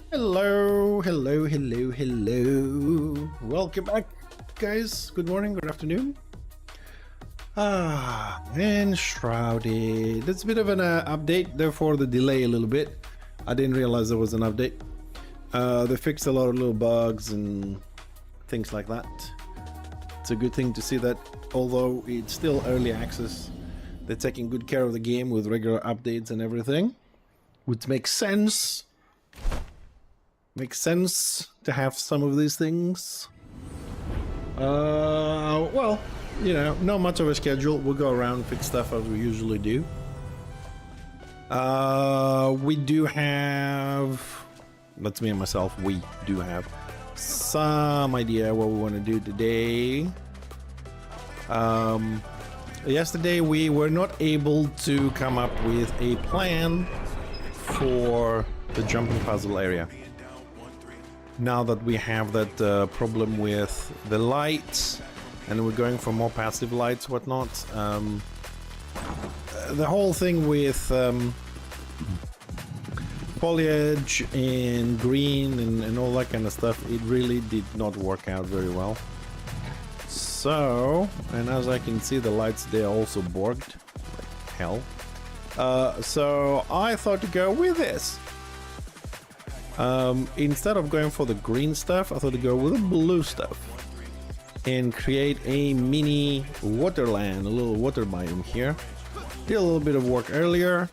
Hello, hello, hello, hello. Welcome back, guys. Good morning, good afternoon. Enshrouded. It's a bit of an update, therefore the delay a little bit. I didn't realize there was an update. They fixed a lot of little bugs and things like that. It's a good thing to see that, although it's still early access, they're taking good care of the game with regular updates and everything, which makes sense. Makes sense to have some of these things. Well, you know, not much of a schedule. We'll go around and fix stuff as we usually do. We do have, that's me and myself, we do have some idea what we want to do today. Yesterday we were not able to come up with a plan for the jumping puzzle area. Now that we have that problem with the lights and we're going for more passive lights, whatnot, the whole thing with foliage and green and all that kind of stuff, it really did not work out very well. So, and as I can see, the lights, they're also borged like hell. So I thought to go with this. Instead of going for the green stuff, I thought to go with the blue stuff and create a mini waterland, a little water biome here. Did a little bit of work earlier.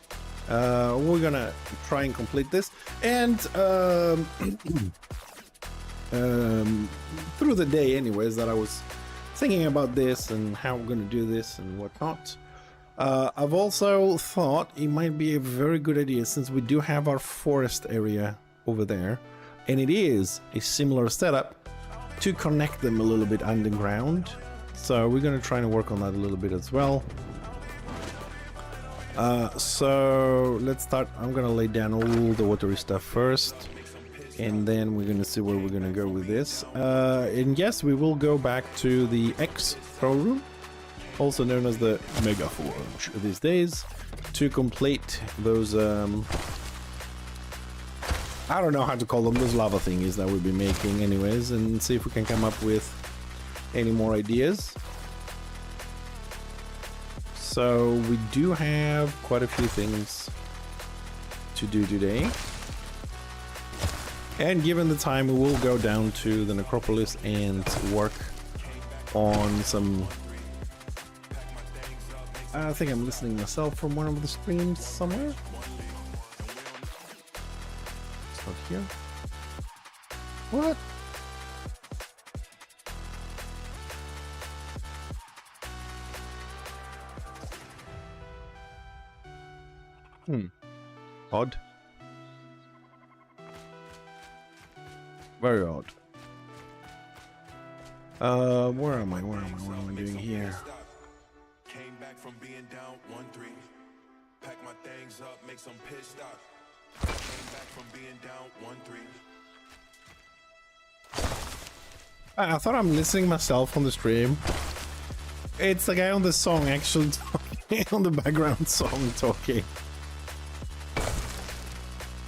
We're gonna try and complete this, and through the day anyways that I was thinking about this and how we're gonna do this and whatnot, I've also thought it might be a very good idea, since we do have our forest area over there, and it is a similar setup, to connect them a little bit underground. So we're going to try and work on that a little bit as well. So let's start. I'm going to lay down all the watery stuff first, and then we're going to see where we're going to go with this. And yes, we will go back to the X throw room, also known as the Mega Forge these days, to complete those I don't know how to call them, those lava thingies that we'll be making anyways, and see if we can come up with any more ideas. So we do have quite a few things to do today. And given the time, we will go down to the necropolis and work on some... I think I'm listening myself from one of the streams somewhere. Not here. What? Odd. Very odd. Where am I? What am I doing here? Came back from being down 1-3. Pack my things up, make some pit stop. Came back from being down 1-3. I thought I'm listening myself on the stream. It's the guy on the song actually talking, on the background song talking.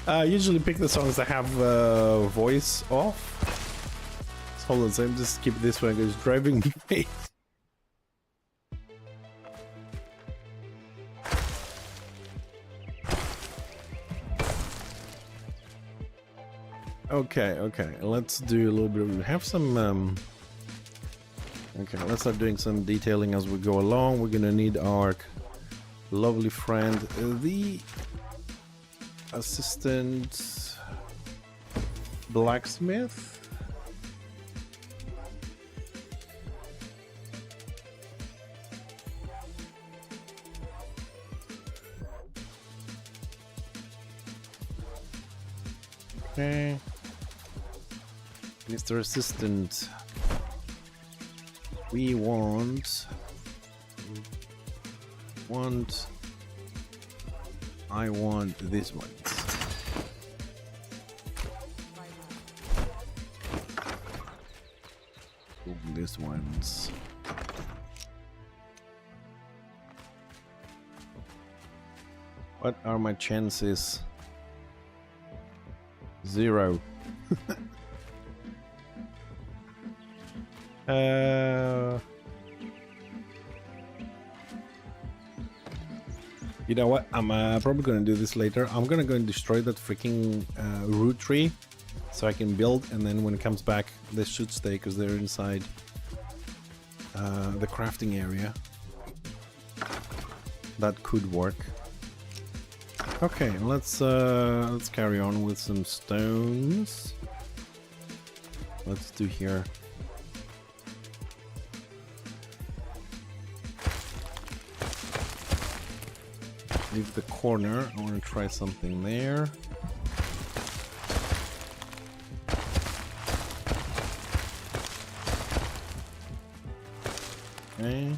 I usually pick the songs that have voice off. So hold on, so I'm just skip this one because it's driving me crazy. Okay, let's do a little bit of, have some, okay, let's start doing some detailing as we go along. We're gonna need our lovely friend, the assistant blacksmith. Okay. Mr. Assistant, we want, I want this one. This one's. What are my chances? 0. You know what? I'm probably gonna do this later. I'm gonna go and destroy that freaking root tree so I can build, and then when it comes back, this should stay because they're inside the crafting area. That could work. Okay, let's carry on with some stones. Let's do here. Leave the corner. I want to try something there. Okay.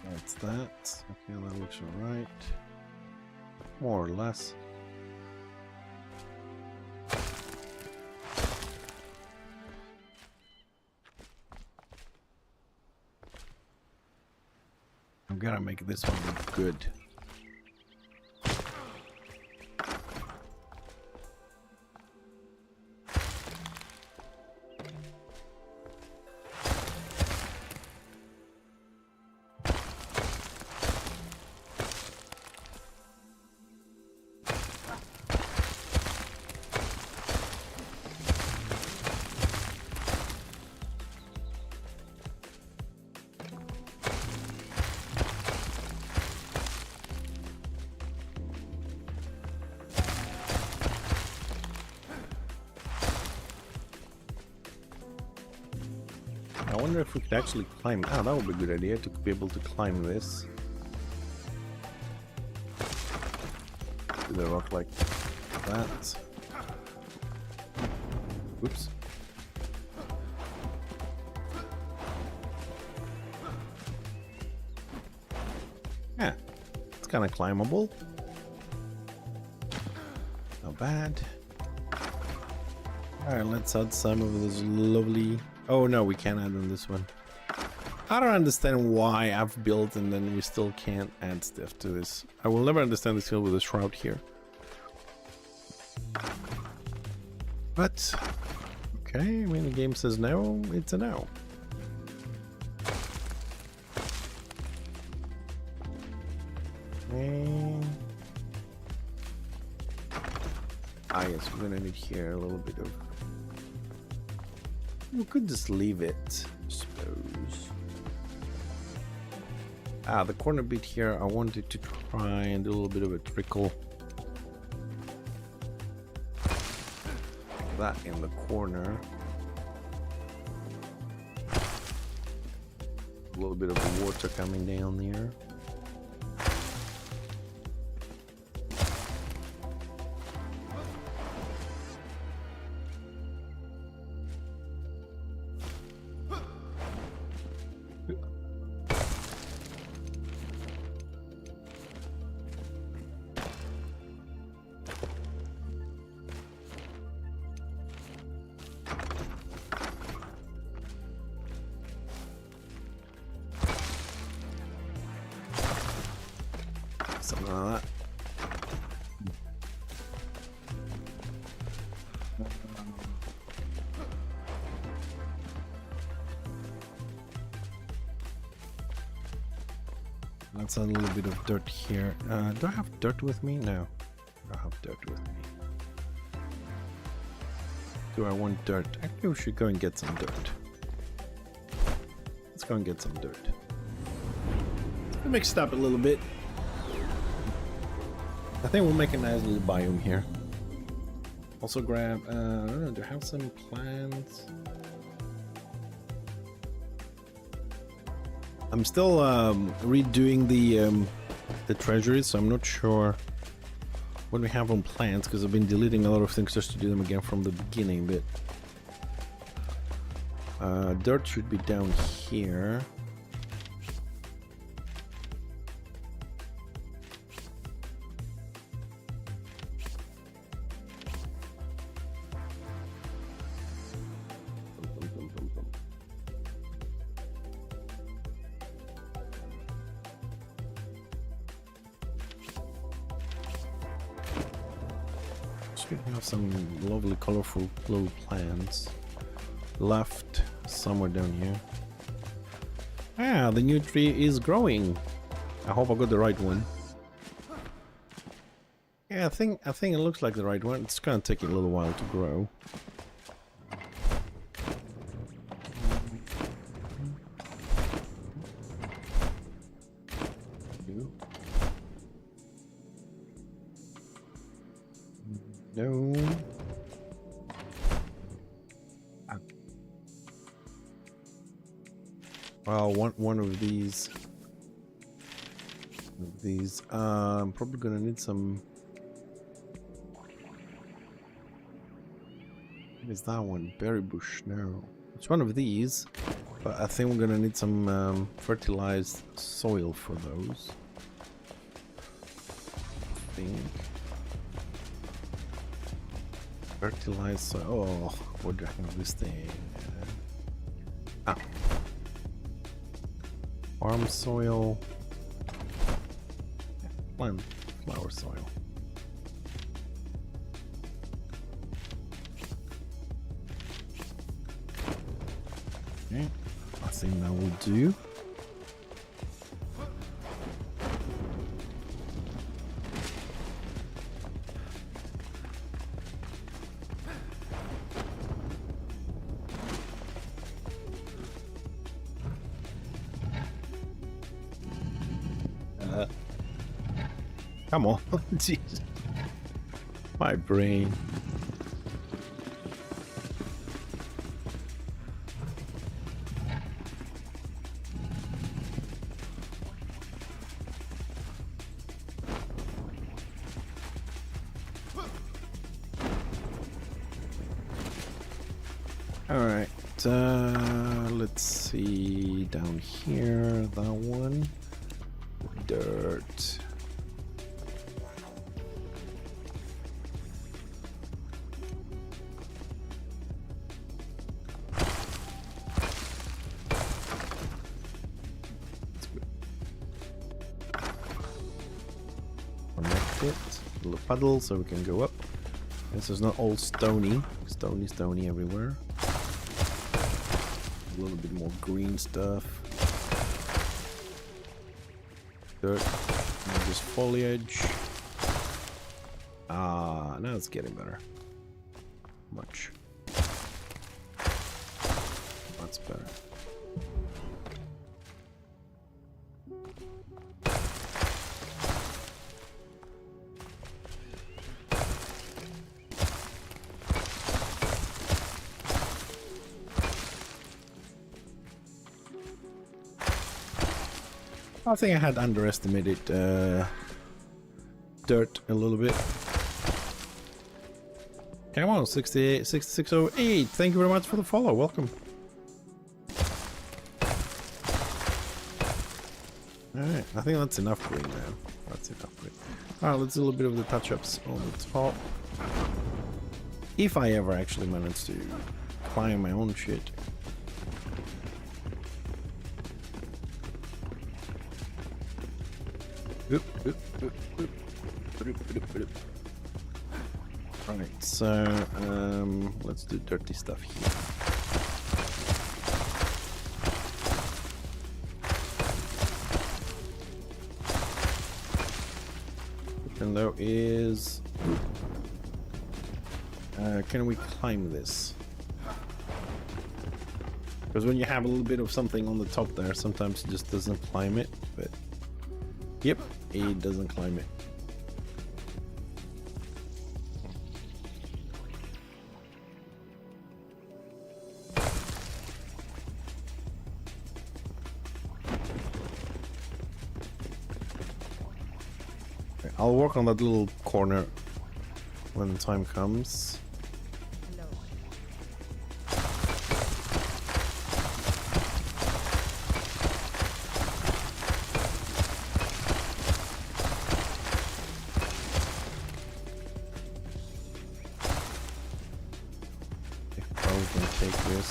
That's that. Okay, that looks alright. More or less. I'm gonna make this one look good. I wonder if we could actually climb. Ah, that would be a good idea to be able to climb this. Do the rock like that. Oops. Yeah, it's kind of climbable. Not bad. Alright, let's add some of this lovely... Oh no, we can't add on this one. I don't understand why I've built and then we still can't add stuff to this. I will never understand this hill with a shroud here. But, okay, when the game says no, it's a no. And... ah yes, we're gonna need here a little bit of... We could just leave it, I suppose. Ah, the corner bit here, I wanted to try and do a little bit of a trickle. That in the corner. A little bit of water coming down there. Something like that. That's a little bit of dirt here. Do I have dirt with me? No. I don't have dirt with me. Do I want dirt? Actually, we should go and get some dirt. Let's go and get some dirt. We'll mix it up a little bit. I think we'll make a nice little biome here. Also grab, I don't know, do I have some plants? I'm still redoing the treasuries, so I'm not sure what we have on plants because I've been deleting a lot of things just to do them again from the beginning. But dirt should be down here. We have some lovely colorful little plants left somewhere down here. Ah, the new tree is growing. I hope I got the right one. Yeah, I think it looks like the right one. It's gonna take a little while to grow. No. Well, one of these. I'm probably gonna need some. What is that one? Berry bush? No. It's one of these, but I think we're gonna need some fertilized soil for those. I think. Fertilized soil. Oh, what do I have this thing? Farm soil. Plant flower soil. Okay, I think that will do. Come on, jeez. My brain. All right, let's see down here, that one. Dirt. Little puddle so we can go up. This is not all stony. Stony everywhere. A little bit more green stuff. Dirt. And just foliage. Ah, now it's getting better. Much. That's better. I think I had underestimated dirt a little bit. Come on, 6608. Thank you very much for the follow. Welcome. Alright, I think that's enough green now. That's enough green. Alright, let's do a little bit of the touch-ups on the top. If I ever actually manage to climb my own shit. Oop, Alright, so let's do dirty stuff here. And there is... can we climb this? Because when you have a little bit of something on the top there, sometimes it just doesn't climb it, but... Yep, it doesn't climb it. I'll work on that little corner when the time comes. Probably can take this.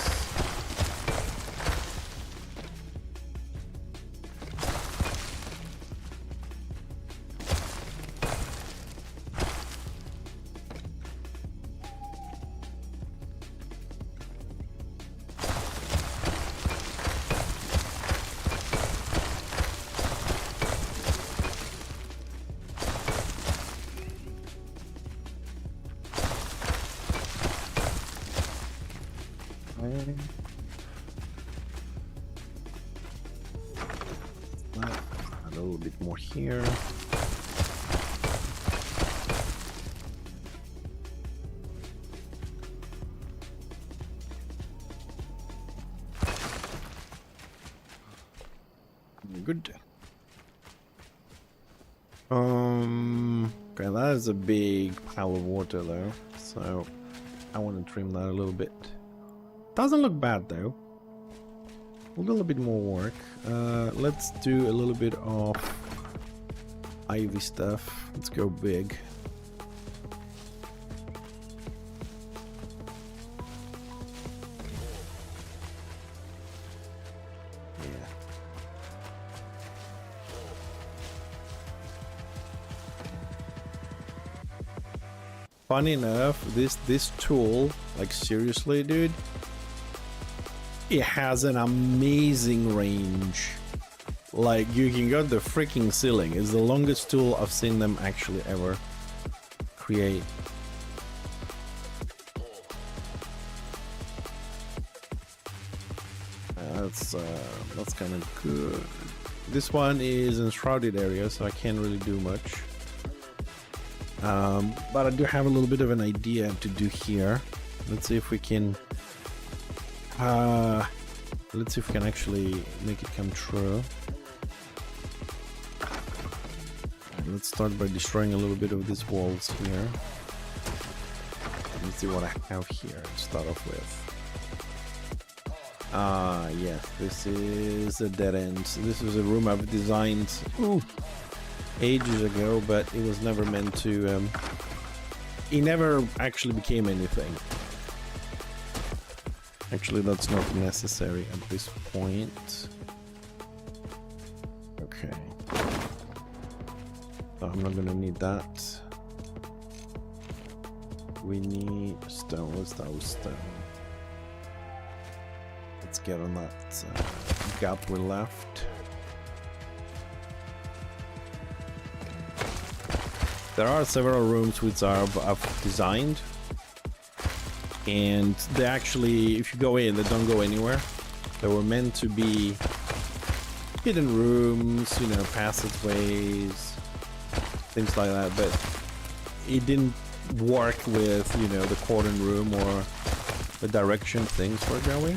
A little bit more here. Good. Okay, that is a big pile of water though, so I want to trim that a little bit. Doesn't look bad though. A little bit more work. Let's do a little bit of ivy stuff. Let's go big. Yeah. Funny enough, this tool, like seriously, dude, it has an amazing range. Like, you can go to the freaking ceiling. It's the longest tool I've seen them actually ever create. That's kind of good. This one is Enshrouded area, so I can't really do much. But I do have a little bit of an idea to do here. Let's see if we can actually make it come true. Let's start by destroying a little bit of these walls here. Let's see what I have here to start off with. Yeah, this is a dead end. So this is a room I've designed ages ago, but it was never meant to, it never actually became anything. Actually, that's not necessary at this point. Okay. So I'm not gonna need that. We need stone. What's that with stone? Let's get on that gap we left. There are several rooms which I've designed, and they actually, if you go in, they don't go anywhere. They were meant to be hidden rooms, you know, passageways, things like that, but it didn't work with, you know, the cordon room or the direction things were going.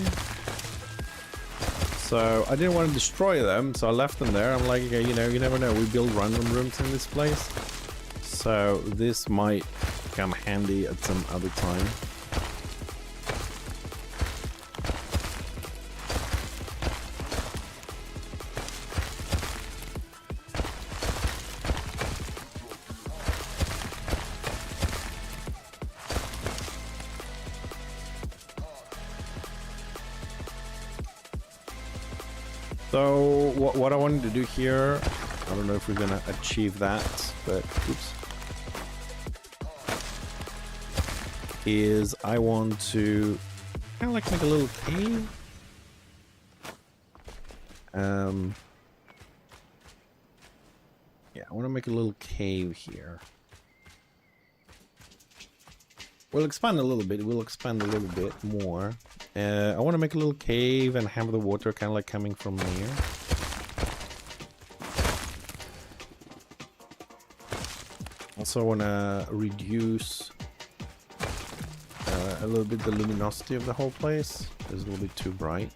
So I didn't want to destroy them, so I left them there. I'm like, okay, you know, you never know. We build random rooms in this place. So this might come handy at some other time. So what I wanted to do here, I don't know if we're gonna achieve that, but oops. Is I want to kind of like make a little cave. Yeah, I want to make a little cave here. We'll expand a little bit. We'll expand a little bit more. I want to make a little cave and have the water kind of like coming from here. Also, I want to reduce a little bit the luminosity of the whole place. It's a little bit too bright.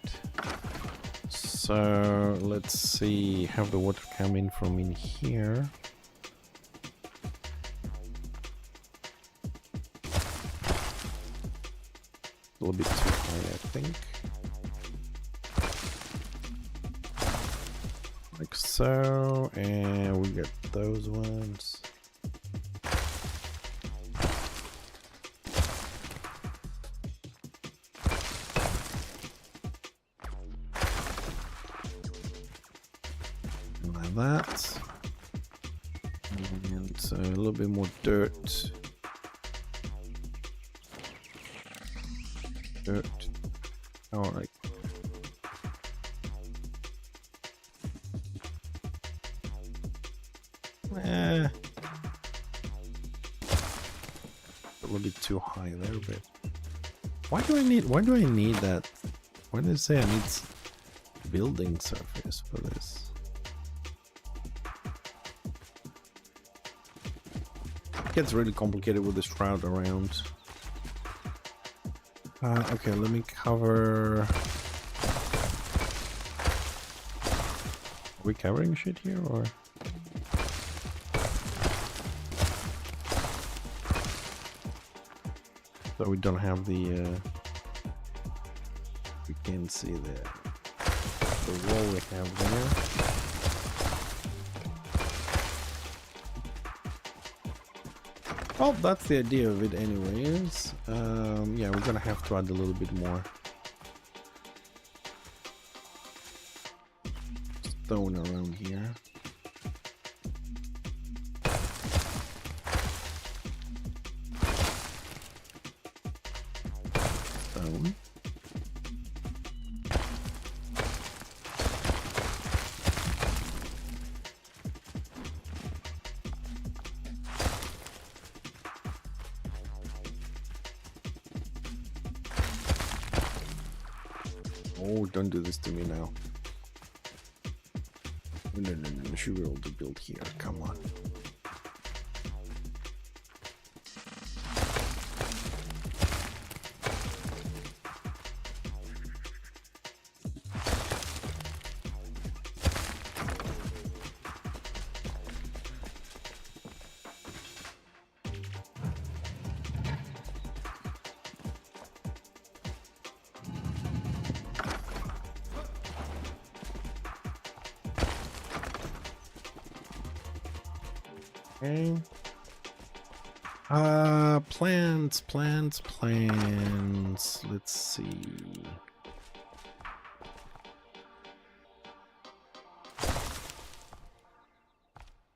So let's see, have the water come in from in here. A little bit too high, I think. Like so, and we get those ones. Like that. And a little bit more dirt. Dirt. Alright. A little bit too high there, but why do I need that? Why did it say I need building surface for this? It gets really complicated with the shroud around. Okay, let me cover. Are we covering shit here, or? So we don't have the. We can see the wall we have there. Well, that's the idea of it anyways. Yeah, we're gonna have to add a little bit more stone around here. Stone. Oh, don't do this to me now. No, we should be able to build here. Come on. Okay. Plants. Let's see.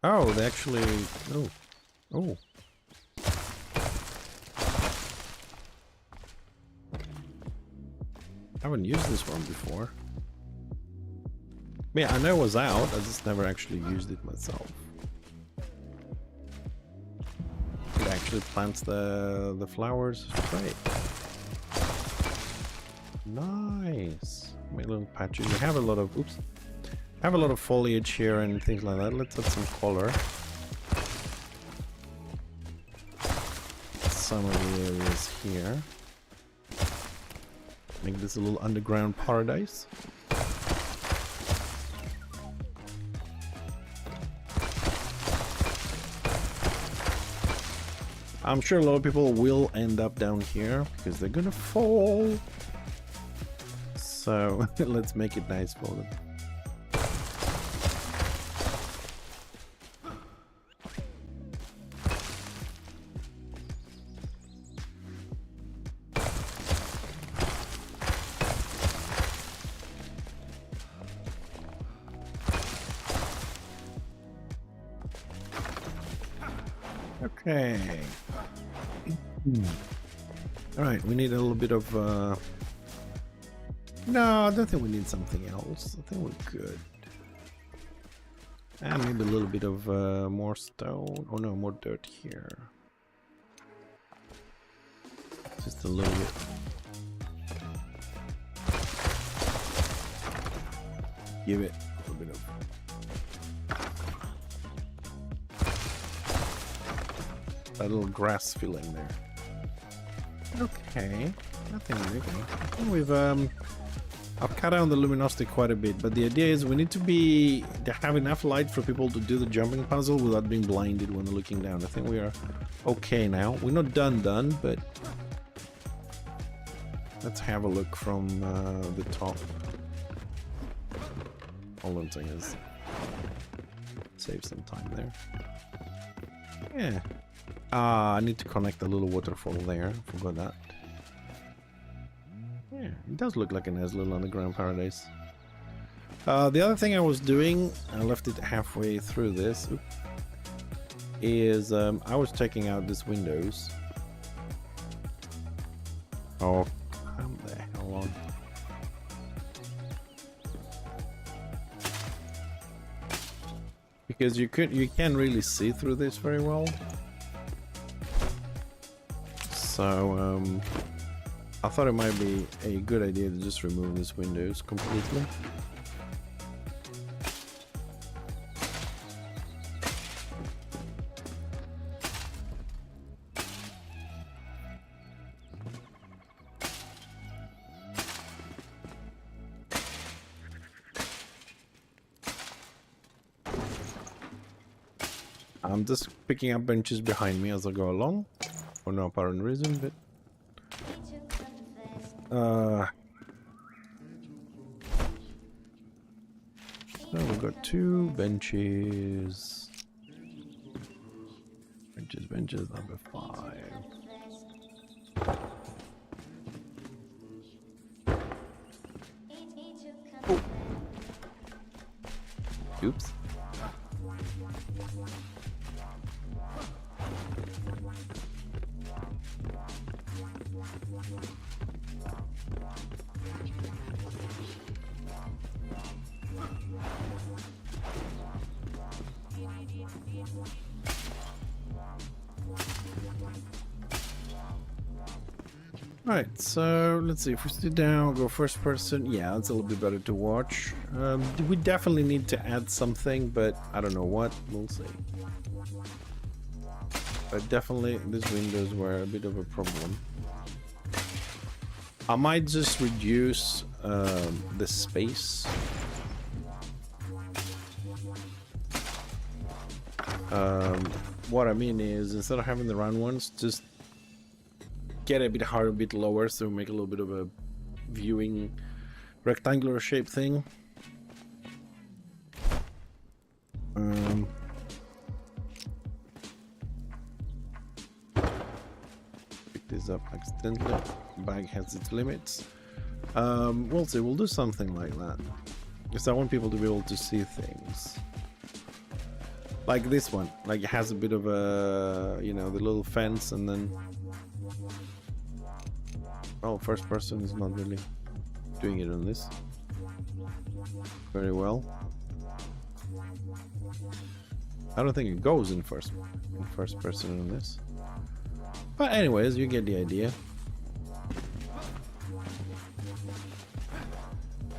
Oh, they actually. Oh. I haven't used this one before. Yeah, I know it was out. I just never actually used it myself. It actually plants the flowers straight. Nice. Make little patches. We have a lot of have a lot of foliage here and things like that. Let's add some color. Some of the areas here. Make this a little underground paradise. I'm sure a lot of people will end up down here because they're gonna fall. So let's make it nice for them. Okay. All right, we need a little bit of. No, I don't think we need something else. I think we're good. And maybe a little bit of more stone. Oh no, more dirt here. Just a little bit. Give it a little bit of. A little grass filling there. Okay, nothing big. I think we've I've cut down the luminosity quite a bit, but the idea is we need to have enough light for people to do the jumping puzzle without being blinded when they're looking down. I think we are okay now. We're not done, but let's have a look from the top. All I'm saying is save some time there. Yeah. I need to connect a little waterfall there. Forgot that. Yeah, it does look like a nice little underground paradise. The other thing I was doing, I left it halfway through this, is I was checking out these windows. Oh, come the hell on. Because you can't really see through this very well. So I thought it might be a good idea to just remove these windows completely. I'm just picking up benches behind me as I go along, for no apparent reason, but so we've got 2 benches. Benches number 5. Oh. Oops. Alright, so let's see, if we sit down, go first person, yeah, it's a little bit better to watch. We definitely need to add something, but I don't know what, we'll see. But definitely these windows were a bit of a problem. I might just reduce the space. What I mean is, instead of having the round ones, just get a bit higher, a bit lower, so make a little bit of a viewing rectangular shape thing. Pick this up accidentally. Bag has its limits. We'll see, we'll do something like that. Because I want people to be able to see things. Like this one, like it has a bit of a, you know, the little fence, and then oh, first person is not really doing it on this very well. I don't think it goes in first person on this. But anyways, you get the idea.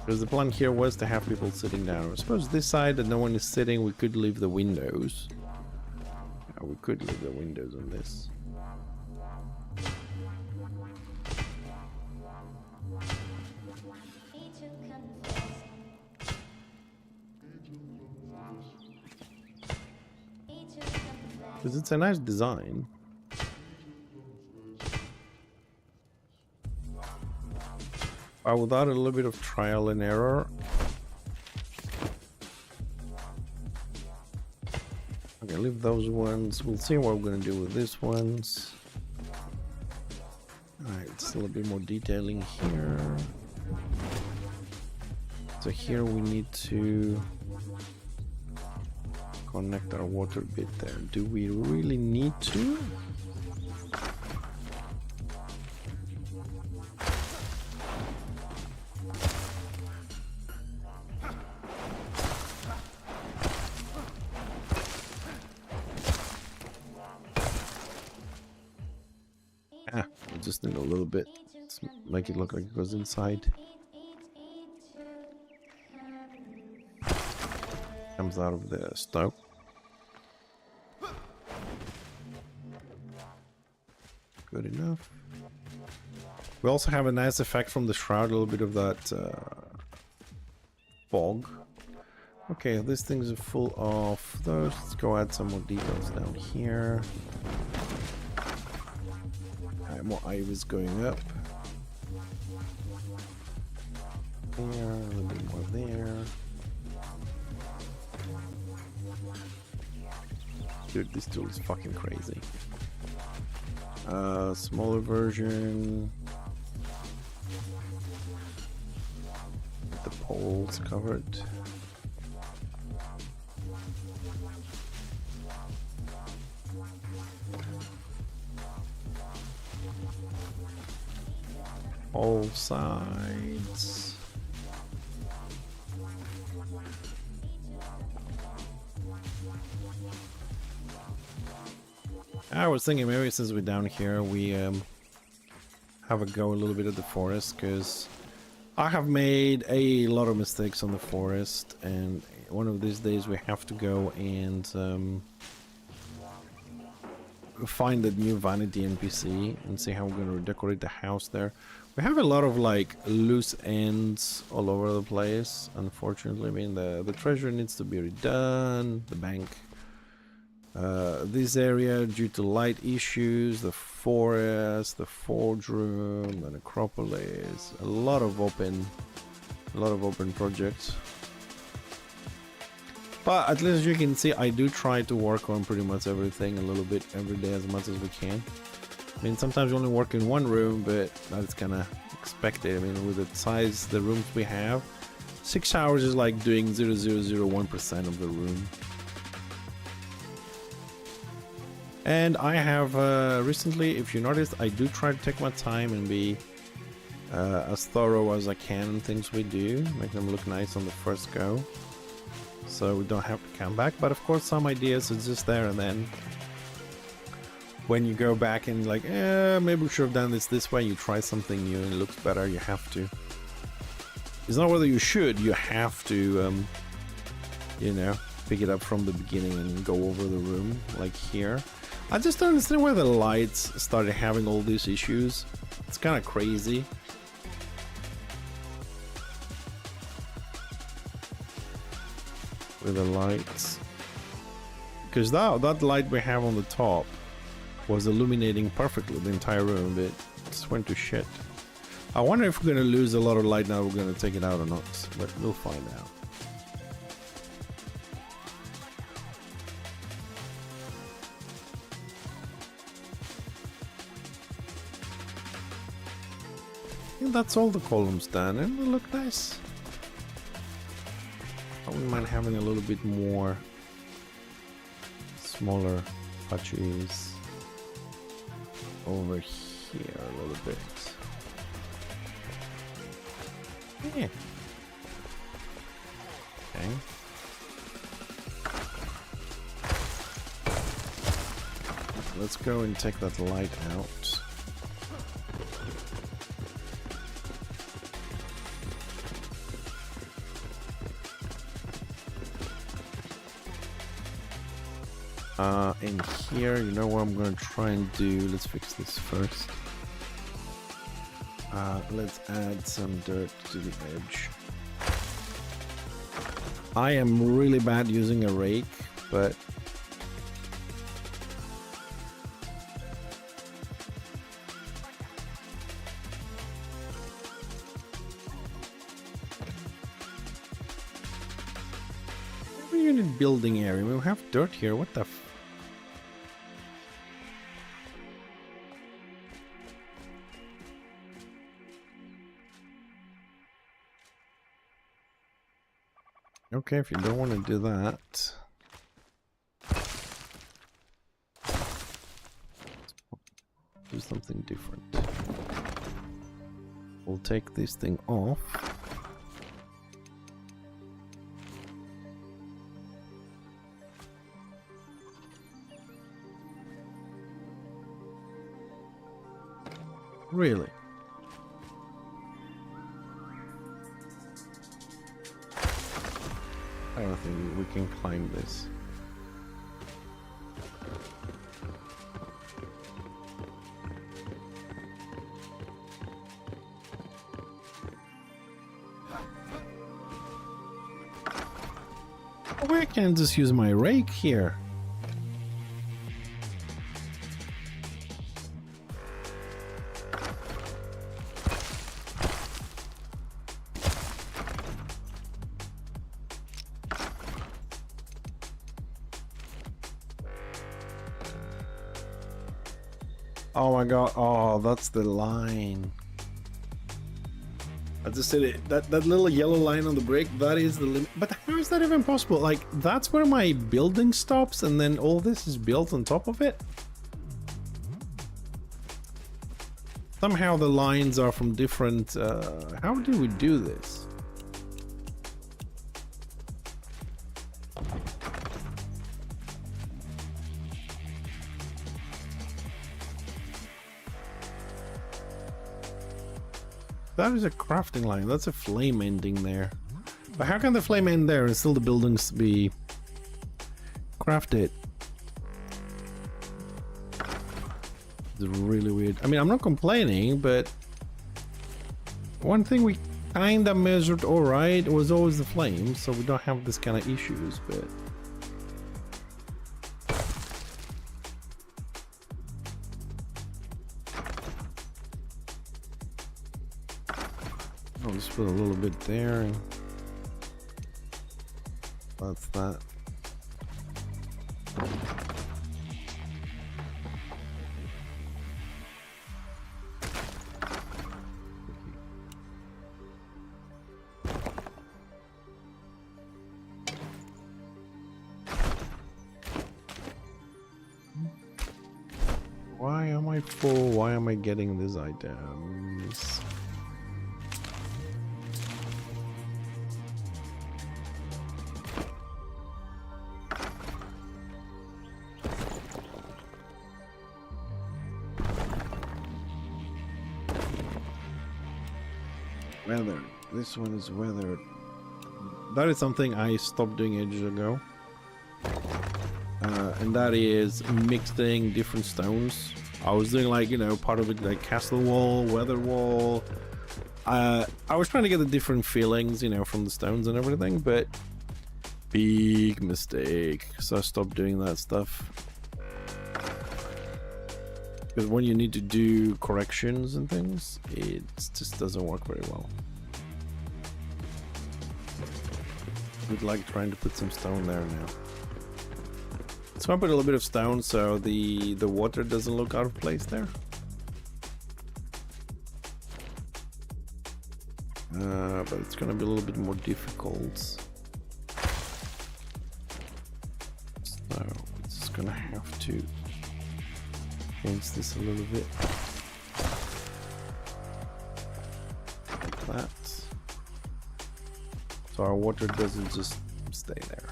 Because the plan here was to have people sitting down. I suppose this side that no one is sitting, we could leave the windows. Yeah, we could leave the windows on this. Because it's a nice design. But without a little bit of trial and error. Okay, leave those ones. We'll see what we're going to do with these ones. Alright, still a bit more detailing here. So here we need to connect our water bit there. Do we really need to? Ah, we just need a little bit. Let's make it look like it goes inside. Comes out of the stove. Good enough. We also have a nice effect from the shroud, a little bit of that fog. Okay, these things are full of those. Let's go add some more details down here. More ivy's going up. There, a little bit more there. Dude, this tool is fucking crazy. Smaller version. The poles covered. All sides. I was thinking maybe since we're down here we have a go a little bit at the forest, because I have made a lot of mistakes on the forest, and one of these days we have to go and find the new vanity NPC and see how we're going to decorate the house there. We have a lot of like loose ends all over the place, unfortunately. I mean, the treasure needs to be redone, the bank. This area, due to light issues, the forest, the forge room, the necropolis, a lot of open projects. But at least you can see I do try to work on pretty much everything a little bit every day as much as we can. I mean, sometimes you only work in one room, but that's kind of expected. I mean, with the size, the rooms we have, 6 hours is like doing 0.0001% of the room. And I have recently, if you noticed, I do try to take my time and be as thorough as I can in things we do, make them look nice on the first go, so we don't have to come back. But of course, some ideas are just there, and then when you go back and like, maybe we should have done this way, you try something new and it looks better, you have to. It's not whether you should, you have to, you know, pick it up from the beginning and go over the room, like here. I just don't understand why the lights started having all these issues. It's kind of crazy. With the lights. Because that light we have on the top was illuminating perfectly the entire room, but it just went to shit. I wonder if we're going to lose a lot of light now we're going to take it out or not, but we'll find out. And that's all the columns done, and they look nice. I wouldn't mind having a little bit more smaller patches over here a little bit. Yeah. Okay. Let's go and take that light out. In here, you know what I'm gonna try and do? Let's fix this first. Let's add some dirt to the edge. I am really bad using a rake, but every unit building area, we have dirt here. What the f? Okay, if you don't want to do that. do something different. We'll take this thing off. Really? I don't think we can climb this. Why can't I just use my rake here? Oh my god, oh, that's the line. I just said it, that little yellow line on the brick, that is the limit. But how is that even possible? Like, that's where my building stops and then all this is built on top of it? Somehow the lines are from different, how do we do this? That is a crafting line. That's a flame ending there. But how can the flame end there and still the buildings be crafted? It's really weird. I mean, I'm not complaining, but one thing we kinda measured alright was always the flame, so we don't have this kind of issues, but I'll just put a little bit there and that's that. Why am I full? Why am I getting these items? Weathered. This one is weathered. That is something I stopped doing ages ago. And that is mixing different stones. I was doing like, you know, part of it like castle wall, weather wall. I was trying to get the different feelings, you know, from the stones and everything, but big mistake. So I stopped doing that stuff. Because when you need to do corrections and things, it just doesn't work very well. We'd like trying to put some stone there now. So I put a little bit of stone so the water doesn't look out of place there. But it's gonna be a little bit more difficult. So we're just gonna have to change this a little bit. Like that. So our water doesn't just stay there.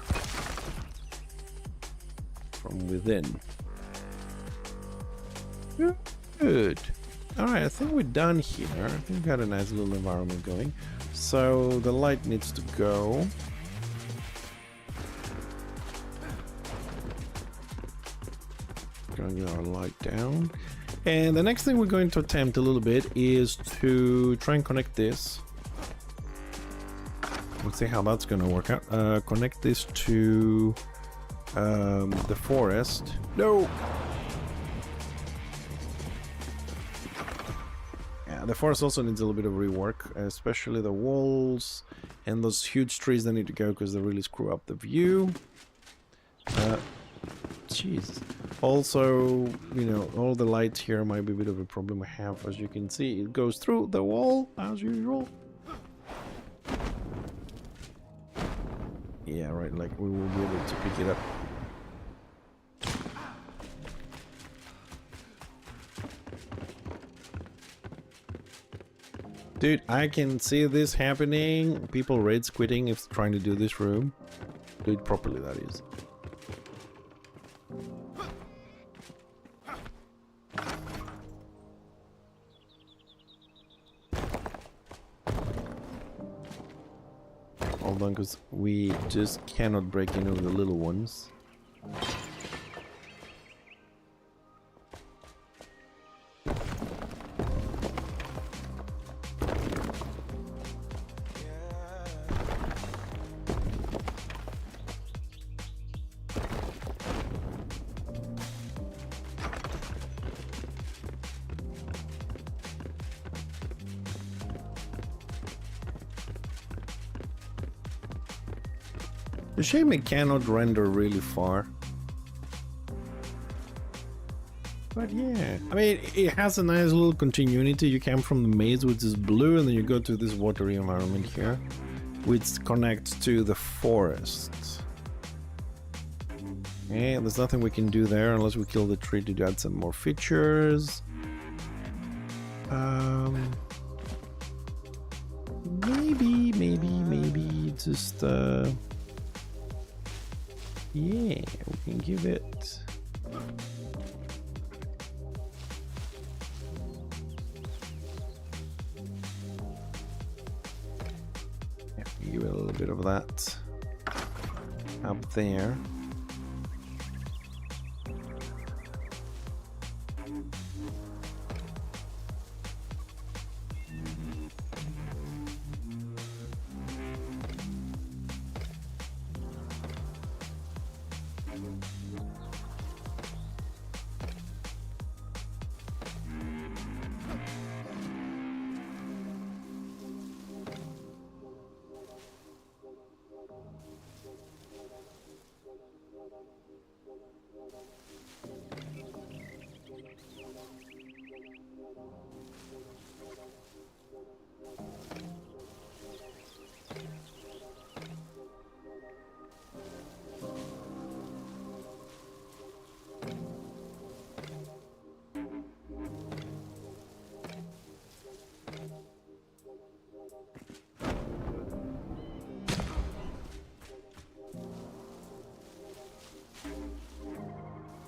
From within. Good. Alright, I think we're done here. I think we got a nice little environment going. So the light needs to go. Going to get our light down. And the next thing we're going to attempt a little bit is to try and connect this. We'll see how that's going to work out. Connect this to the forest. No! Yeah, the forest also needs a little bit of rework, especially the walls and those huge trees that need to go because they really screw up the view. Jeez. Also, you know, all the lights here might be a bit of a problem I have. As you can see, it goes through the wall as usual. Yeah, right, like we will be able to pick it up. Dude, I can see this happening. People rage quitting if trying to do this room. Do it properly, that is. Hold on, because we just cannot break in with the little ones. The shame it cannot render really far. But yeah, I mean, it has a nice little continuity. You come from the maze, which is blue, and then you go to this watery environment here, which connects to the forest. Yeah, there's nothing we can do there unless we kill the tree to add some more features. Maybe just yeah, we can give it. Yeah, give it a little bit of that up there.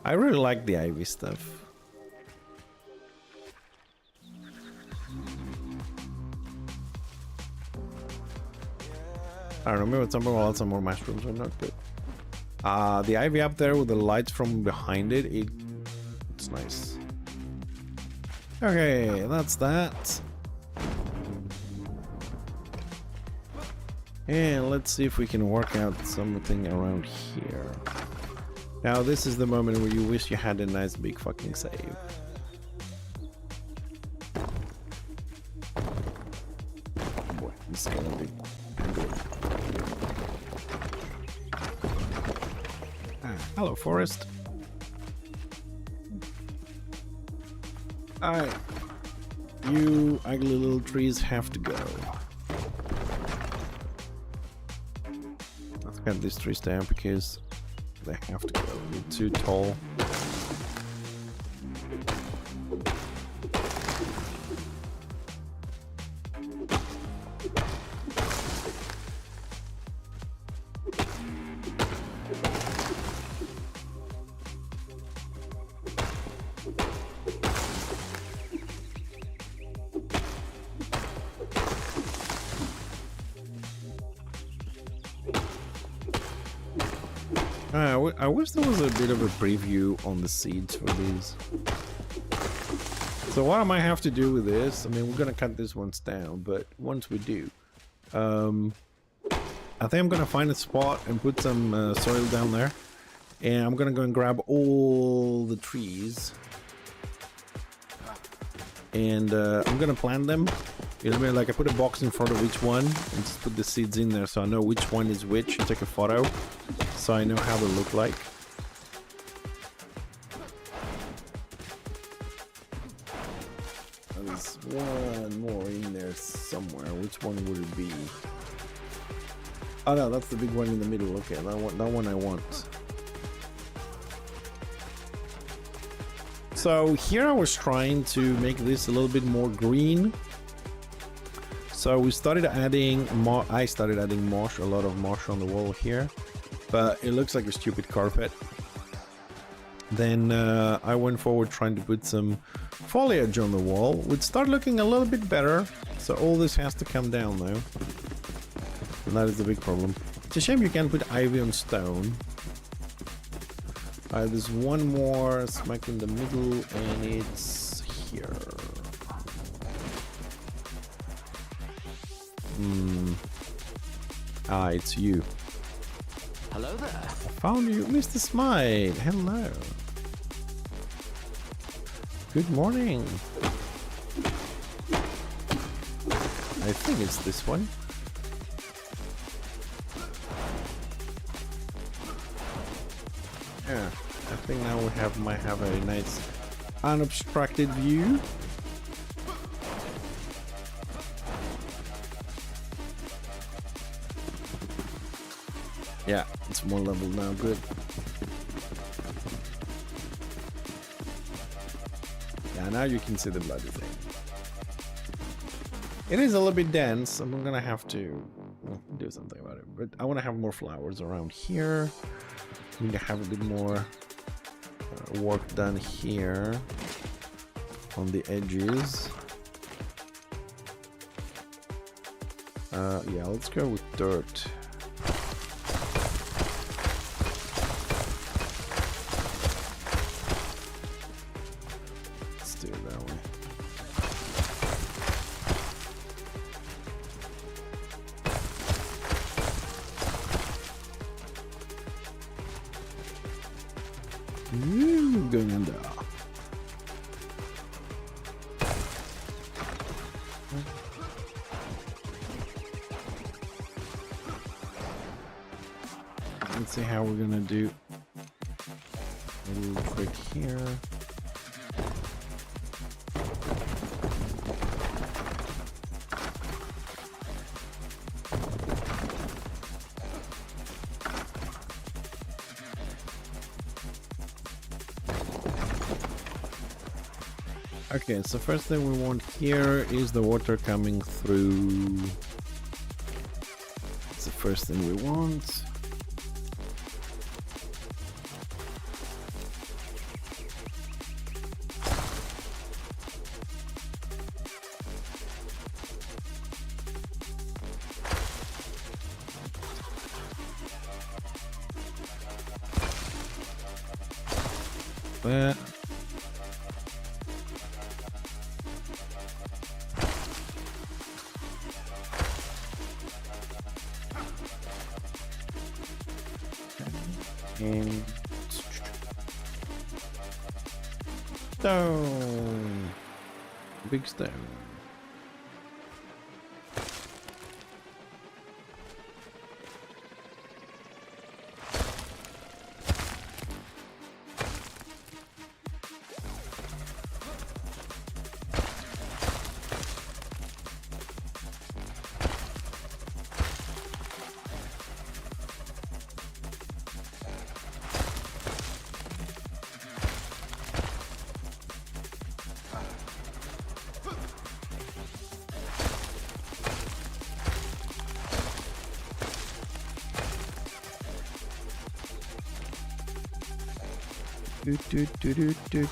I really like the ivy stuff. I don't know, maybe something will add some more mushrooms or not, but the ivy up there with the lights from behind it, it's nice. Okay, that's that. And let's see if we can work out something around here. Now this is the moment where you wish you had a nice big fucking save. Boy, this is gonna be good. Hello, forest. Alright. You ugly little trees have to go. Let's cut these trees down because they have to go. They're too tall. I wish there was a bit of a preview on the seeds for these. So what I might have to do with this, I mean, we're gonna cut these ones down, but once we do, I think I'm gonna find a spot and put some soil down there, and I'm gonna go and grab all the trees, and I'm gonna plant them. You know what I mean? Like I put a box in front of each one and just put the seeds in there so I know which one is which and take a photo so I know how they look like. There's one more in there somewhere. Which one would it be? Oh no, that's the big one in the middle. Okay, that one I want. So here I was trying to make this a little bit more green. So we started adding I started adding moss, a lot of moss on the wall here, but it looks like a stupid carpet. Then I went forward trying to put some foliage on the wall. Would start looking a little bit better. So all this has to come down now. And that is the big problem. It's a shame you can't put ivy on stone. There's one more smack in the middle, and it's here. It's you. Hello there. I found you, Mr. Smite. Hello. Good morning. I think it's this one. Yeah, I think now we might have a nice unobstructed view. Yeah, it's more level now, good. Yeah, now you can see the bloody thing. It is a little bit dense. I'm gonna have to do something about it. But I want to have more flowers around here. I need to have a bit more work done here on the edges. Yeah, let's go with dirt. Let's do it that way. Going under. Let's see how we're gonna do a little quick here. Okay, so first thing we want here is the water coming through. It's the first thing we want. But and stone, big stone. Doot, doot, doot, doot, doot.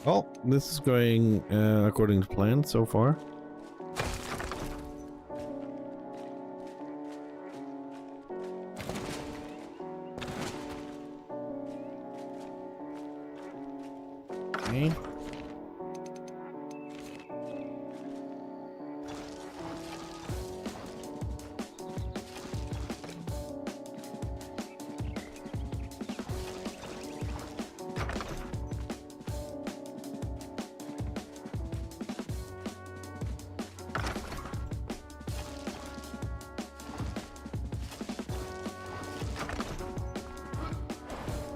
Well, this is going according to plan so far. Okay.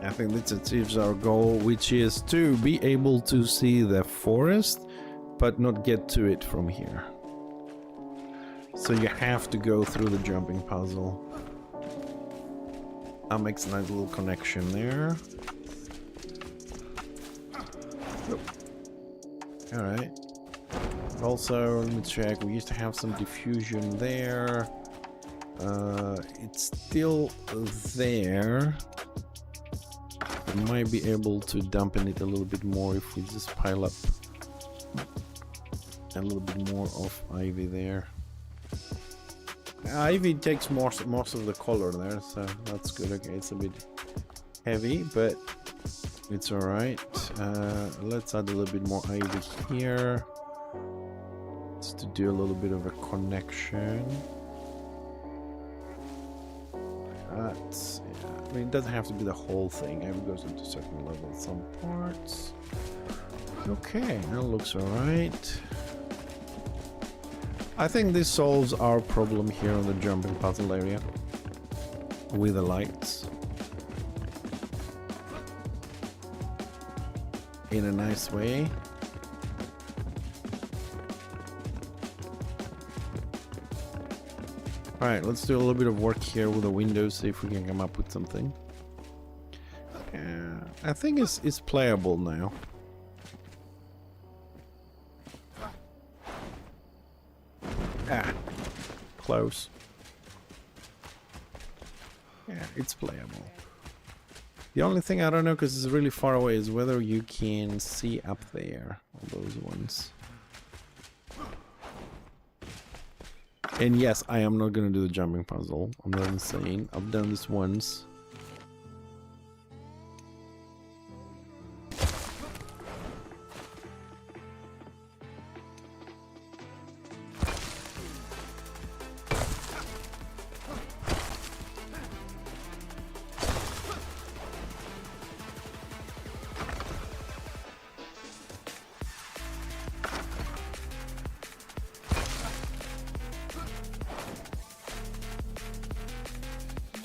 I think this achieves our goal, which is to be able to see the forest, but not get to it from here. So you have to go through the jumping puzzle. That makes a nice little connection there. Alright. Also, let me check. We used to have some diffusion there. It's still there. We might be able to dampen it a little bit more if we just pile up a little bit more of ivy there. Ivy takes most of the color there, so that's good. Okay, it's a bit heavy, but it's alright. Let's add a little bit more ivy here, just to do a little bit of a connection. That's, yeah, I mean, it doesn't have to be the whole thing. Ivy goes into a certain level, some parts. Okay, that looks alright. I think this solves our problem here on the jumping puzzle area with the lights in a nice way. Alright, let's do a little bit of work here with the windows, see if we can come up with something. I think it's playable now. Ah, close. Yeah, it's playable. The only thing I don't know, because it's really far away, is whether you can see up there on those ones. And yes, I am not going to do the jumping puzzle. I'm not insane. I've done this once.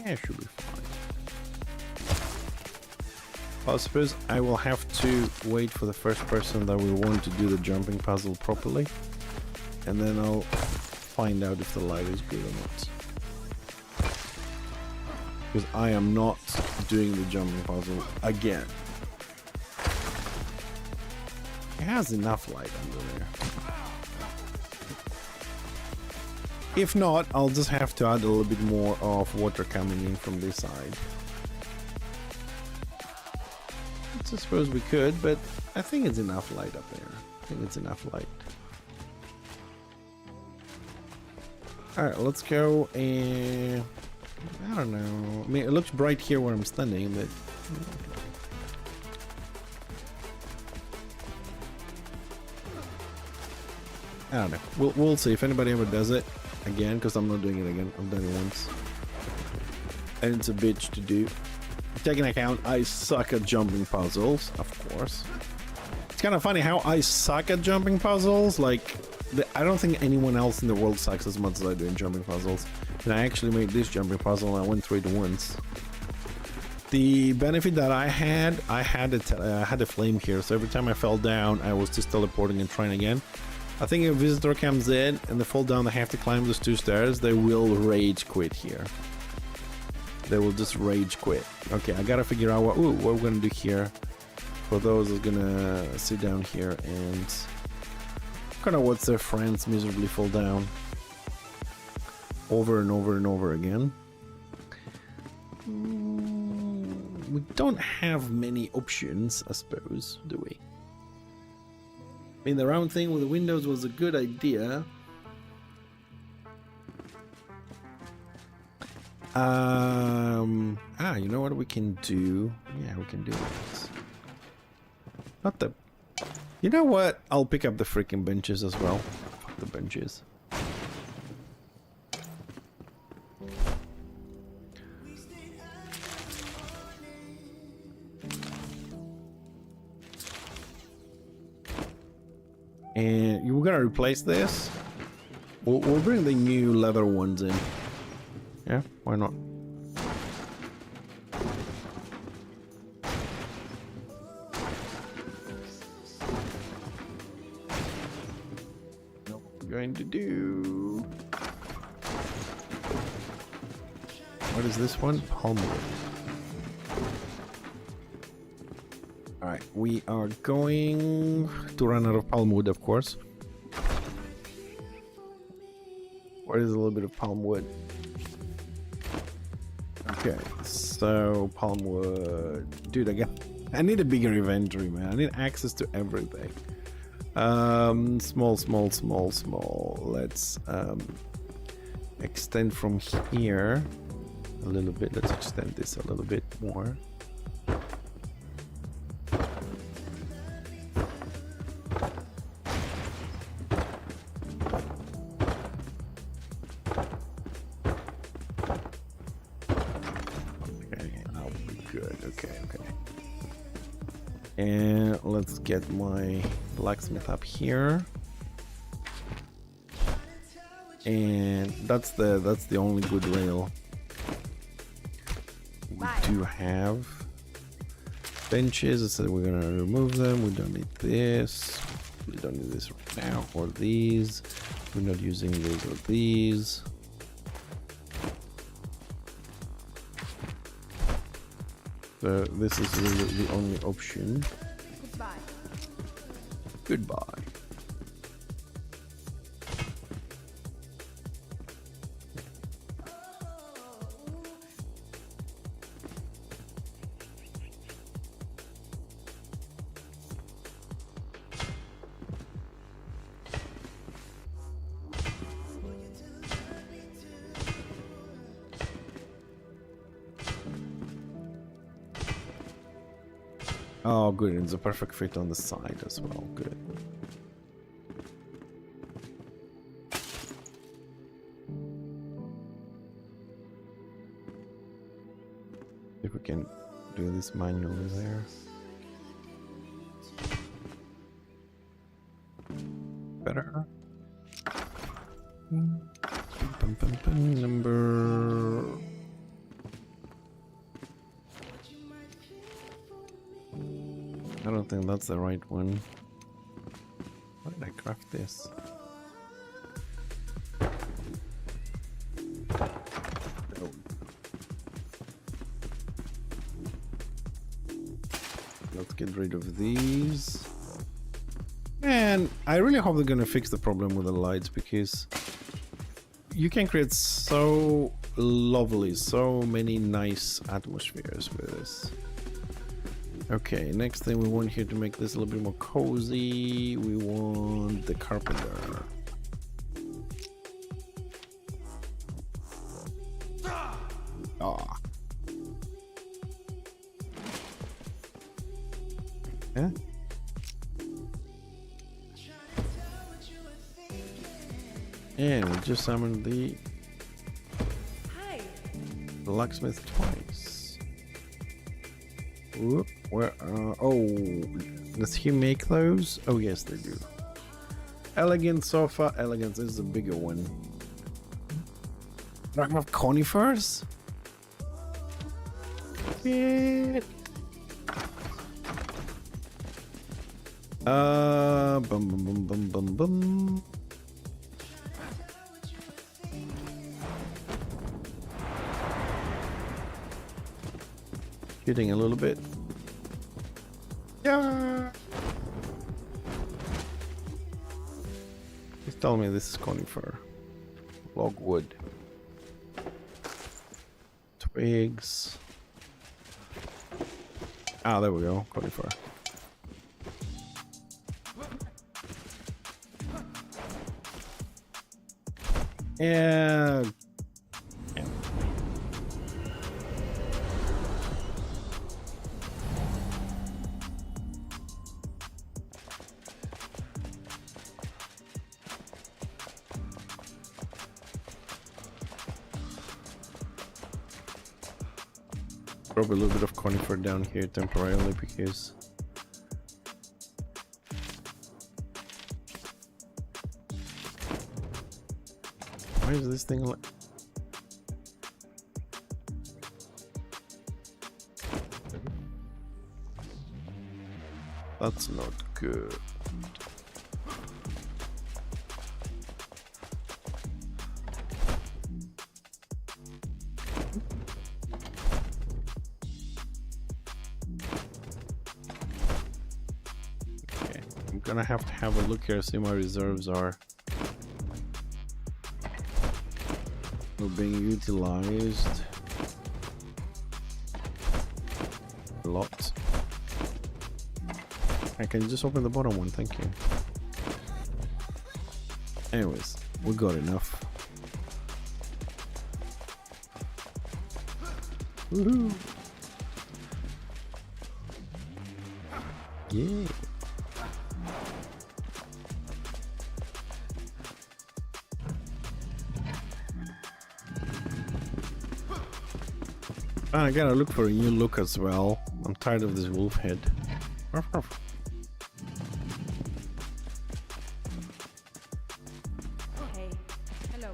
Yeah, should be fine. I suppose I will have to wait for the first person that will want to do the jumping puzzle properly, and then I'll find out if the light is good or not. Because I am not doing the jumping puzzle again. It has enough light under there. If not, I'll just have to add a little bit more of water coming in from this side. I suppose we could, but I think it's enough light up there. I think it's enough light. Alright, let's go and... I don't know. I mean, it looks bright here where I'm standing, but... I don't know. We'll see if anybody ever does it again, because I'm not doing it again. I've done it once. And it's a bitch to do. Taking account, I suck at jumping puzzles, of course. It's kind of funny how I suck at jumping puzzles. Like, I don't think anyone else in the world sucks as much as I do in jumping puzzles. And I actually made this jumping puzzle and I went through it once. The benefit that I had a flame here, so every time I fell down, I was just teleporting and trying again. I think if a visitor comes in and they fall down, they have to climb those 2 stairs, they will rage quit here. They will just rage quit. Okay, I gotta figure out what we're gonna do here. For those who's gonna sit down here and kind of watch their friends miserably fall down over and over and over again. We don't have many options, I suppose, do we? I mean, the round thing with the windows was a good idea. You know what we can do? Yeah, we can do this. Not the... You know what? I'll pick up the freaking benches as well. Fuck the benches. And we're gonna replace this. We'll bring the new leather ones in. Yeah, why not? going to do? What is this one? Palmwood. Alright, we are going to run out of palmwood, of course. Where is a little bit of palmwood? Okay, so palmwood. Dude, I need a bigger inventory, man. I need access to everything. Small. Let's extend from here a little bit. Let's extend this a little bit more. And let's get my blacksmith up here. And that's the only good rail we do have. Benches, I said we're gonna remove them. We don't need this. We don't need this right now, or these. We're not using these or these. So this is really the only option. Goodbye. Oh, good. It's a perfect fit on the side as well. Good. If we can do this manually there. Better. Number... I don't think that's the right one. Why did I craft this? Oh. Let's get rid of these. And I really hope they're gonna fix the problem with the lights, because you can create so lovely, so many nice atmospheres with this. Okay, next thing we want here to make this a little bit more cozy, we want the carpenter. Ah. Yeah? And we just summoned the blacksmith twice. Whoop, where? Oh, does he make those? Oh yes, they do. Elegant sofa, elegant. This is a bigger one. Talking about conifers? Yeah. Bum. Hitting a little bit. Yeah. Please tell me this is conifer. Logwood. Twigs. Ah, there we go. Conifer. Yeah. Probably a little bit of conifer down here temporarily because why is this thing like that's not good. gonna have to have a look here, see my reserves are being utilized a lot. I can just open the bottom one, thank you. Anyways, we got enough. Woohoo! Yeah. And I gotta look for a new look as well. I'm tired of this wolf head. Ruff, ruff. Hey, hello.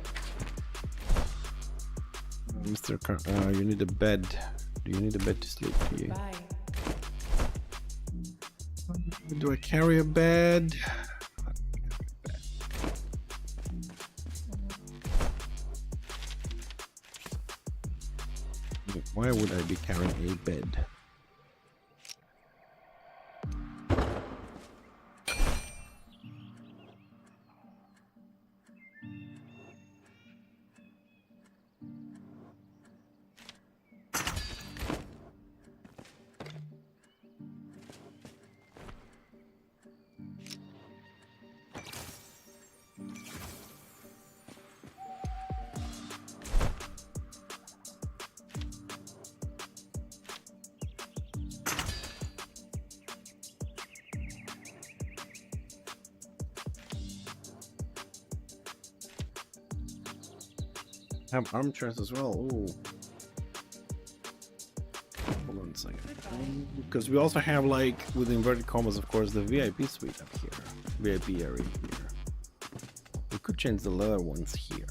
Mr. You need a bed. Do you need a bed to sleep? Do you? Bye. Do I carry a bed? Why would I be carrying a bed? Have armchairs as well. Ooh. Hold on a second. Because we also have, like, with inverted commas, of course, the VIP suite up here. VIP area here. We could change the leather ones here.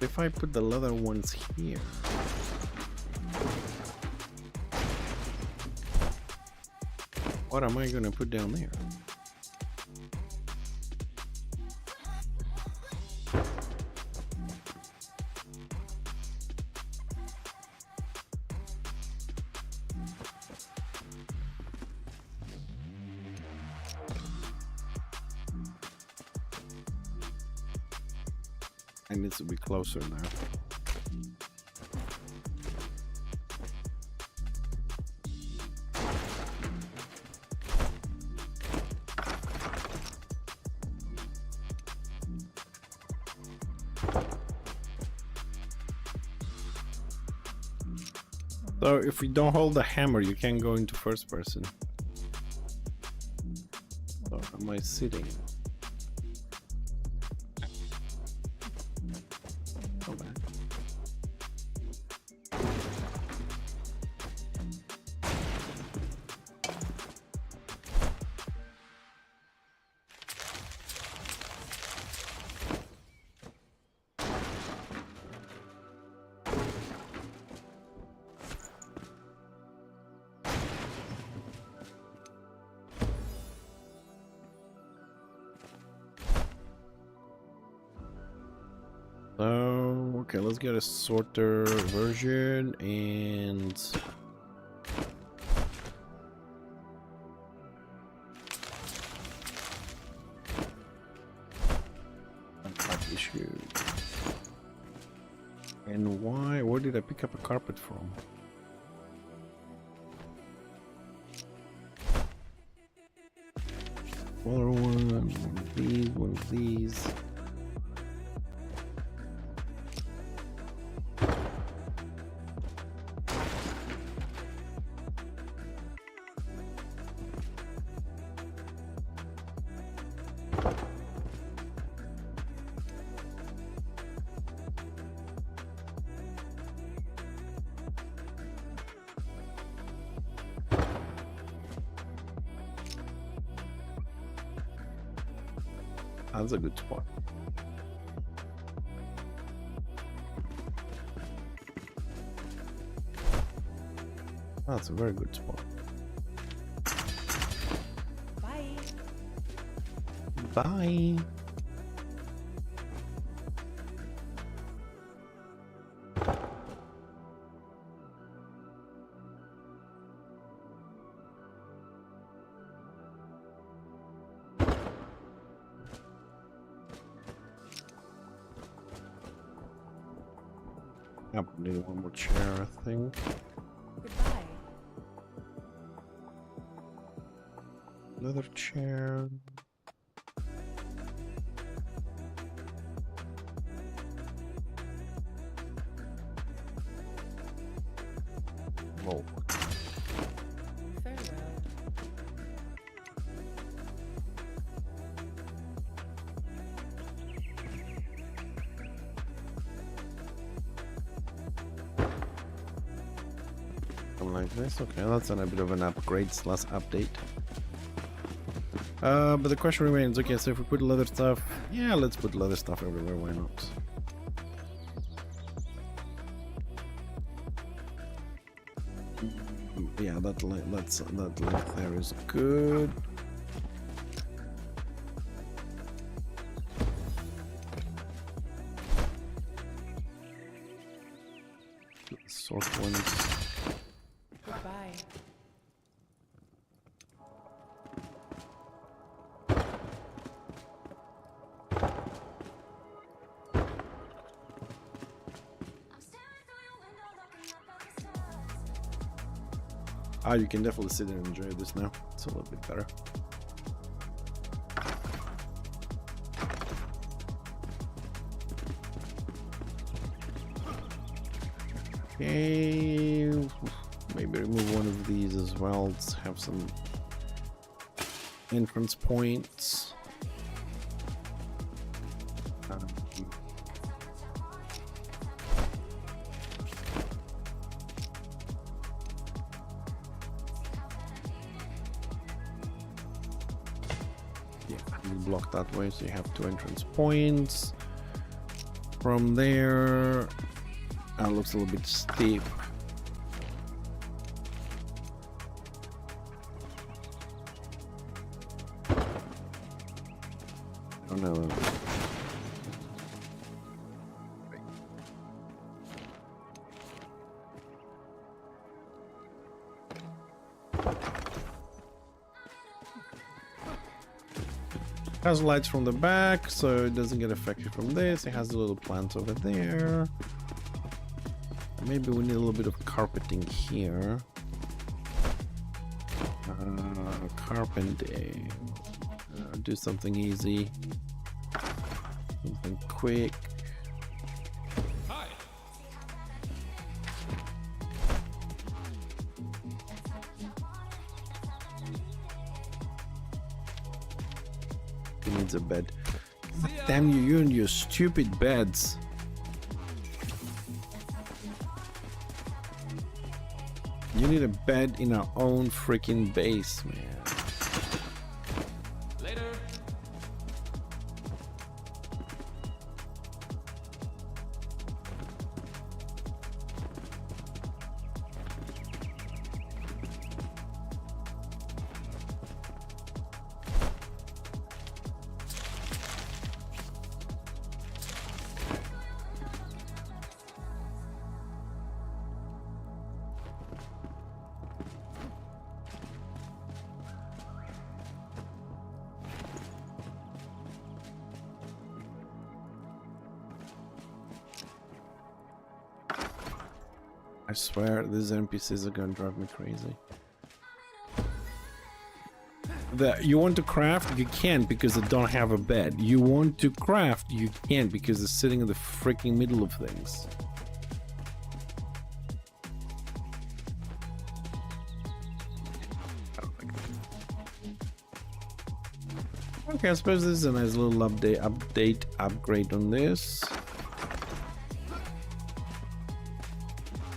If I put the leather ones here. What am I gonna put down there? It needs to be closer now. So if we don't hold the hammer, you can't go into first person. So am I sitting? Go back. Okay, let's get a sorter version and issue. And why? Where did I pick up a carpet from? Smaller one of these, one of these. That's a good spot. That's a very good spot. Bye. Bye. I probably need one more chair, I think. Goodbye. Another chair. Oh. Farewell. Something like this. Okay, that's a bit of an upgrade slash update. But the question remains, okay, so if we put leather stuff, yeah, let's put leather stuff everywhere, why not? Yeah, that length there is good. Short ones. Goodbye. Ah, you can definitely sit and enjoy this now. It's a little bit better. Okay, maybe remove one of these as well. Let's have some entrance points. Yeah, block that way, so you have 2 entrance points. From there, that looks a little bit steep. I don't know. It has lights from the back, so it doesn't get affected from this. It has a little plant over there. Maybe we need a little bit of carpeting here. Carpeting. Do something easy. Something quick. Hi. He needs a bed. Damn you and your stupid beds. You need a bed in our own freaking base, man. Later. I swear these NPCs are gonna drive me crazy. You want to craft, you can't because they don't have a bed. You want to craft, you can't because they're sitting in the freaking middle of things. Okay, I suppose this is a nice little upgrade on this.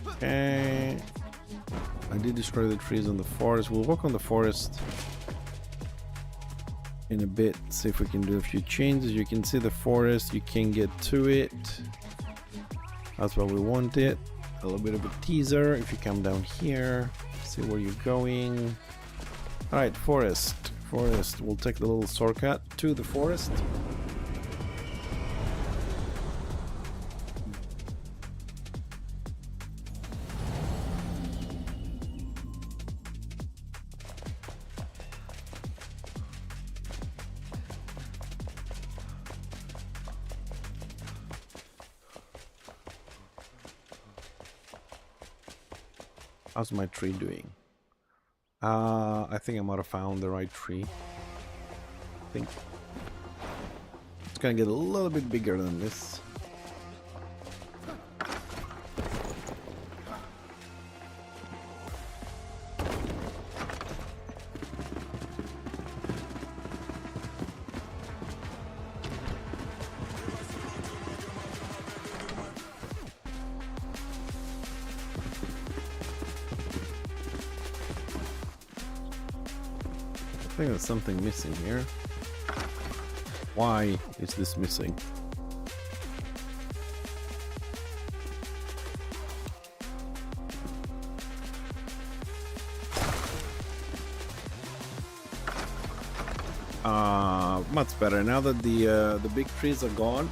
Okay. I did destroy the trees on the forest. We'll work on the forest in a bit, see if we can do a few changes. You can see the forest, you can get to it. That's what we wanted. A little bit of a teaser. If you come down here, see where you're going. Alright, forest. Forest. We'll take the little shortcut to the forest. How's my tree doing? I think I might have found the right tree. I think it's gonna get a little bit bigger than this. I think there's something missing here. Why is this missing? Much better. Now that the big trees are gone,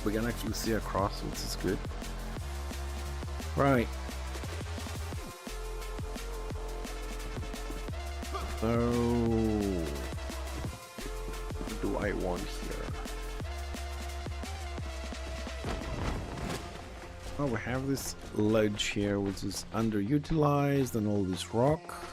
we can actually see across, which is good. Right. So, what do I want here? Well, we have this ledge here, which is underutilized, and all this rock.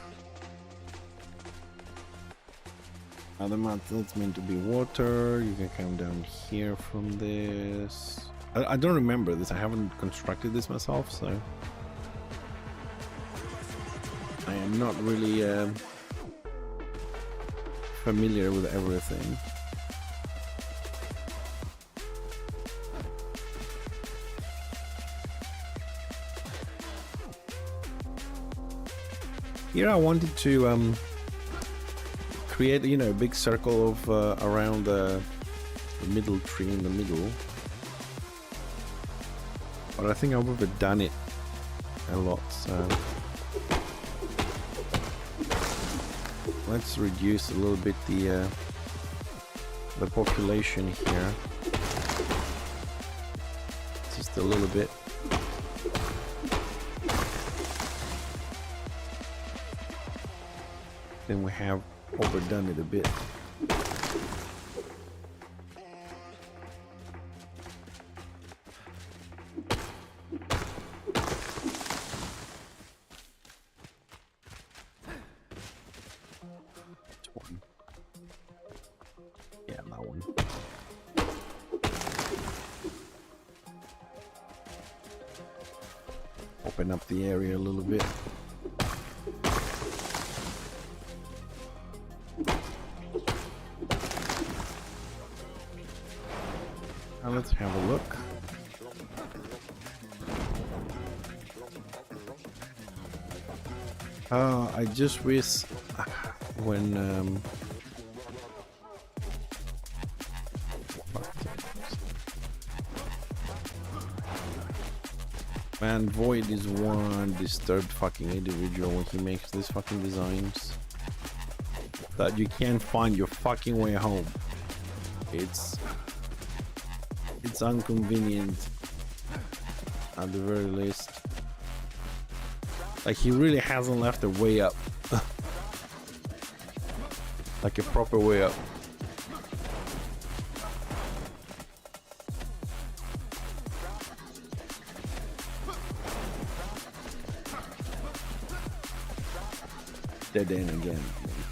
The mountain's meant to be water. You can come down here from this. I don't remember this. I haven't constructed this myself, so I am not really familiar with everything. Here I wanted to create, you know, a big circle of around the middle tree in the middle, but I think I would have done it a lot, so let's reduce a little bit the population here, just a little bit. Then we have overdone it a bit. Yeah, that one. Open up the area a little bit. Now let's have a look. I just wish when man, Void is one disturbed fucking individual when he makes these fucking designs that you can't find your fucking way home. It's inconvenient at the very least. Like, he really hasn't left a way up. Like a proper way up. Dead end again.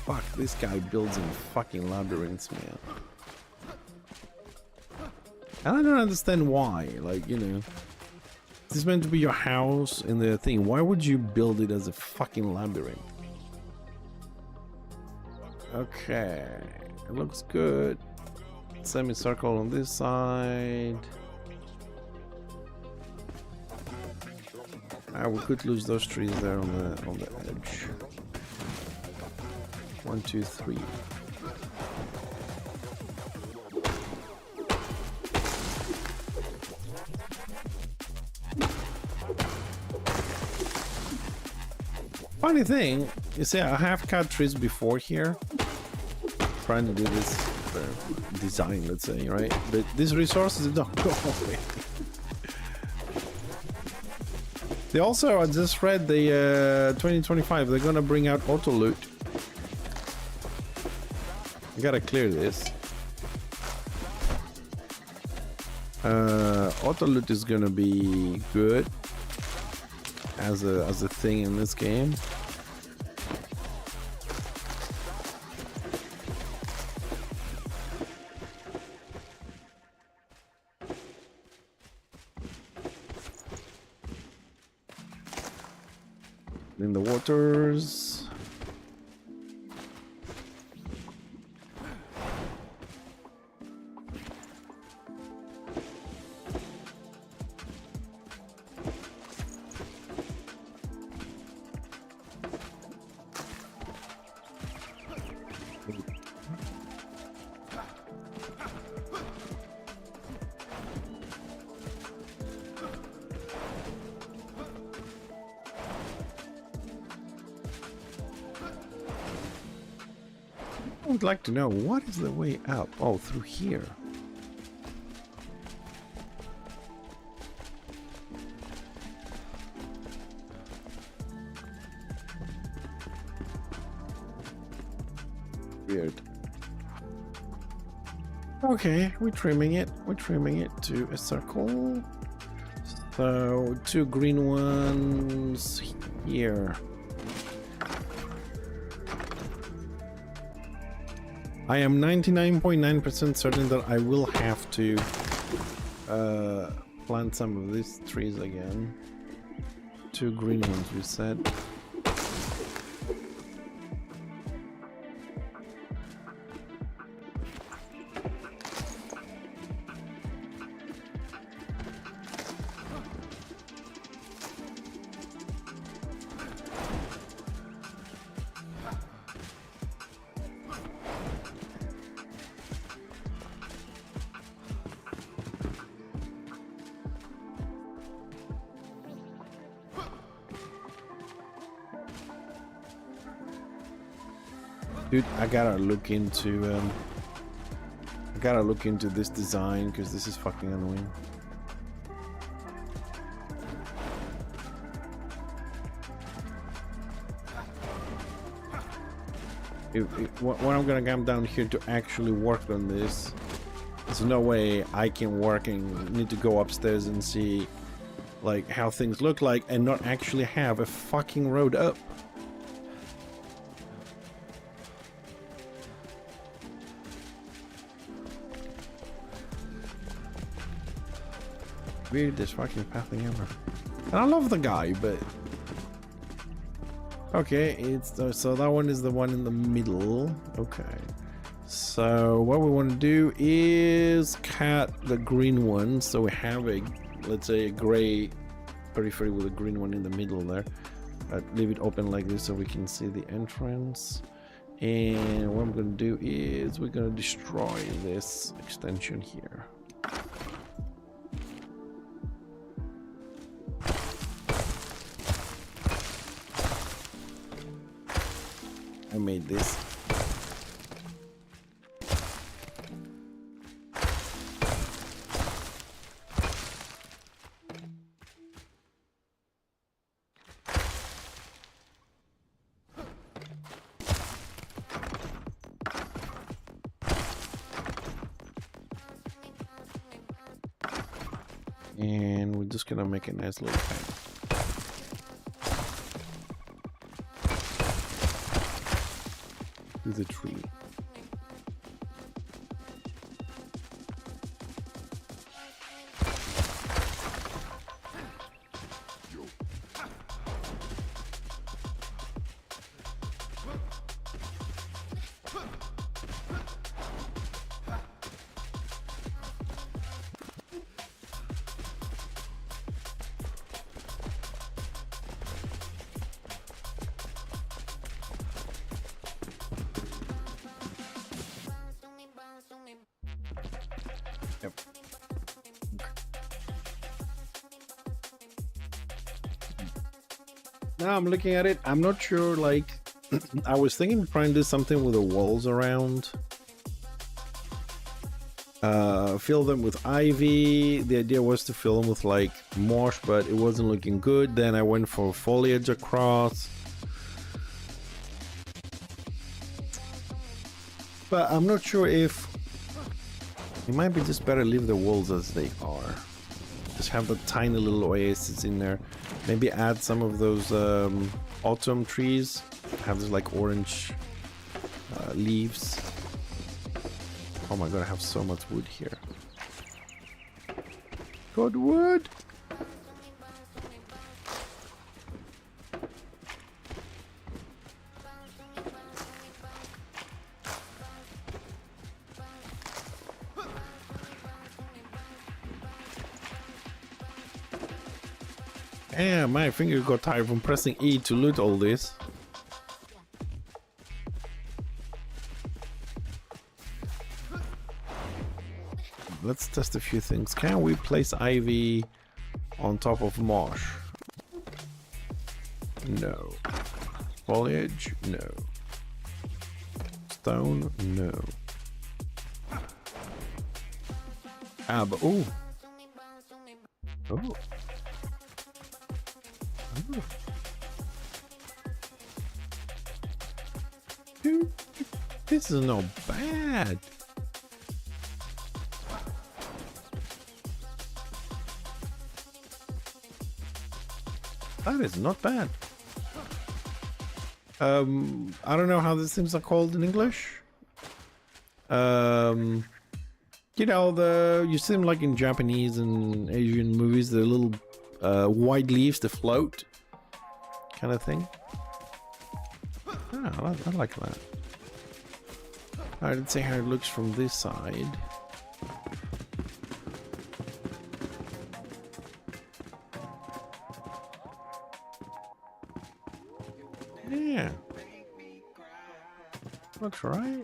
Fuck, this guy builds in fucking labyrinths, man. And I don't understand why. Like, you know, this is meant to be your house in the thing. Why would you build it as a fucking labyrinth? Okay, it looks good. Semicircle on this side. We could lose those trees there on the edge. 1, 2, 3. Funny thing, you see, I have cut trees before here, trying to do this design, let's say, right? But these resources don't go away. They also, I just read the 2025, they're gonna bring out auto loot. I gotta clear this. Auto loot is gonna be good. as a thing in this game. In the waters. I would like to know what is the way up. Oh, through here. Weird. Okay, we're trimming it. We're trimming it to a circle. So 2 green ones here. I am 99.9% certain that I will have to plant some of these trees again. 2 green ones, we said. Dude, I gotta look into this design because this is fucking annoying. When I'm gonna come down here to actually work on this, there's no way I can work and need to go upstairs and see like how things look like and not actually have a fucking road up. Weirdest fucking path thing ever. And I love the guy, but okay, it's so that one is the one in the middle. Okay, so what we want to do is cut the green one, so we have a, let's say, a gray periphery with a green one in the middle there. Leave it open like this so we can see the entrance. And what I'm gonna do is we're gonna destroy this extension here. I made this. And we're just gonna make a nice little path. To the tree. Yep. Now I'm looking at it, I'm not sure, like I was thinking of trying to do something with the walls around. Fill them with ivy. The idea was to fill them with like moss, but it wasn't looking good. Then I went for foliage across. But I'm not sure if it might be just better leave the walls as they are. just have the tiny little oasis in there. Maybe add some of those autumn trees. Have this like orange leaves. Oh my god, I have so much wood here. Good wood! Yeah, my finger got tired from pressing E to loot all this. Let's test a few things. Can we place ivy on top of marsh? No. Foliage? No. Stone? No. Ah, but oh. Oh. Dude, this is not bad. That is not bad. I don't know how these things are called in English. You know, you see them like in Japanese and Asian movies, the little white leaves that float kind of thing. Oh, I like that. Alright, let's see how it looks from this side. Yeah. Looks right.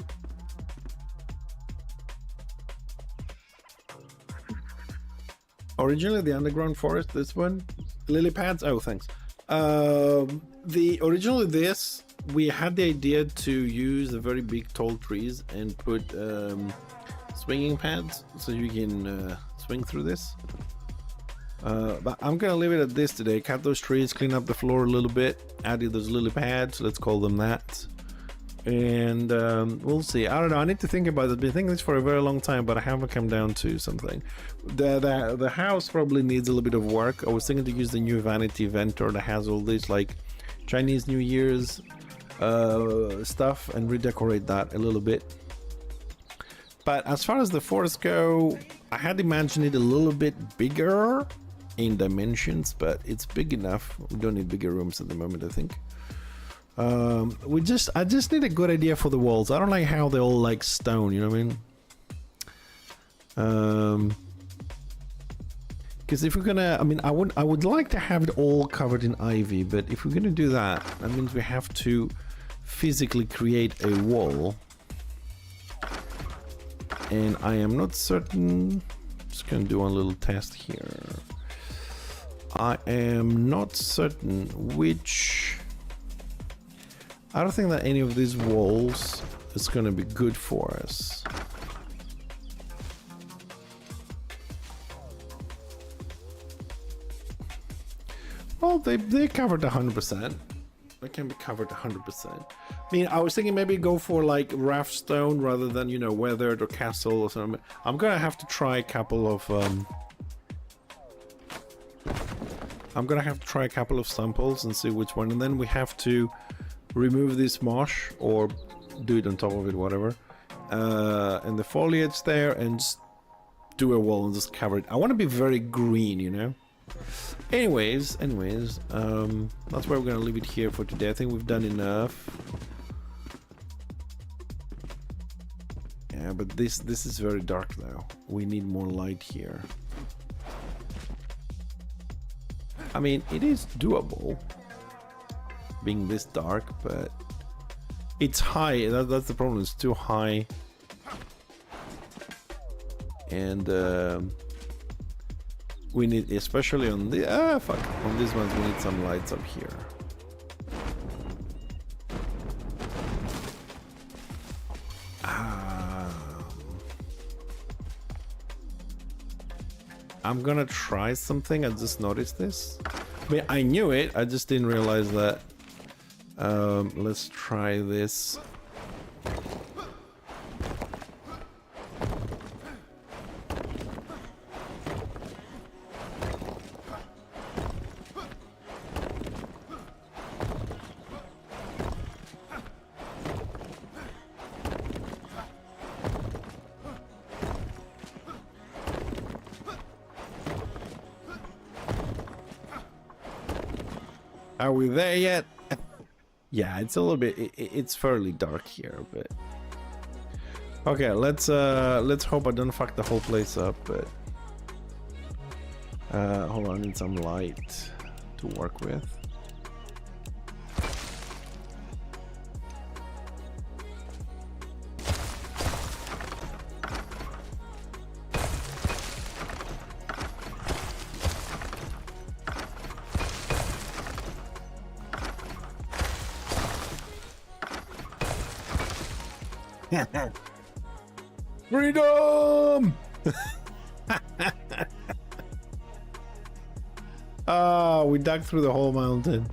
Originally the underground forest, this one. Lily pads? Oh, thanks. Originally this, we had the idea to use the very big tall trees and put swinging pads so you can swing through this. But I'm gonna leave it at this today. Cut those trees, clean up the floor a little bit, added those lily pads, let's call them that. And we'll see. I don't know, I need to think about it. I've been thinking this for a very long time, but I haven't come down to something. The house probably needs a little bit of work. I was thinking to use the new vanity venter that has all this like Chinese New Year's stuff and redecorate that a little bit. But as far as the forest go, I had imagined it a little bit bigger in dimensions, but it's big enough. We don't need bigger rooms at the moment, I think. I just need a good idea for the walls. I don't like how they're all like stone, you know what I mean? Because if we're gonna, I would like to have it all covered in ivy, but if we're gonna do that, that means we have to physically create a wall. And I am not certain, just gonna do one little test here. I am not certain which, I don't think that any of these walls is gonna be good for us. Well, they covered 100%. They can be covered 100%. I mean, I was thinking maybe go for like raft stone rather than, you know, weathered or castle or something. I'm gonna have to try a couple of samples and see which one, and then we have to remove this marsh or do it on top of it, whatever, and the foliage there, and just do a wall and just cover it. I want to be very green, you know. Anyways, that's why we're gonna leave it here for today. I think we've done enough. Yeah, but this is very dark now. We need more light here. I mean, it is doable being this dark, but it's high. That's the problem. It's too high, and we need, especially on the on these ones, we need some lights up here. I'm gonna try something. I just noticed this. I mean, I knew it, I just didn't realize that. Let's try this. Are we there yet? Yeah, it's a little bit. It's fairly dark here, but okay. Let's hope I don't fuck the whole place up. But hold on, I need some light to work with. Freedom! Oh, we dug through the whole mountain.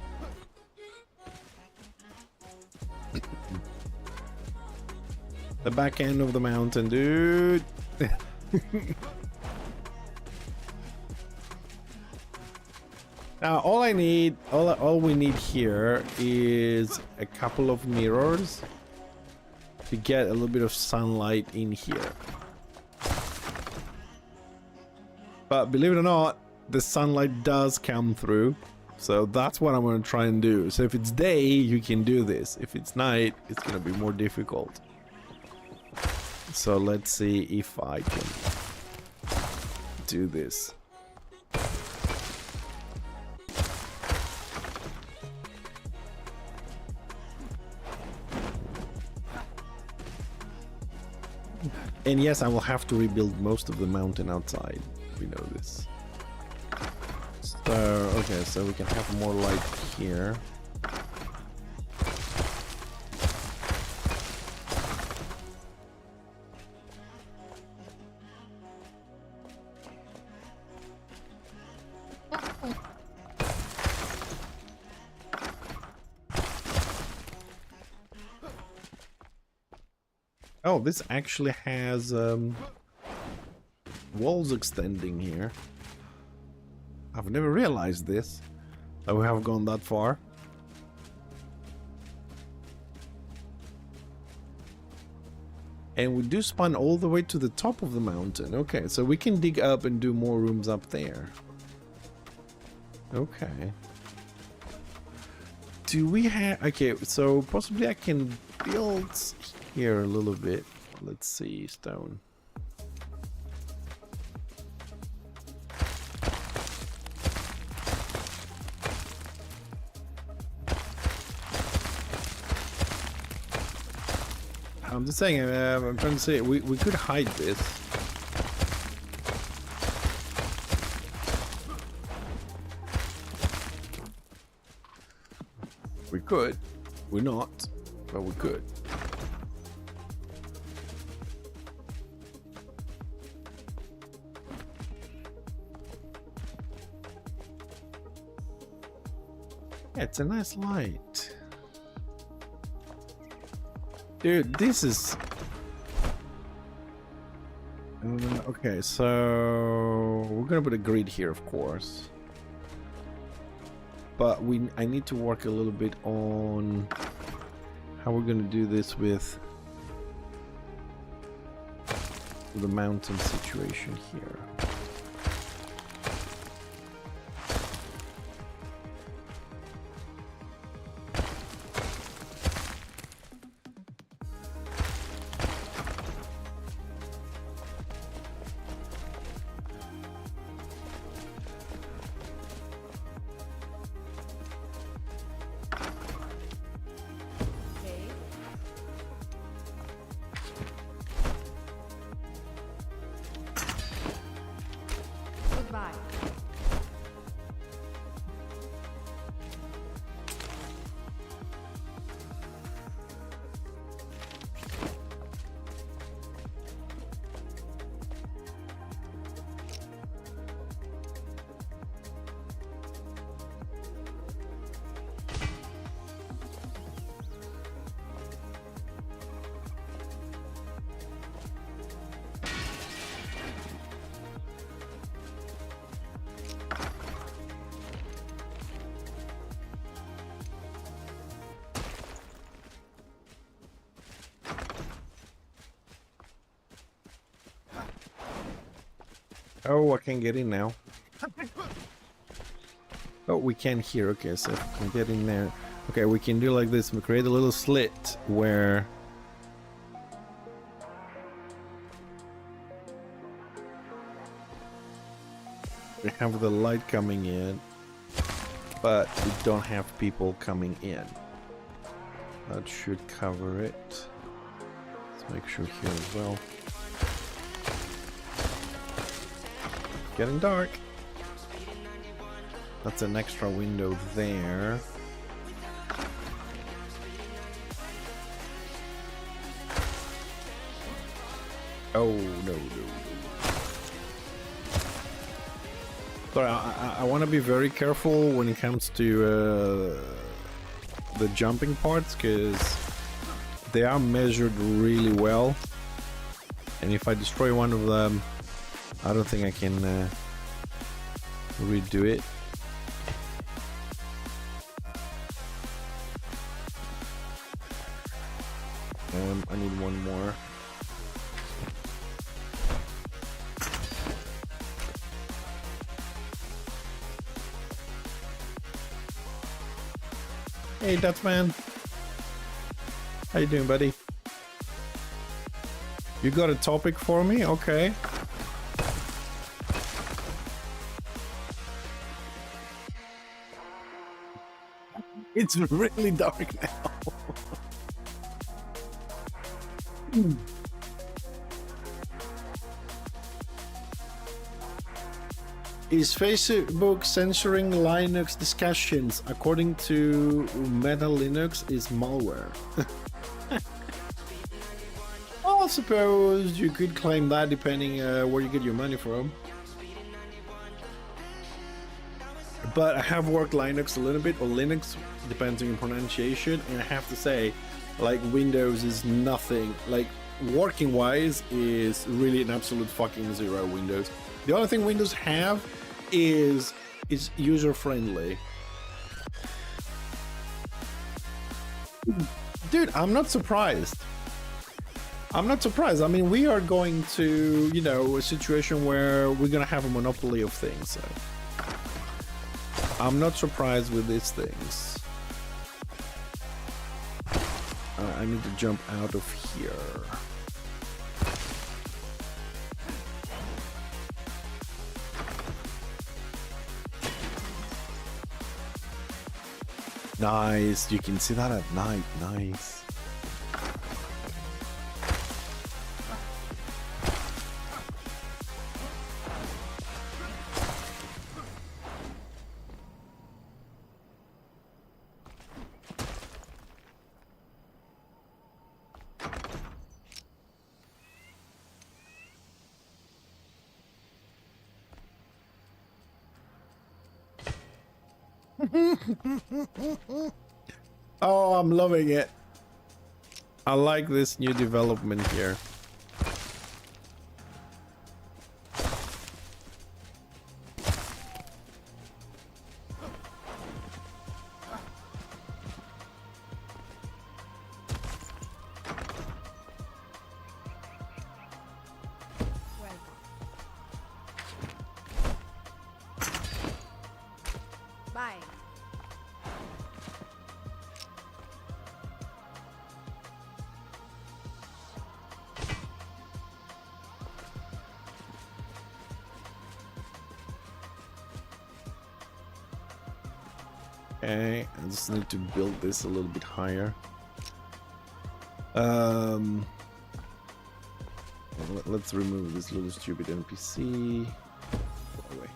The back end of the mountain, dude. Now, all we need here is a couple of mirrors to get a little bit of sunlight in here. But believe it or not, the sunlight does come through. So that's what I'm going to try and do. So if it's day, you can do this. If it's night, it's going to be more difficult. So let's see if I can do this. And yes, I will have to rebuild most of the mountain outside. We know this. So, okay, so we can have more light here. Oh, this actually has walls extending here. I've never realized this, that we have gone that far. And we do span all the way to the top of the mountain. Okay, so we can dig up and do more rooms up there. Okay. Do we have... Okay, so possibly I can build here a little bit. Let's see, stone. I'm just saying, I'm trying to say, we could hide this. We could. We're not, but we could. Yeah, it's a nice light. Dude, this is... okay, so... we're gonna put a grid here, of course. But I need to work a little bit on how we're gonna do this with the mountain situation here. Goodbye. Oh, I can get in now. Oh, we can hear. Okay, so if we can get in there. Okay, we can do like this. We create a little slit where we have the light coming in, but we don't have people coming in. That should cover it. Let's make sure here as well. Getting dark. That's an extra window there. Oh, no. Sorry, I want to be very careful when it comes to the jumping parts, because they are measured really well. And if I destroy one of them, I don't think I can redo it. I need one more. Hey, Dutchman. How you doing, buddy? You got a topic for me? Okay. It's really dark now. Is Facebook censoring Linux discussions? According to Meta Linux, is malware. Well, I suppose you could claim that depending where you get your money from. But I have worked Linux a little bit, or Linux, depends on your pronunciation, and I have to say, like, Windows is nothing. Like, working wise is really an absolute fucking zero. Windows. The only thing Windows have is user friendly. Dude, I'm not surprised. I mean, we are going to, you know, a situation where we're gonna have a monopoly of things, so I'm not surprised with these things. I need to jump out of here. Nice, you can see that at night. Nice. Oh, I'm loving it. I like this new development here. Bye. Okay, I just need to build this a little bit higher. Let's remove this little stupid NPC. Go away.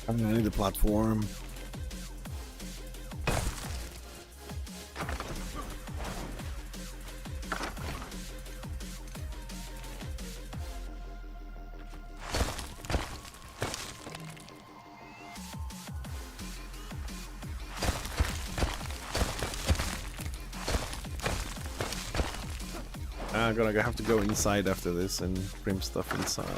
I need the platform. I'm gonna have to go inside after this and bring stuff inside.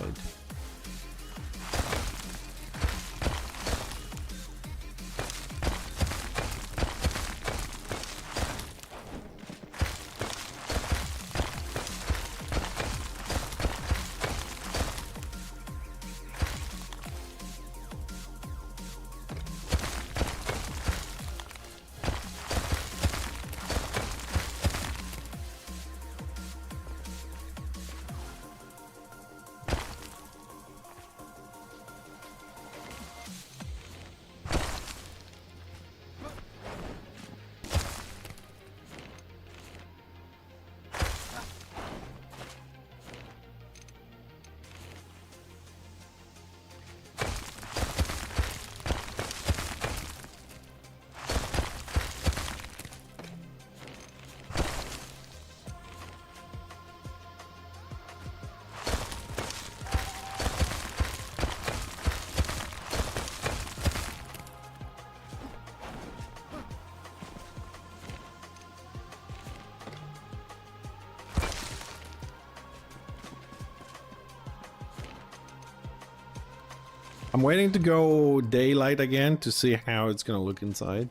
I'm waiting to go daylight again to see how it's gonna look inside.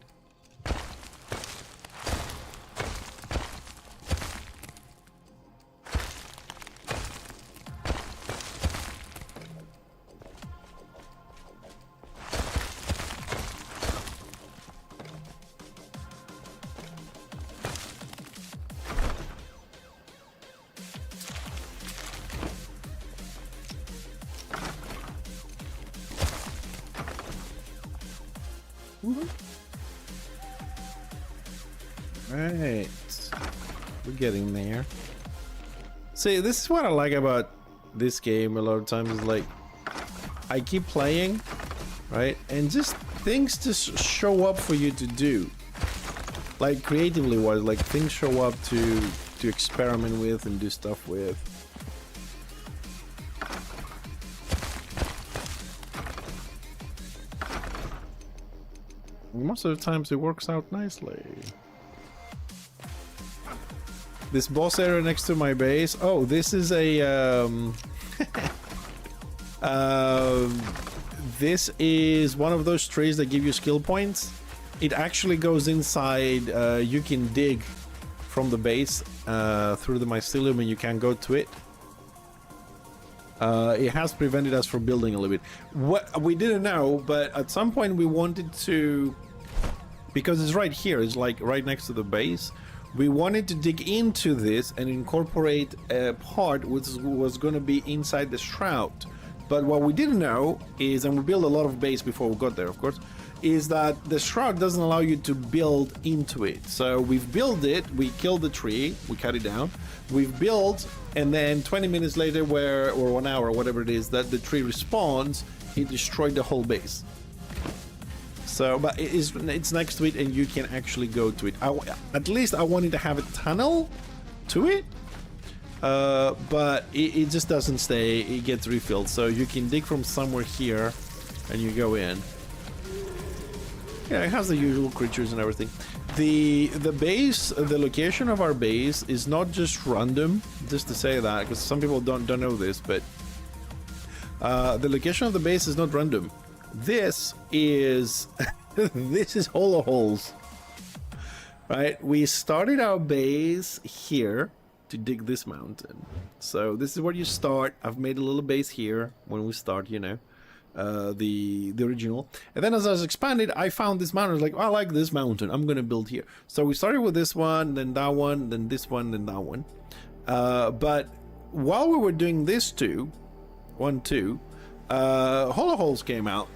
Right, we're getting there. See, this is what I like about this game a lot of times, is like I keep playing, right, and just things just show up for you to do, like creatively wise, like things show up to experiment with and do stuff with. Most of the times it works out nicely. This boss area next to my base. Oh, this is a this is one of those trees that give you skill points. It actually goes inside. You can dig from the base through the mycelium, and you can go to it. It has prevented us from building a little bit. What we didn't know, but at some point we wanted to, because it's right here, it's like right next to the base. We wanted to dig into this and incorporate a part which was going to be inside the shroud. But what we didn't know is, and we built a lot of base before we got there, of course, is that the shroud doesn't allow you to build into it. So we've built it, we killed the tree, we cut it down, we've built, and then 20 minutes later, or 1 hour, whatever it is, that the tree respawns, it destroyed the whole base. So, but it's next to it, and you can actually go to it. At least I wanted to have a tunnel to it, but it just doesn't stay. It gets refilled, so you can dig from somewhere here, and you go in. Yeah, it has the usual creatures and everything. The base, the location of our base is not just random. Just to say that, because some people don't know this, but the location of the base is not random. This is this is hollow holes, right? We started our base here to dig this mountain, so this is where you start. I've made a little base here when we start, you know, the original, and then as I was expanded, I found this mountain. I was like, I like this mountain, I'm gonna build here. So we started with this one, then that one, then this one, then that one. But while we were doing this two, hollow holes came out.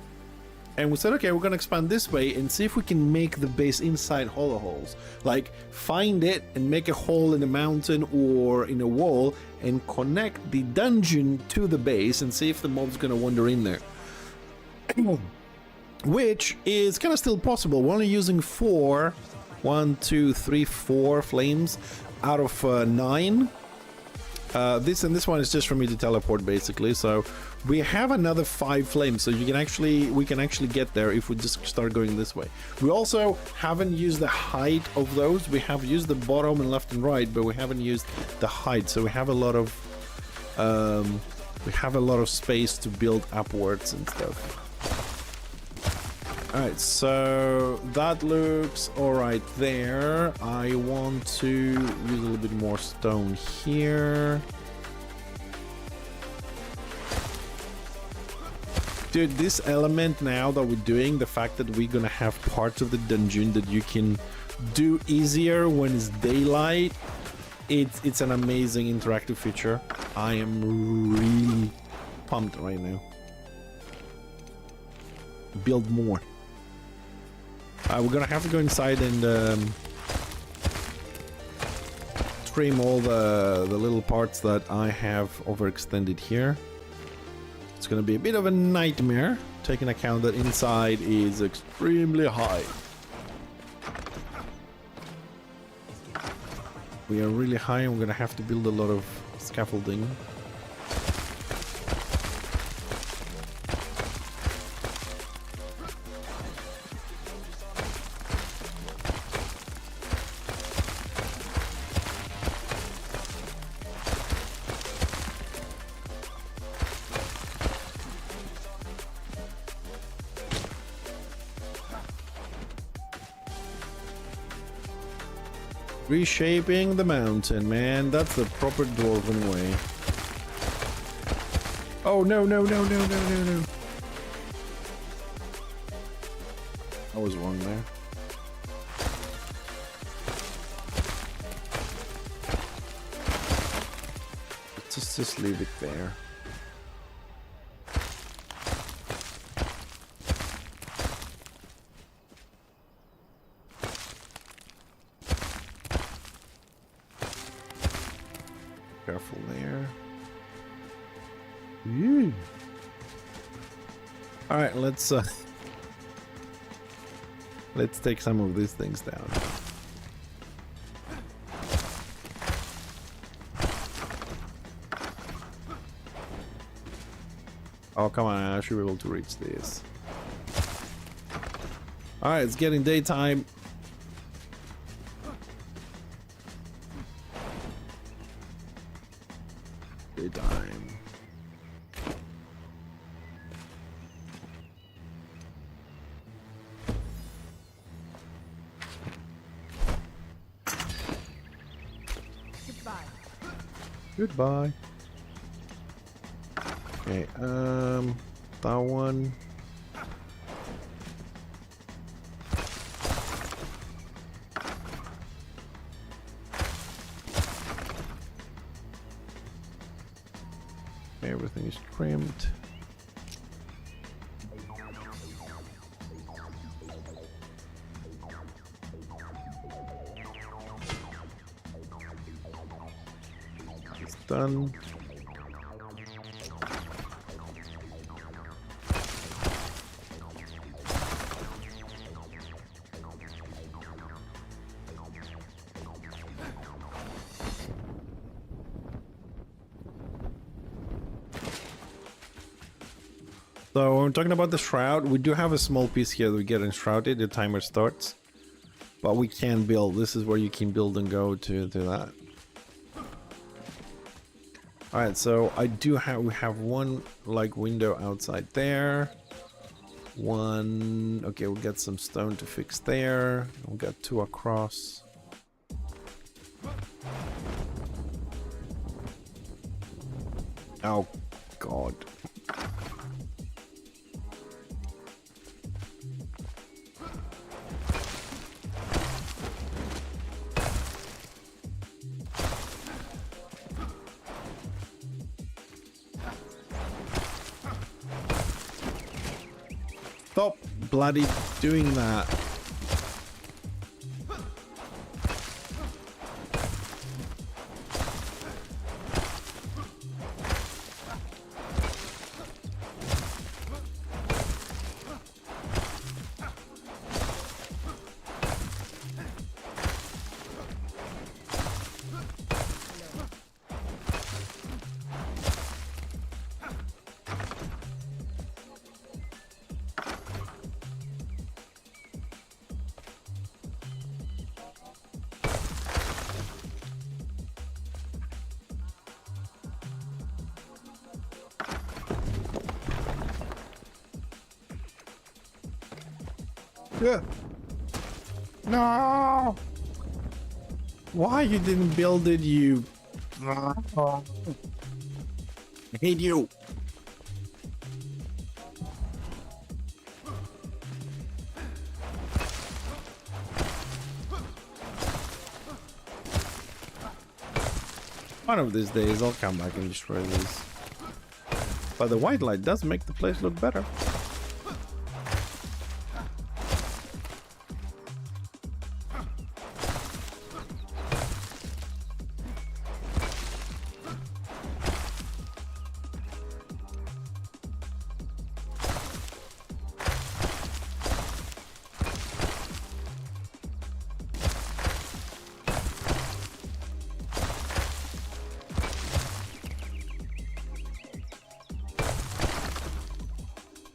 And we said, okay, we're going to expand this way and see if we can make the base inside hollow holes. Like, find it and make a hole in a mountain or in a wall and connect the dungeon to the base and see if the mob's going to wander in there. Which is kind of still possible. We're only using 4 flames out of 9. This one is just for me to teleport, basically. So we have another 5 flames, so we can actually get there if we just start going this way. We also haven't used the height of those. We have used the bottom and left and right, but we haven't used the height. So we have a lot of space to build upwards and stuff. Alright, so that looks alright there. I want to use a little bit more stone here. Dude, this element now that we're doing, the fact that we're gonna have parts of the dungeon that you can do easier when it's daylight, it's an amazing interactive feature. I am really pumped right now. Build more. We're gonna have to go inside and trim all the little parts that I have overextended here. It's gonna be a bit of a nightmare, taking account that inside is extremely high. We are really high and we're gonna have to build a lot of scaffolding. Reshaping the mountain, man. That's the proper dwarven way. Oh, no, no, no, no, no, no, no. I was wrong there. Let's just leave it there. Careful there. All right, let's take some of these things down. Oh, come on, I should be able to reach this. All right, it's getting daytime. Daytime. Goodbye. Goodbye. Okay, that one. Everything is trimmed. It's done. So when we're talking about the shroud, we do have a small piece here that we get enshrouded, the timer starts. But we can build. This is where you can build and go to that. Alright, so we have one like window outside there. One, okay, we'll get some stone to fix there. We'll get 2 across. Oh god. Stop bloody doing that. Yeah. No! Why you didn't build it, you... I hate you! One of these days I'll come back and destroy this. But the white light does make the place look better.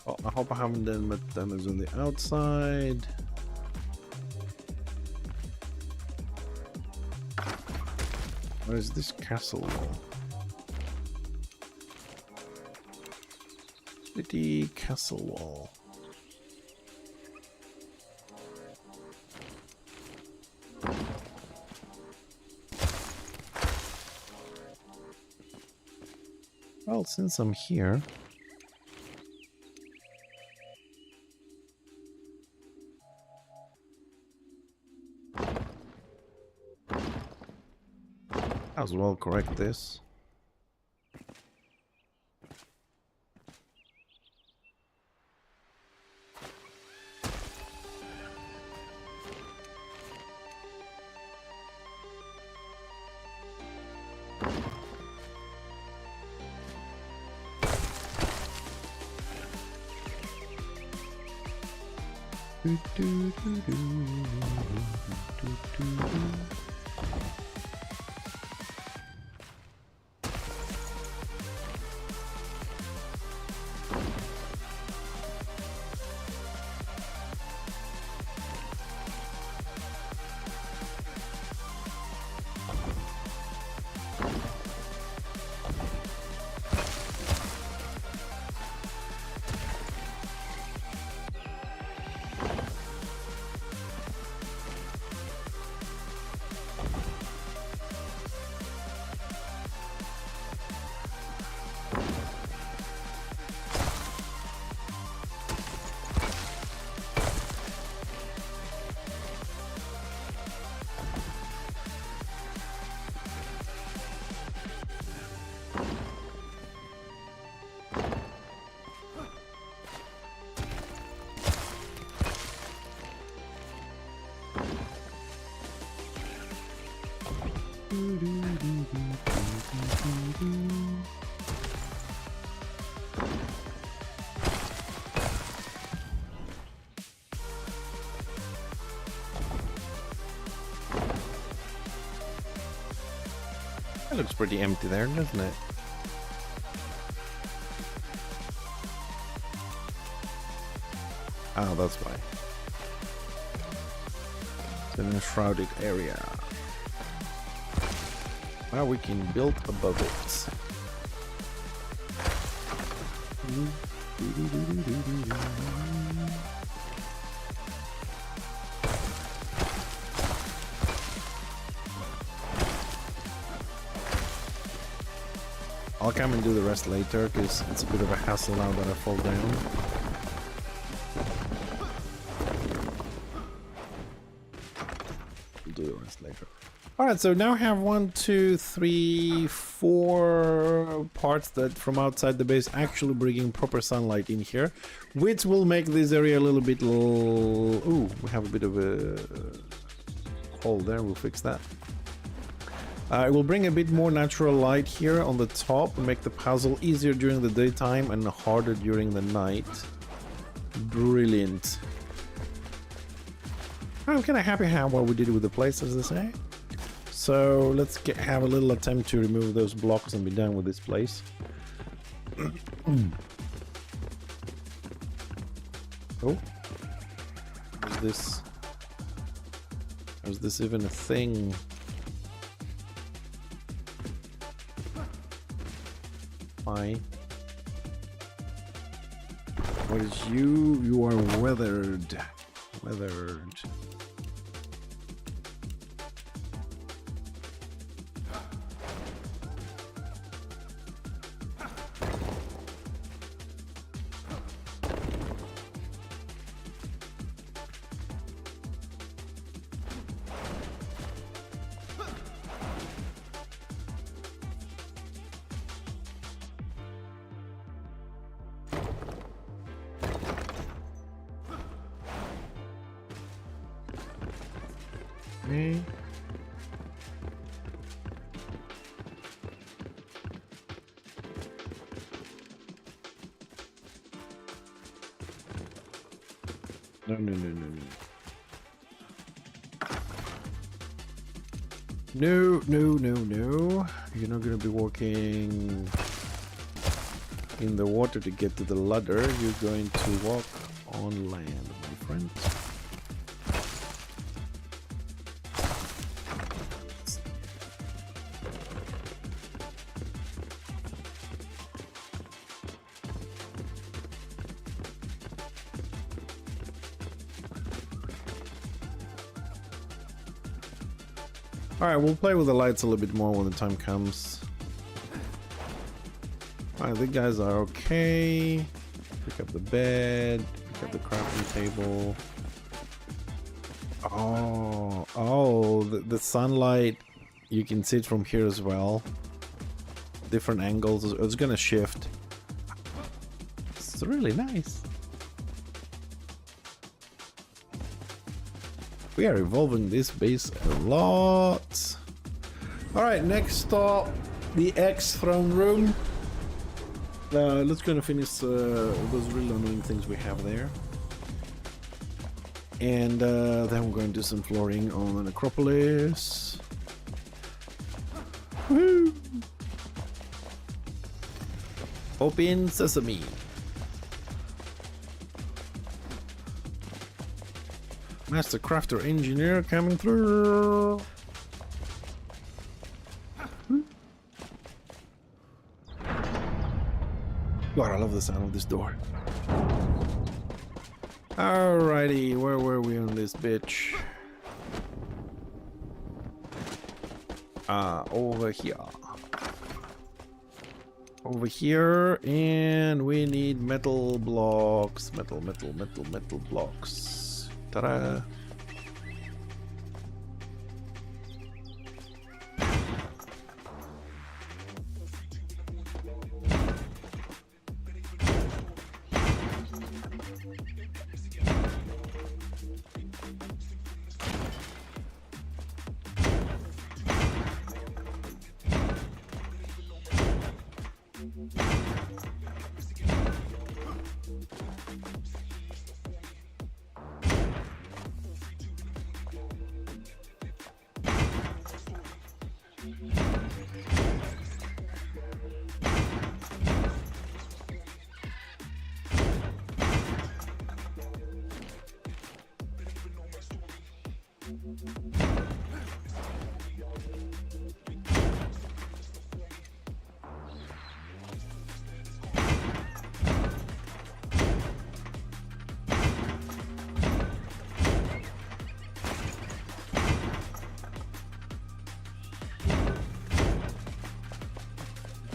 Oh, I hope I haven't done much damage on the outside. Where is this castle wall? City castle wall. Well, since I'm here... as well correct this. That looks pretty empty there, doesn't it? Ah, that's why. It's an enshrouded area. Now we can build above it. I'll come and do the rest later, because it's a bit of a hassle now that I fall down. We'll do the rest later. Alright, so now I have 1, 2, 3, 4 parts that from outside the base actually bringing proper sunlight in here, which will make this area a little bit... Ooh, we have a bit of a hole there, we'll fix that. It will bring a bit more natural light here on the top and make the puzzle easier during the daytime and harder during the night. Brilliant. I'm kind of happy how well we did with the place, as they say. So let's have a little attempt to remove those blocks and be done with this place. Oh, is this? Is this even a thing? Why? What is you? You are weathered. Smothered. Okay. No. No. You're not gonna be walking in the water to get to the ladder. You're going to walk on land, my friend. Alright, we'll play with the lights a little bit more when the time comes. Alright, the guys are okay. Pick up the bed, pick up the crafting table. The sunlight, you can see it from here as well. Different angles, it's gonna shift. It's really nice. We are evolving this base a lot. Alright, next stop, the X throne room. Let's go and finish those really annoying things we have there. And then we're going to do some flooring on the necropolis. Woo! Open sesame. Master Crafter Engineer coming through. God, I love the sound of this door. Alrighty, where were we on this bitch? Over here. Over here, and we need metal blocks. Metal blocks. Ta-da!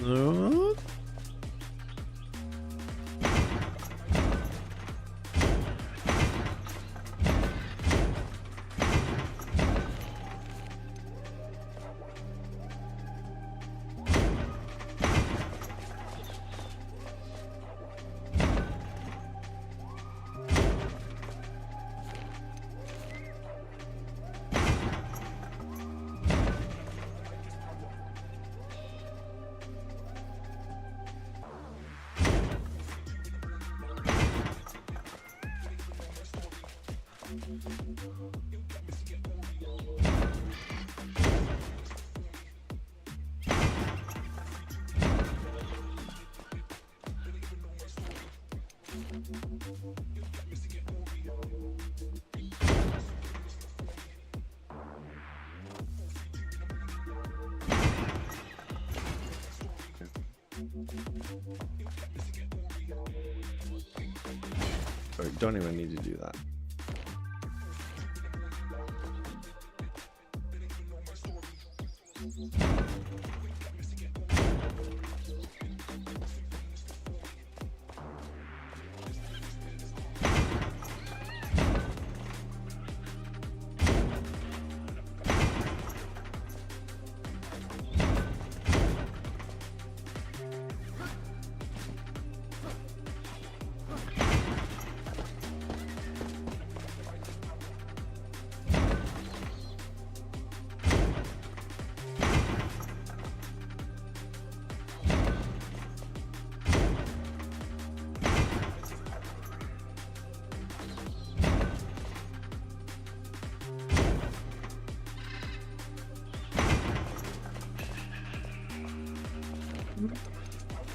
No. Sorry, don't even need to do that.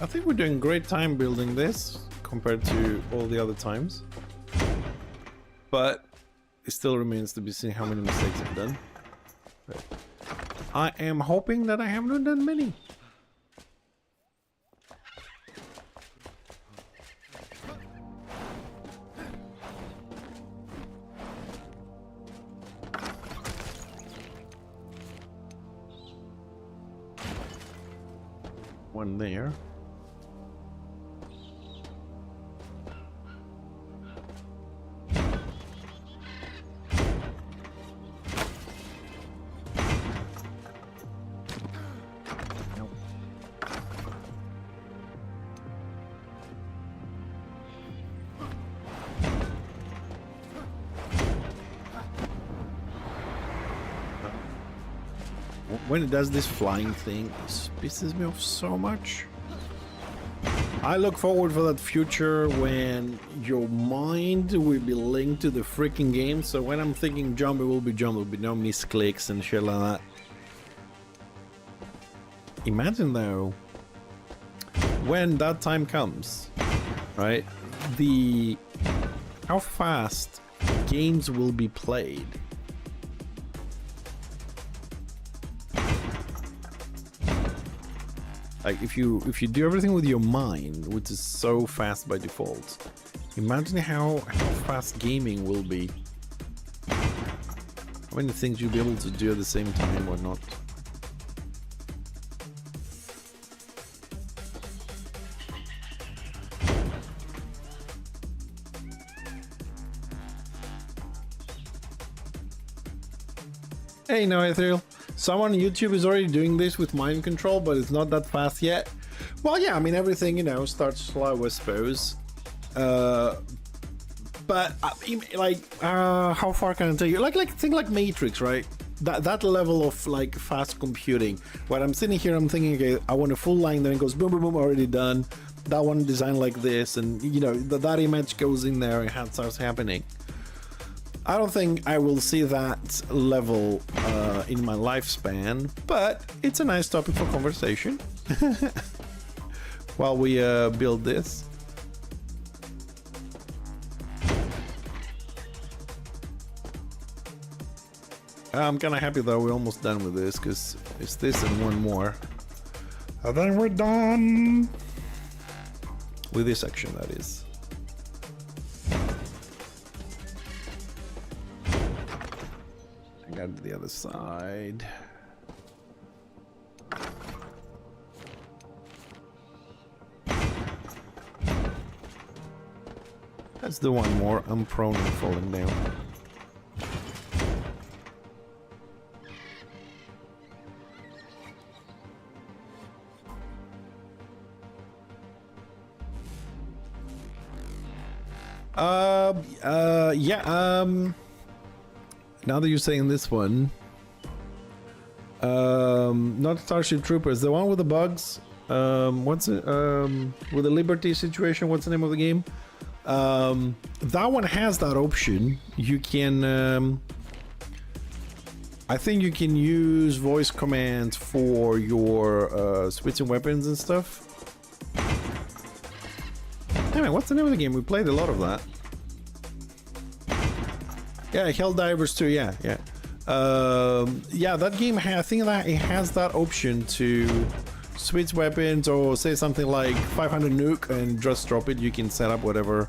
I think we're doing great time building this compared to all the other times. But it still remains to be seen how many mistakes I've done. But I am hoping that I haven't done many. One there. When it does this flying thing, it pisses me off so much. I look forward for that future when your mind will be linked to the freaking game. So when I'm thinking jump, it will be jump. There will be no misclicks and shit like that. Imagine though, when that time comes, right? How fast games will be played. Like if you do everything with your mind, which is so fast by default, imagine how fast gaming will be. How many things you'll be able to do at the same time or not. Hey, no, Ethereal. Someone on YouTube is already doing this with mind control, but it's not that fast yet. Well, yeah, I mean, everything, you know, starts slow, I suppose. But, how far can I take you? Like, think like Matrix, right? That level of, like, fast computing. When I'm sitting here, I'm thinking, okay, I want a full line, then it goes boom, boom, boom, already done. That one designed like this, and, you know, that image goes in there and it starts happening. I don't think I will see that level in my lifespan, but it's a nice topic for conversation while we build this. I'm kind of happy that we're almost done with this, because it's this and one more. And then we're done with this section, that is. Got to the other side. Let's do one more. I'm prone and falling down. Now that you're saying this one, not Starship Troopers, the one with the bugs. What's it? With the Liberty situation. What's the name of the game? That one has that option. You can. I think you can use voice commands for your switching weapons and stuff. Hey man, what's the name of the game? We played a lot of that. Yeah, Helldivers 2, yeah. Yeah, that game, I think that it has that option to switch weapons or say something like 500 nuke and just drop it. You can set up whatever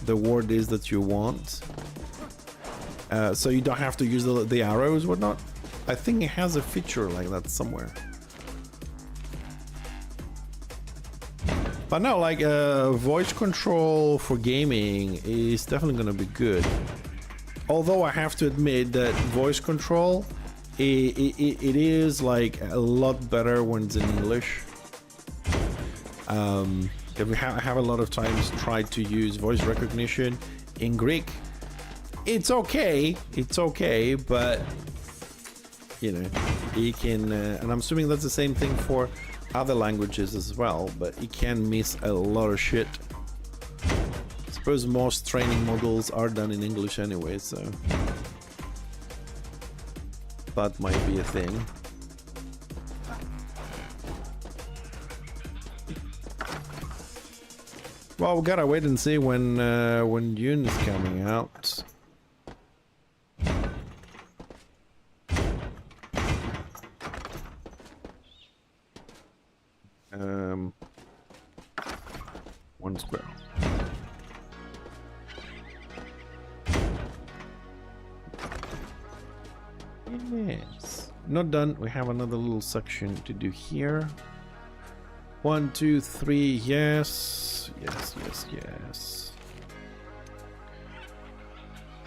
the word is that you want. So you don't have to use the arrows, whatnot. I think it has a feature like that somewhere. But no, like voice control for gaming is definitely gonna be good. Although I have to admit that voice control, it is like a lot better when it's in English. I have a lot of times tried to use voice recognition in Greek. It's okay, but you know, it can, and I'm assuming that's the same thing for other languages as well, but it can miss a lot of shit. I suppose most training models are done in English anyway, so that might be a thing. Well, we gotta wait and see when Dune is coming out. One square. Yes. Not done. We have another little section to do here. 1, 2, 3. Yes. Yes, yes, yes.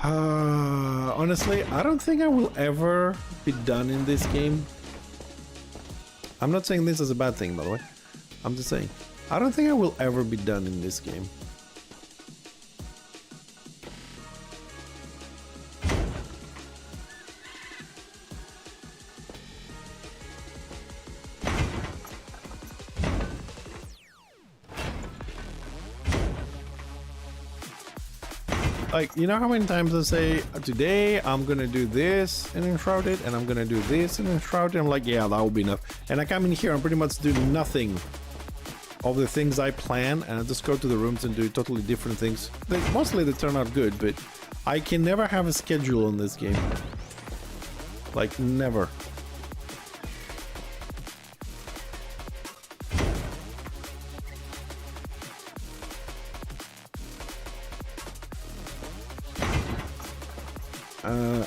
Honestly, I don't think I will ever be done in this game. I'm not saying this is a bad thing, by the way. I'm just saying, I don't think I will ever be done in this game. Like, you know how many times I say, today I'm gonna do this in Enshrouded, and I'm gonna do this in Enshrouded. I'm like, yeah, that will be enough. And I come in here and pretty much do nothing of the things I plan, and I just go to the rooms and do totally different things. Mostly they turn out good, but I can never have a schedule on this game. Like, never.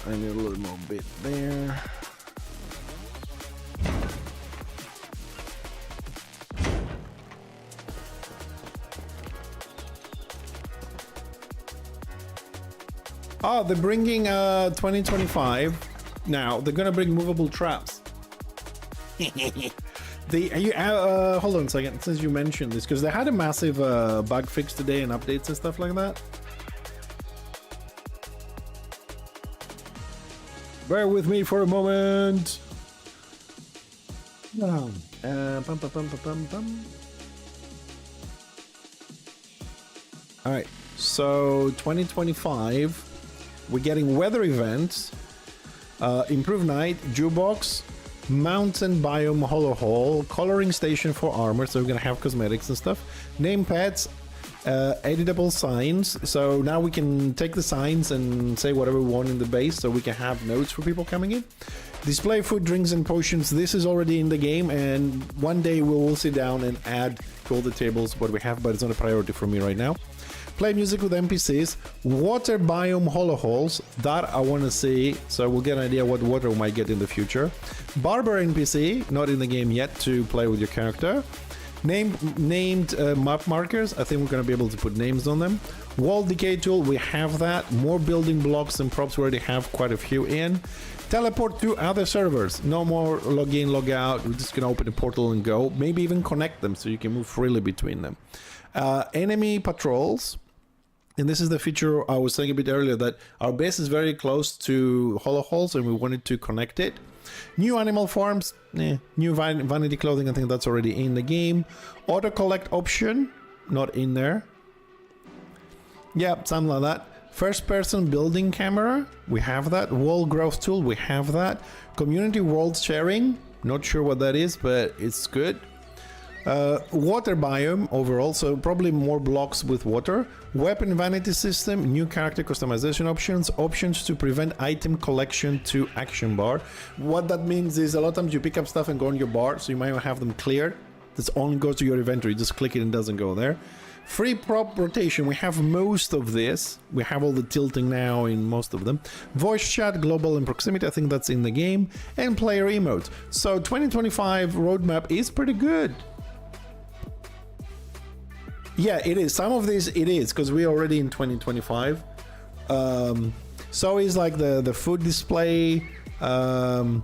I need a little more bit there. Oh, they're bringing 2025 now. They're gonna bring movable traps. Hold on a second, since you mentioned this, because they had a massive bug fix today and updates and stuff like that. Bear with me for a moment. All right, so 2025, we're getting weather events, improved night, jukebox, mountain biome hollow hole, coloring station for armor, so we're gonna have cosmetics and stuff, name pads, editable signs, so now we can take the signs and say whatever we want in the base, so we can have notes for people coming in. Display food, drinks and potions. This is already in the game, and one day we will sit down and add to all the tables what we have, but it's not a priority for me right now. Play music with NPCs, water biome hollow holes, that I want to see, so we'll get an idea what water we might get in the future. Barber NPC, not in the game yet, to play with your character. Named map markers, I think we're going to be able to put names on them. Wall decay tool, we have that. More building blocks and props, we already have quite a few in. Teleport to other servers, no more log in, log out. We're just going to open a portal and go. Maybe even connect them so you can move freely between them. Enemy patrols. And this is the feature I was saying a bit earlier, that our base is very close to hollow holes and we wanted to connect it. New animal forms, new vanity clothing, I think that's already in the game. Auto collect option, not in there. Yeah, something like that. First person building camera, we have that. Wall growth tool, we have that. Community world sharing, not sure what that is, but it's good. Water biome overall, so probably more blocks with water. Weapon vanity system, new character customization options, options to prevent item collection to action bar. What that means is a lot of times you pick up stuff and go on your bar, so you might have them cleared. This only goes to your inventory, just click it and doesn't go there. Free prop rotation, we have most of this. We have all the tilting now in most of them. Voice chat, global and proximity, I think that's in the game. And player emotes. So 2025 roadmap is pretty good. Yeah, it is. Some of this it is, because we're already in 2025. So is like the food display. What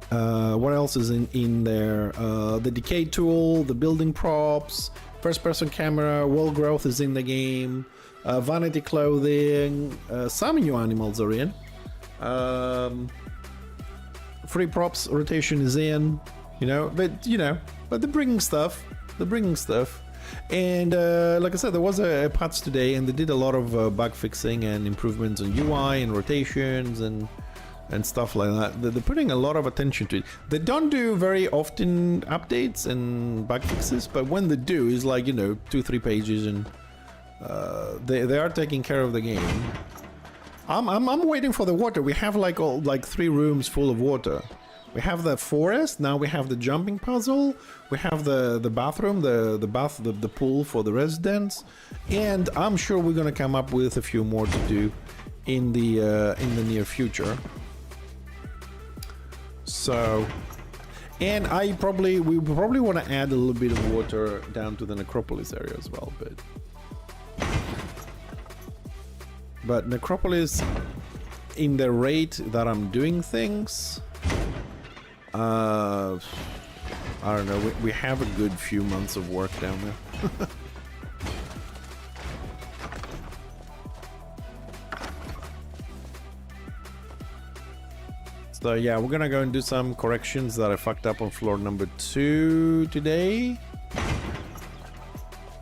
else is in there? The decay tool, the building props, first person camera, wall growth is in the game. Vanity clothing, some new animals are in. Free props rotation is in, but they're bringing stuff. And like I said, there was a patch today, and they did a lot of bug fixing and improvements on UI and rotations and and stuff like that. They're putting a lot of attention to it. They don't do very often updates and bug fixes, but when they do, it's like, you know, 2-3 pages, and they are taking care of the game. I'm waiting for the water. We have like 3 rooms full of water. We have the forest. Now we have the jumping puzzle. We have the bathroom, the pool for the residents, and I'm sure we're gonna come up with a few more to do in the near future. So, and we probably want to add a little bit of water down to the necropolis area as well, but necropolis, in the rate that I'm doing things, I don't know, we have a good few months of work down there. So yeah, we're gonna go and do some corrections that I fucked up on floor number 2 today,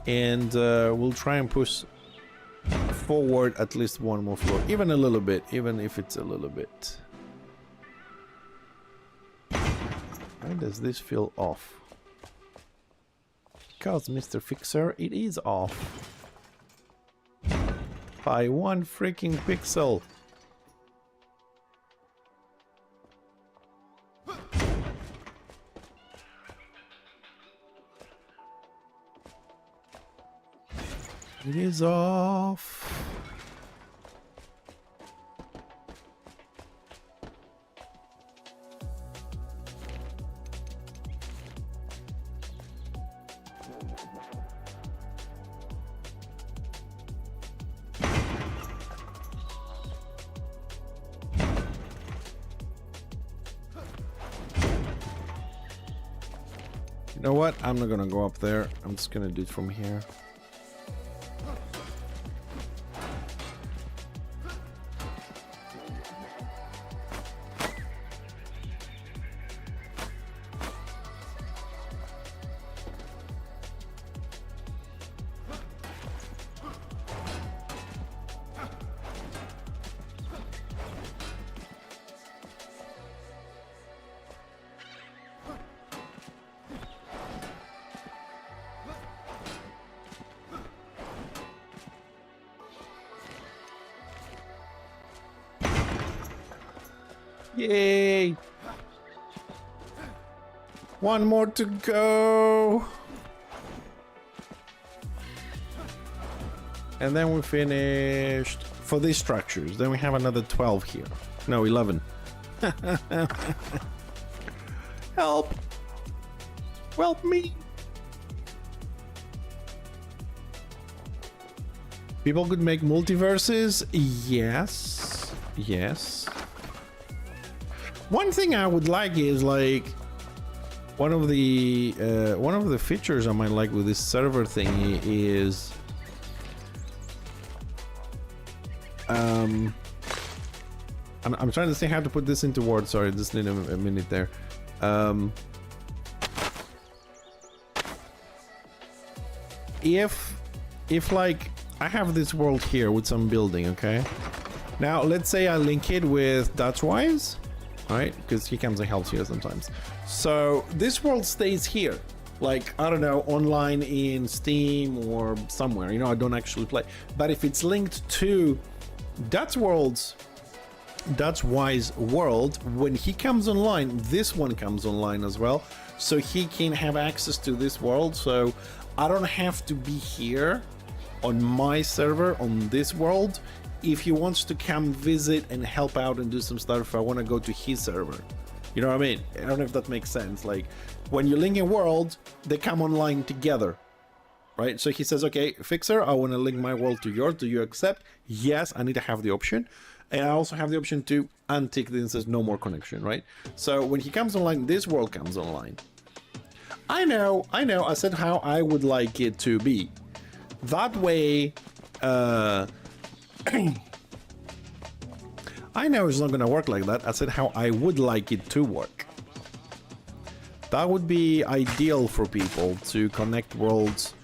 and we'll try and push forward at least one more floor, even a little bit, even if it's a little bit. Why does this feel off? Because, Mr. Fixer, it is off by 1 freaking pixel. It is off. You know what? I'm not gonna go up there. I'm just gonna do it from here. Yay! 1 more to go. And then we're finished for these structures. Then we have another 12 here. No, 11. Help! Help me! People could make multiverses? Yes. Yes. One thing I would like is like one of the features I might like with this server thing is I'm trying to see how to put this into words. Sorry, just need a minute there. If like I have this world here with some building, okay? Now let's say I link it with Dutchwise. Right, because he comes and helps here sometimes. So this world stays here, like, I don't know, online in Steam or somewhere, you know, I don't actually play. But if it's linked to Dutchwise world, when he comes online, this one comes online as well, so he can have access to this world. So I don't have to be here on my server on this world. If he wants to come visit and help out and do some stuff, I want to go to his server. You know what I mean? I don't know if that makes sense. Like, when you link a world, they come online together, right? So he says, okay, Fixer, I want to link my world to yours. Do you accept? Yes, I need to have the option. And I also have the option to untick this and says no more connection, right? So when he comes online, this world comes online. I know, I said how I would like it to be. That way, I know it's not gonna work like that. I said how I would like it to work. That would be ideal for people to connect worlds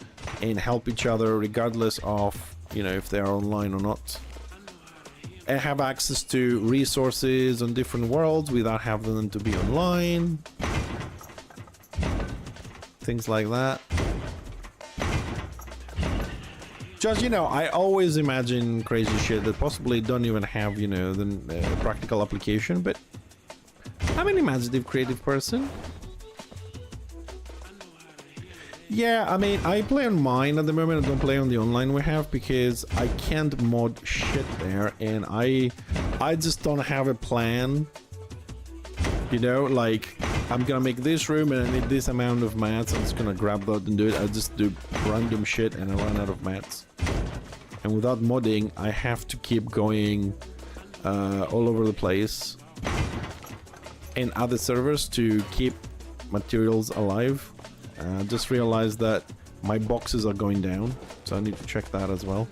and help each other regardless of, you know, if they are online or not. have access to resources on different worlds without having them to be online. Things like that. Just, you know, I always imagine crazy shit that possibly don't even have, you know, the practical application, but I'm an imaginative, creative person. Yeah, I mean, I play on mine at the moment. I don't play on the online we have because I can't mod shit there, and I just don't have a plan. You know, like, I'm gonna make this room and I need this amount of mats. I'm just gonna grab that and do it. I just do random shit and I run out of mats. And without modding, I have to keep going all over the place in other servers to keep materials alive. Just realized that my boxes are going down, so I need to check that as well.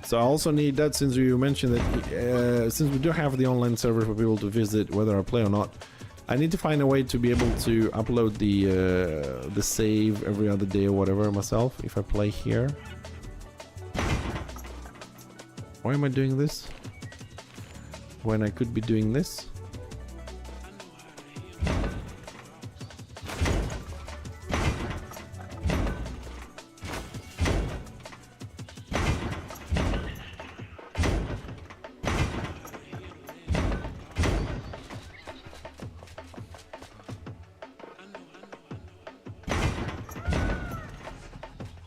So I also need that, since you mentioned that since we do have the online server for people to visit whether I play or not, I need to find a way to be able to upload the save every other day or whatever myself if I play here. Why am I doing this when I could be doing this?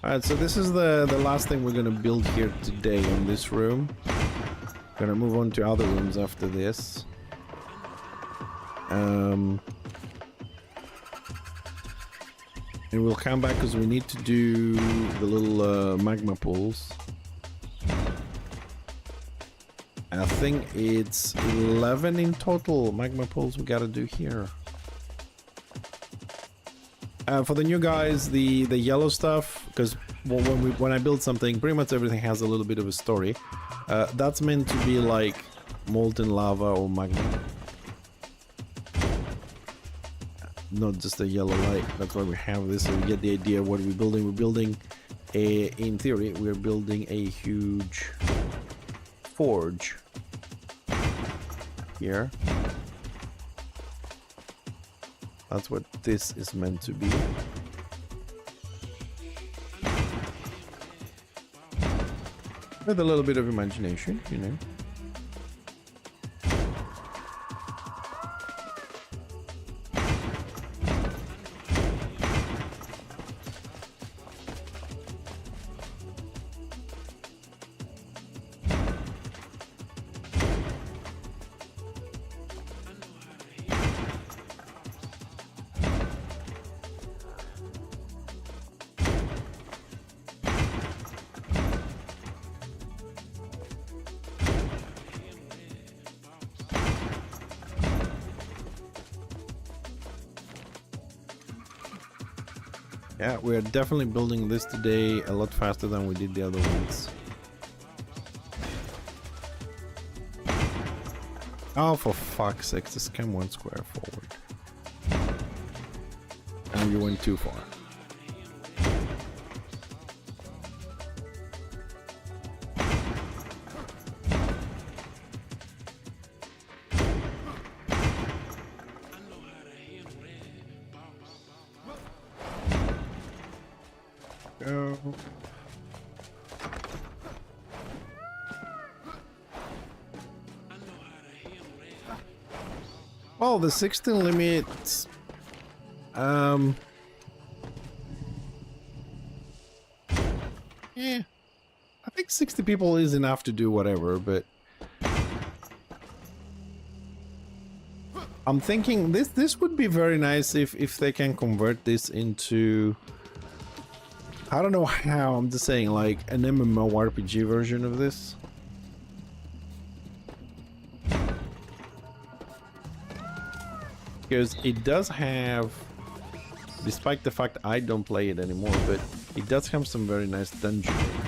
Alright, so this is the last thing we're gonna build here today on this room. Gonna move on to other rooms after this. And we'll come back because we need to do the little magma pools. I think it's 11 in total magma pools we gotta do here. For the new guys, the yellow stuff, because when I build something, pretty much everything has a little bit of a story. That's meant to be like molten lava or magma, not just a yellow light. That's why we have this, so we get the idea of what we're building. We're building in theory, we're building a huge forge here. That's what this is meant to be. With a little bit of imagination, you know. Yeah, we're definitely building this today a lot faster than we did the other ones. Oh, for fuck's sake, just come one square forward. And you went too far. Well, the 16 limits, yeah, I think 60 people is enough to do whatever, but I'm thinking this would be very nice if they can convert this into, I don't know how, I'm just saying, like an MMORPG version of this. Because it does have, despite the fact I don't play it anymore, but it does have some very nice dungeoning.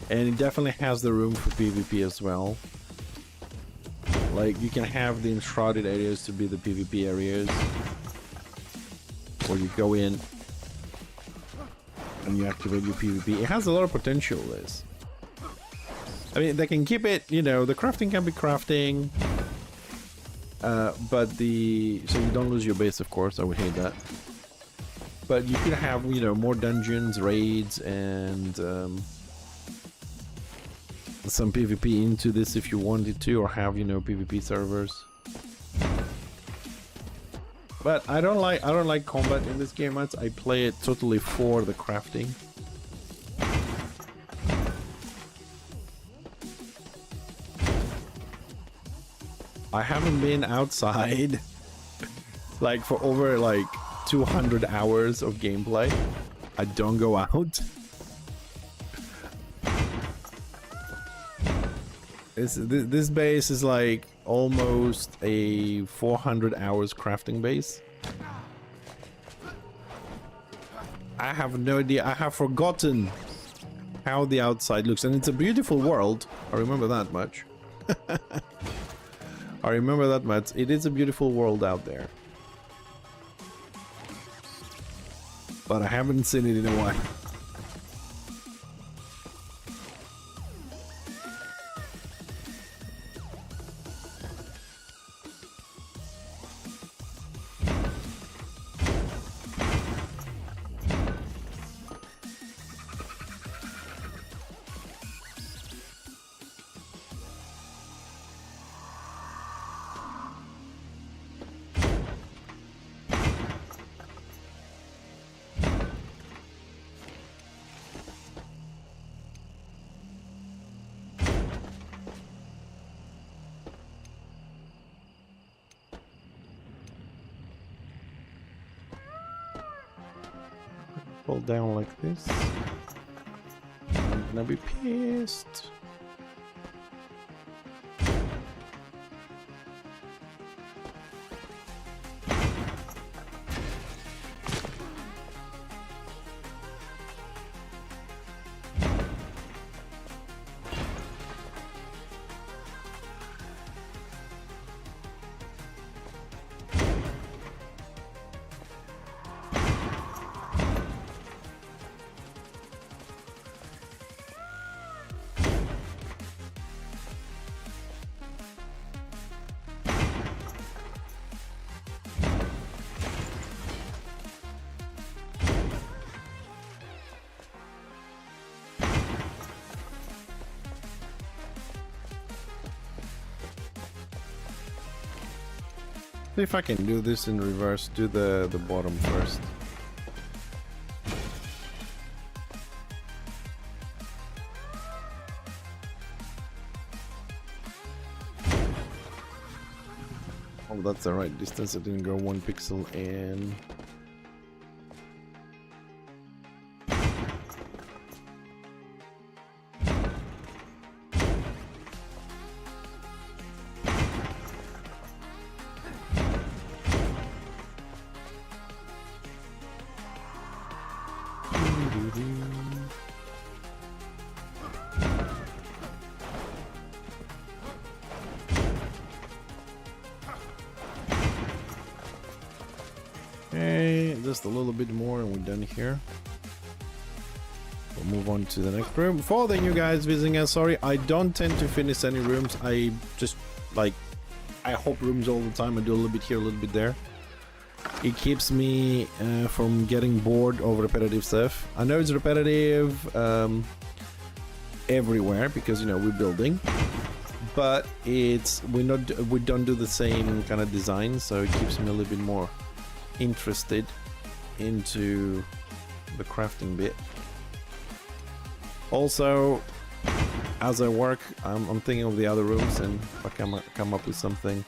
And it definitely has the room for PvP as well. Like, you can have the Enshrouded areas to be the PvP areas, where you go in and you activate your PvP. It has a lot of potential, this. I mean, they can keep it, you know, the crafting can be crafting. But so you don't lose your base, of course. I would hate that. But you could have, you know, more dungeons, raids, and some PvP into this if you wanted to, or have, you know, PvP servers. But I don't like combat in this game much. I play it totally for the crafting. I haven't been outside like for over like 200 hours of gameplay. I don't go out. This base is like almost a 400 hours crafting base. I have no idea. I have forgotten how the outside looks, and it's a beautiful world. I remember that much. I remember that much. It is a beautiful world out there. But I haven't seen it in a while. Fall down like this. I'm gonna be pissed. See if I can do this in reverse. Do the bottom first. Oh, that's the right distance. I didn't go 1 pixel in. Okay, just a little bit more and we're done here. We'll move on to the next room. For the new guys visiting us, sorry, I don't tend to finish any rooms. I just, like, I hop rooms all the time. I do a little bit here, a little bit there. It keeps me from getting bored of repetitive stuff. I know it's repetitive everywhere because, you know, we're building. But we don't do the same kind of design, so it keeps me a little bit more interested into the crafting bit. Also, as I work, I'm thinking of the other rooms, and if I come up with something,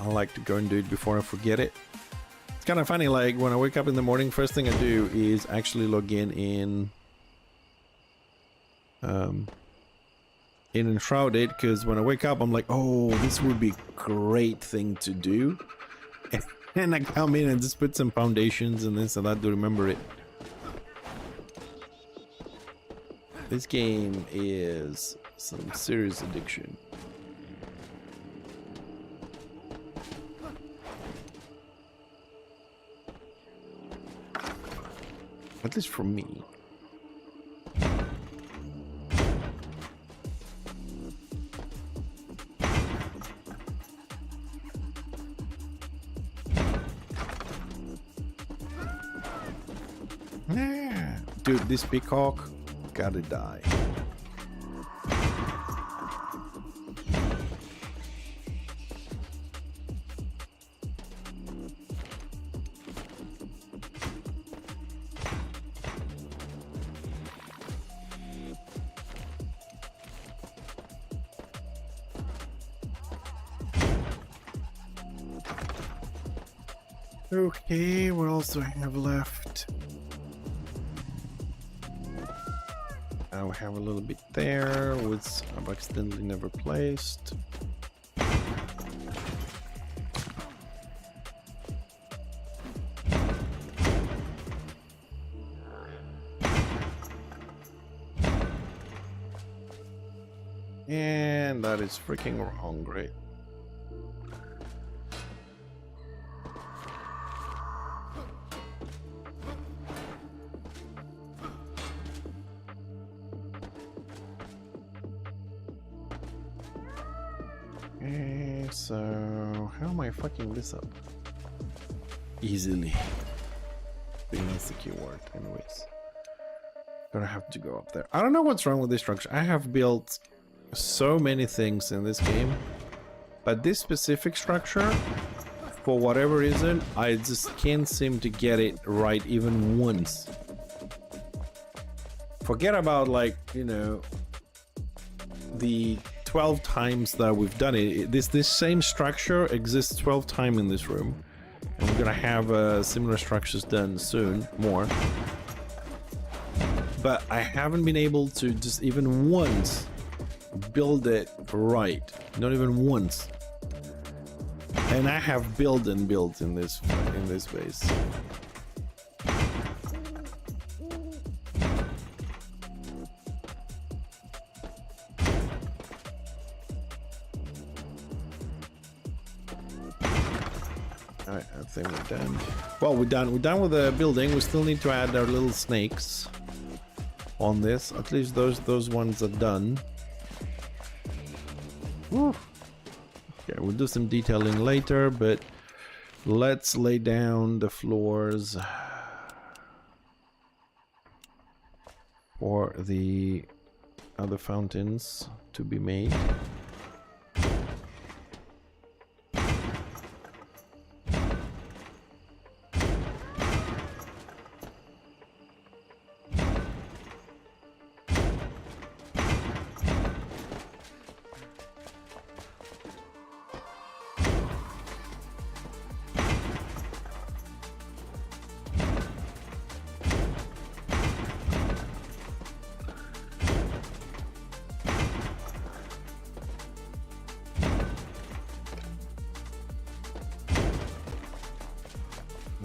I like to go and do it before I forget it. It's kind of funny, like when I wake up in the morning, first thing I do is actually log in Enshrouded, because when I wake up I'm like, oh, this would be a great thing to do. And I come in and just put some foundations and this and that to remember it. This game is some serious addiction. At least for me. this peacock gotta die. Okay, what else do I have left? I have a little bit there, which I've accidentally never placed. And that is freaking wrong, great. Okay, so how am I fucking this up? Easily. I think that's the keyword, anyways. Gonna have to go up there. I don't know what's wrong with this structure. I have built so many things in this game, but this specific structure, for whatever reason, I just can't seem to get it right even once. Forget about, like, you know, the 12 times that we've done it. This same structure exists 12 times in this room, and we're gonna have similar structures done soon, more. But I haven't been able to just even once build it right, not even once. And I have built and built in this base. Alright, I think we're done. Well, we're done with the building. We still need to add our little snakes on this. At least those ones are done. Woo. Okay, we'll do some detailing later, but let's lay down the floors for the other fountains to be made.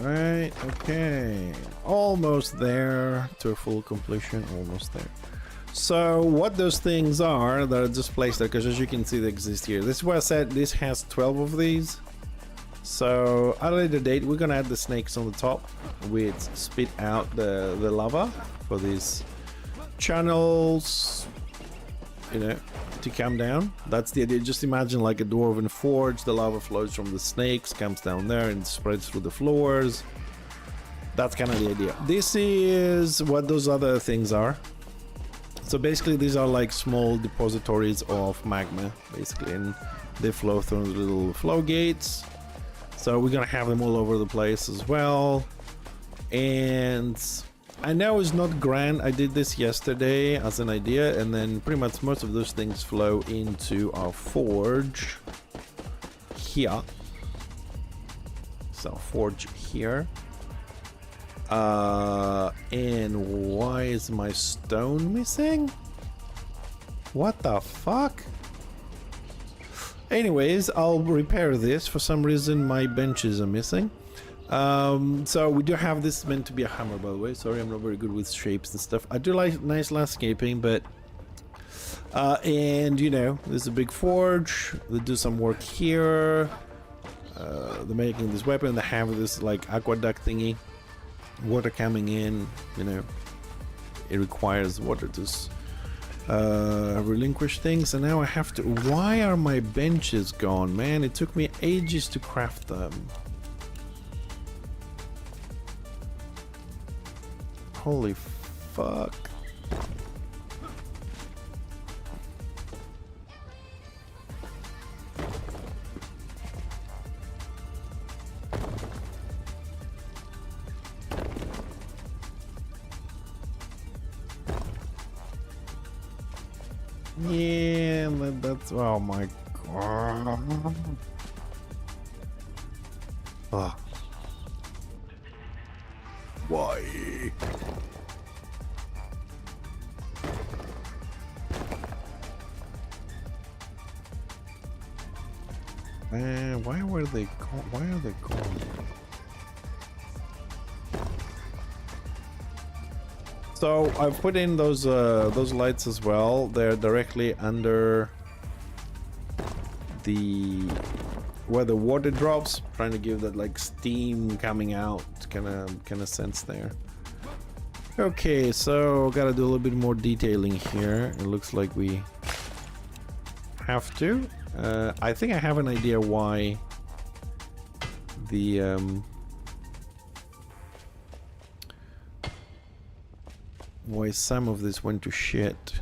Right, okay. Almost there to a full completion, almost there. So what those things are that are just placed there, because as you can see they exist here. This is why I said this has 12 of these. So at a later date we're gonna add the snakes on the top, which spit out the lava for these channels, you know, to come down. That's the idea. Just imagine like a dwarven forge. The lava flows from the snakes, comes down there and spreads through the floors. That's kind of the idea. This is what those other things are. So basically these are like small depositories of magma, basically, and they flow through the little flow gates. So we're gonna have them all over the place as well. And I know it's not grand. I did this yesterday as an idea, and then pretty much most of those things flow into our forge here. So forge here. And why is my stone missing? What the fuck? Anyways, I'll repair this. For some reason my benches are missing. So we do have this meant to be a hammer, by the way. Sorry, I'm not very good with shapes and stuff. I do like nice landscaping, but and you know, there's a big forge. They do some work here. They're making this weapon. They have this like aqueduct thingy, water coming in. You know, it requires water to relinquish things. And now I have to. Why are my benches gone, man? It took me ages to craft them. Holy fuck? Yeah, that's oh my god. Ah. Why? Man, why were they gone? Why are they gone? So I've put in those lights as well. They're directly under the where the water drops, trying to give that like steam coming out kind of sense there. Okay, so gotta do a little bit more detailing here. It looks like we have to. I think I have an idea why the why some of this went to shit.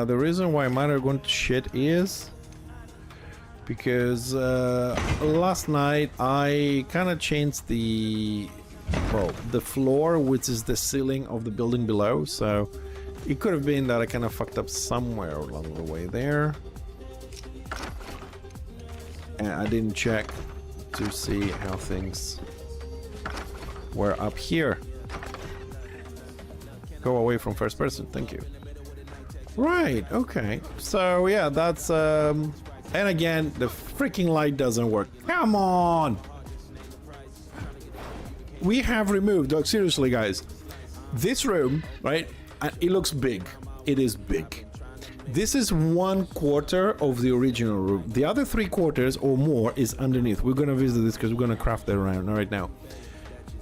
The reason why mine are going to shit is because last night I kind of changed the floor, which is the ceiling of the building below, so it could have been that I kind of fucked up somewhere along the way there, and I didn't check to see how things were up here. Go away from first person, thank you. Right, okay. So yeah, that's and again, the freaking light doesn't work. Come on! We have removed, like, seriously guys, this room, right? It looks big. It is big. This is 1/4 of the original room. The other 3/4 or more is underneath. We're gonna visit this because we're gonna craft that around right now.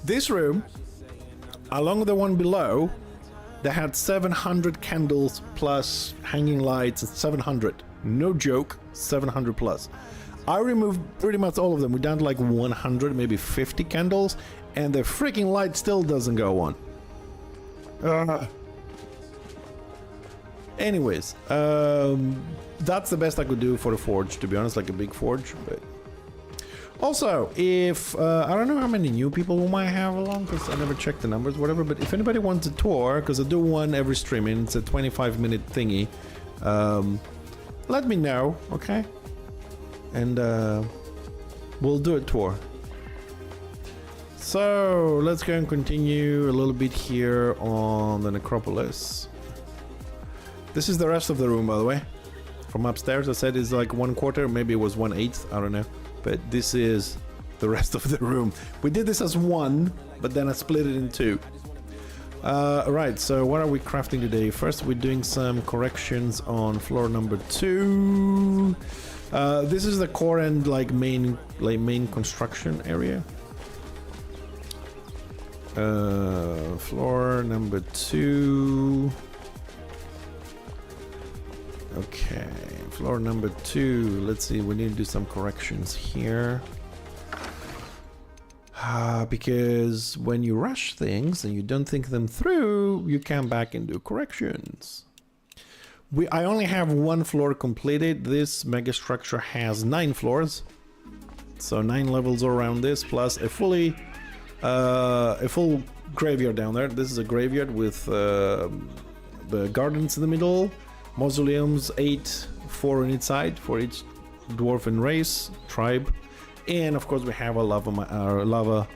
This room, along with the one below, they had 700 candles plus hanging lights. 700, no joke, 700 plus. I removed pretty much all of them. We're down to like 100, maybe 50 candles, and the freaking light still doesn't go on. Anyways, that's the best I could do for the forge, to be honest, like a big forge. But also, if I don't know how many new people we might have along, because I never checked the numbers, whatever, but if anybody wants a tour, because I do one every stream and it's a 25-minute thingy, let me know, okay? And we'll do a tour. So let's go and continue a little bit here on the necropolis. This is the rest of the room, by the way. From upstairs, I said it's like 1/4, maybe it was 1/8, I don't know. But this is the rest of the room. We did this as one, but then I split it in two. Right, so what are we crafting today? First, we're doing some corrections on floor number 2. This is the core and like main construction area. Floor number 2. Okay, floor number 2. Let's see, we need to do some corrections here. Because when you rush things and you don't think them through, you come back and do corrections. I only have 1 floor completed. This mega structure has 9 floors. So 9 levels around this, plus a full graveyard down there. This is a graveyard with the gardens in the middle. Mausoleums, 8, 4 on each side for each dwarven race, tribe. And of course we have a lava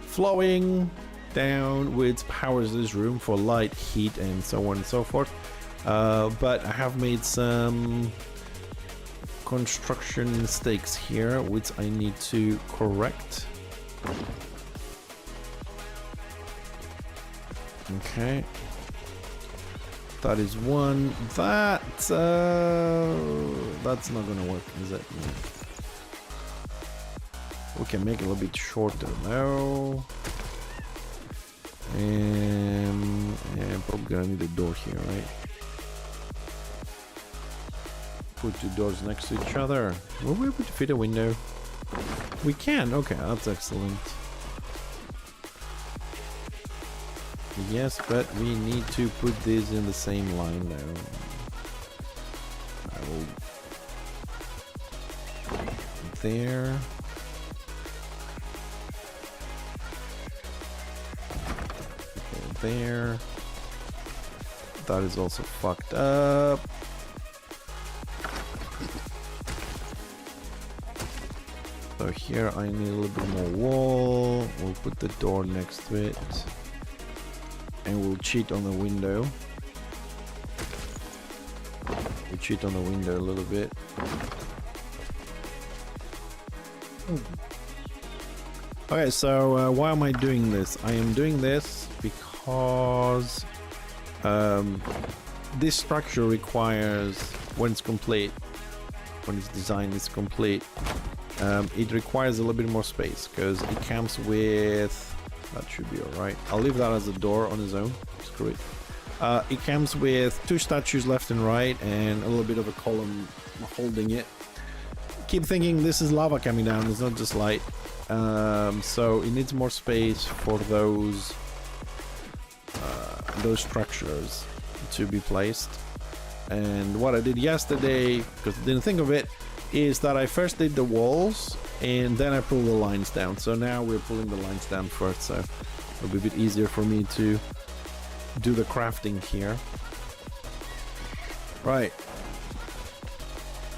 flowing down, which powers this room for light, heat, and so on and so forth. But I have made some construction mistakes here, which I need to correct. Okay. That is one. That's not gonna work, is it? No. We can make it a little bit shorter now. And probably gonna need a door here, right? Put two doors next to each other. Will we be able to fit a window? We can. Okay, that's excellent. Yes, but we need to put these in the same line now. I will. There. Okay, there. That is also fucked up. So here I need a little bit more wall. We'll put the door next to it. And we'll cheat on the window. We'll cheat on the window a little bit. Okay, so why am I doing this? I am doing this because this structure requires, when it's complete, when its design is complete, it requires a little bit more space because it comes with, that should be alright. I'll leave that as a door on its own. Screw it. It comes with 2 statues left and right and a little bit of a column holding it. Keep thinking this is lava coming down, it's not just light. So it needs more space for those structures to be placed. And what I did yesterday, because I didn't think of it, is that I first did the walls and then I pulled the lines down. So now we're pulling the lines down first, so it'll be a bit easier for me to do the crafting here. Right.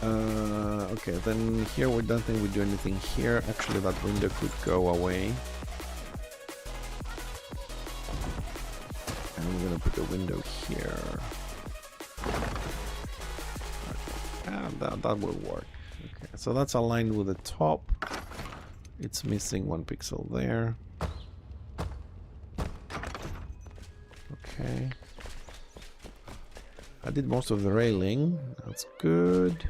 Okay, then here we don't think we do anything here. Actually, that window could go away. And we're gonna put the window here. That will work. Okay, so that's aligned with the top. It's missing 1 pixel there. Okay. I did most of the railing. That's good.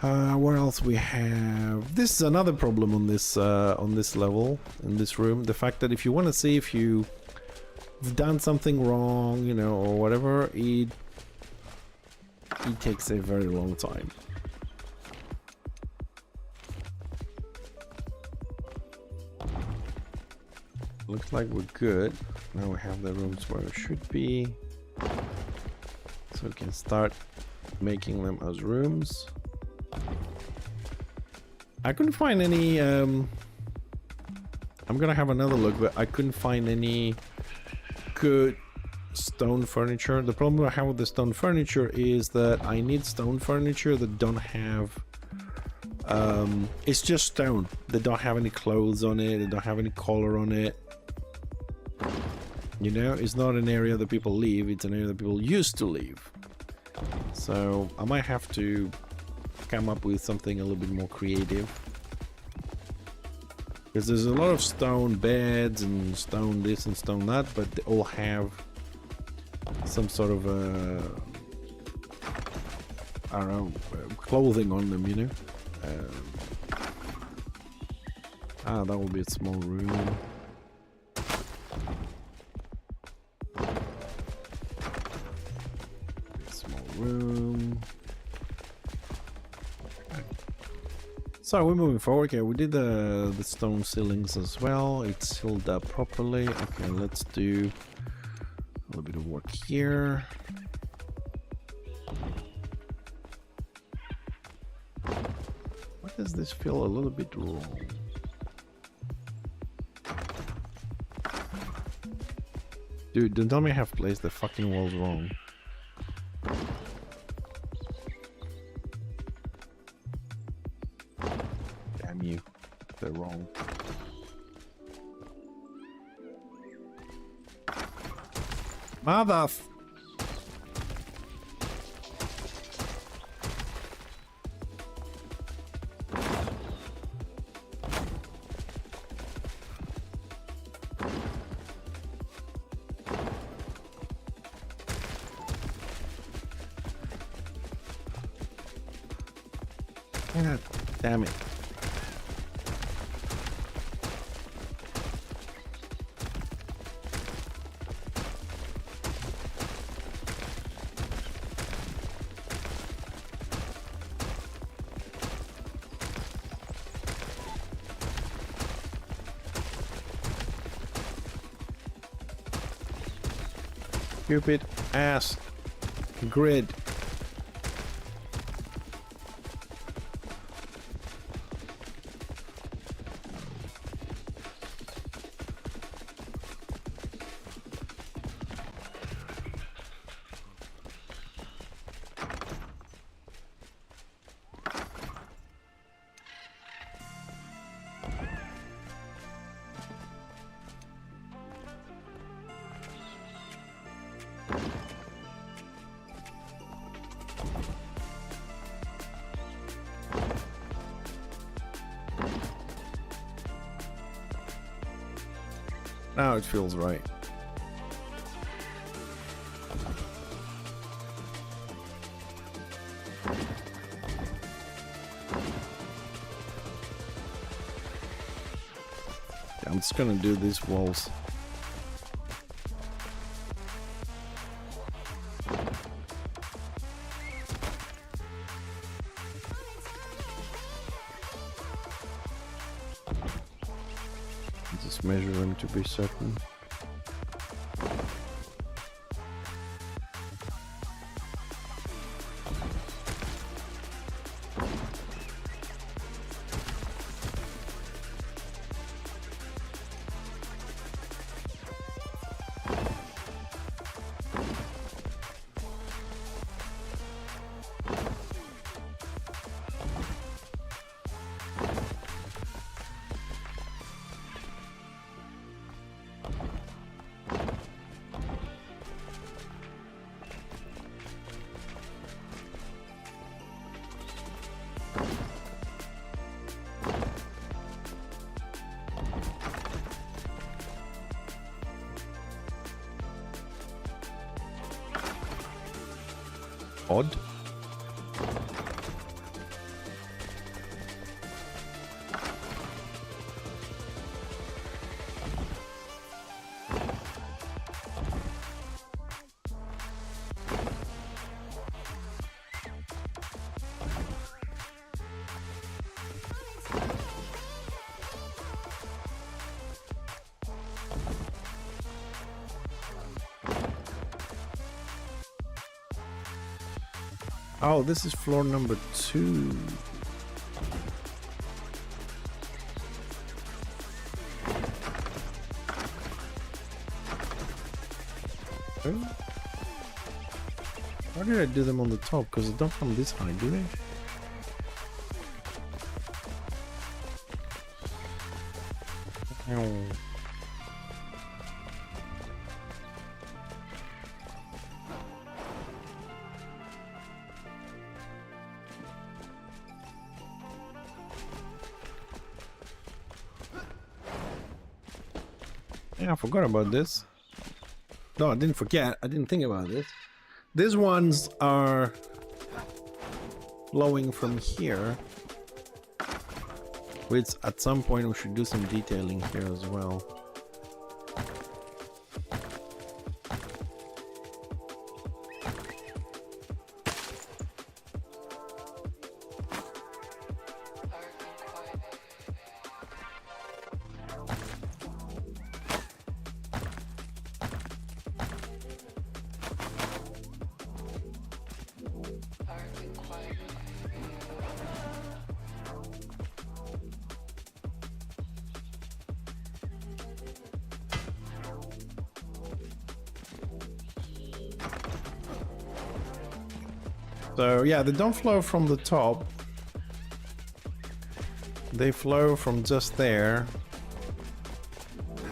What else we have? This is another problem on this level, in this room. The fact that if you want to see if you've done something wrong, you know, or whatever, it takes a very long time. Looks like we're good. Now we have the rooms where it should be. So we can start making them as rooms. I couldn't find any... I'm gonna have another look, but I couldn't find any good stone furniture. The problem I have with the stone furniture is that I need stone furniture that don't have... it's just stone. They don't have any clothes on it. They don't have any color on it. You know, it's not an area that people live. It's an area that people used to live. So I might have to come up with something a little bit more creative. Because there's a lot of stone beds and stone this and stone that, but they all have some sort of I don't know, clothing on them, you know. That will be a small room. Room. So we're moving forward. Okay, we did the stone ceilings as well. It's sealed up properly. Okay, let's do a little bit of work here. Why does this feel a little bit wrong? Dude, don't tell me I have placed the fucking walls wrong. You, they're wrong. Mother. God damn it. Stupid ass grid. Now it feels right. I'm just gonna do these walls. Just measure them to be certain. Odd. Oh, this is floor number 2. Oh. Why did I do them on the top? Because they don't come this high, do they? Oh. Yeah, I forgot about this. No, I didn't forget. I didn't think about this. These ones are flowing from here, which at some point we should do some detailing here as well. So yeah, they don't flow from the top. They flow from just there.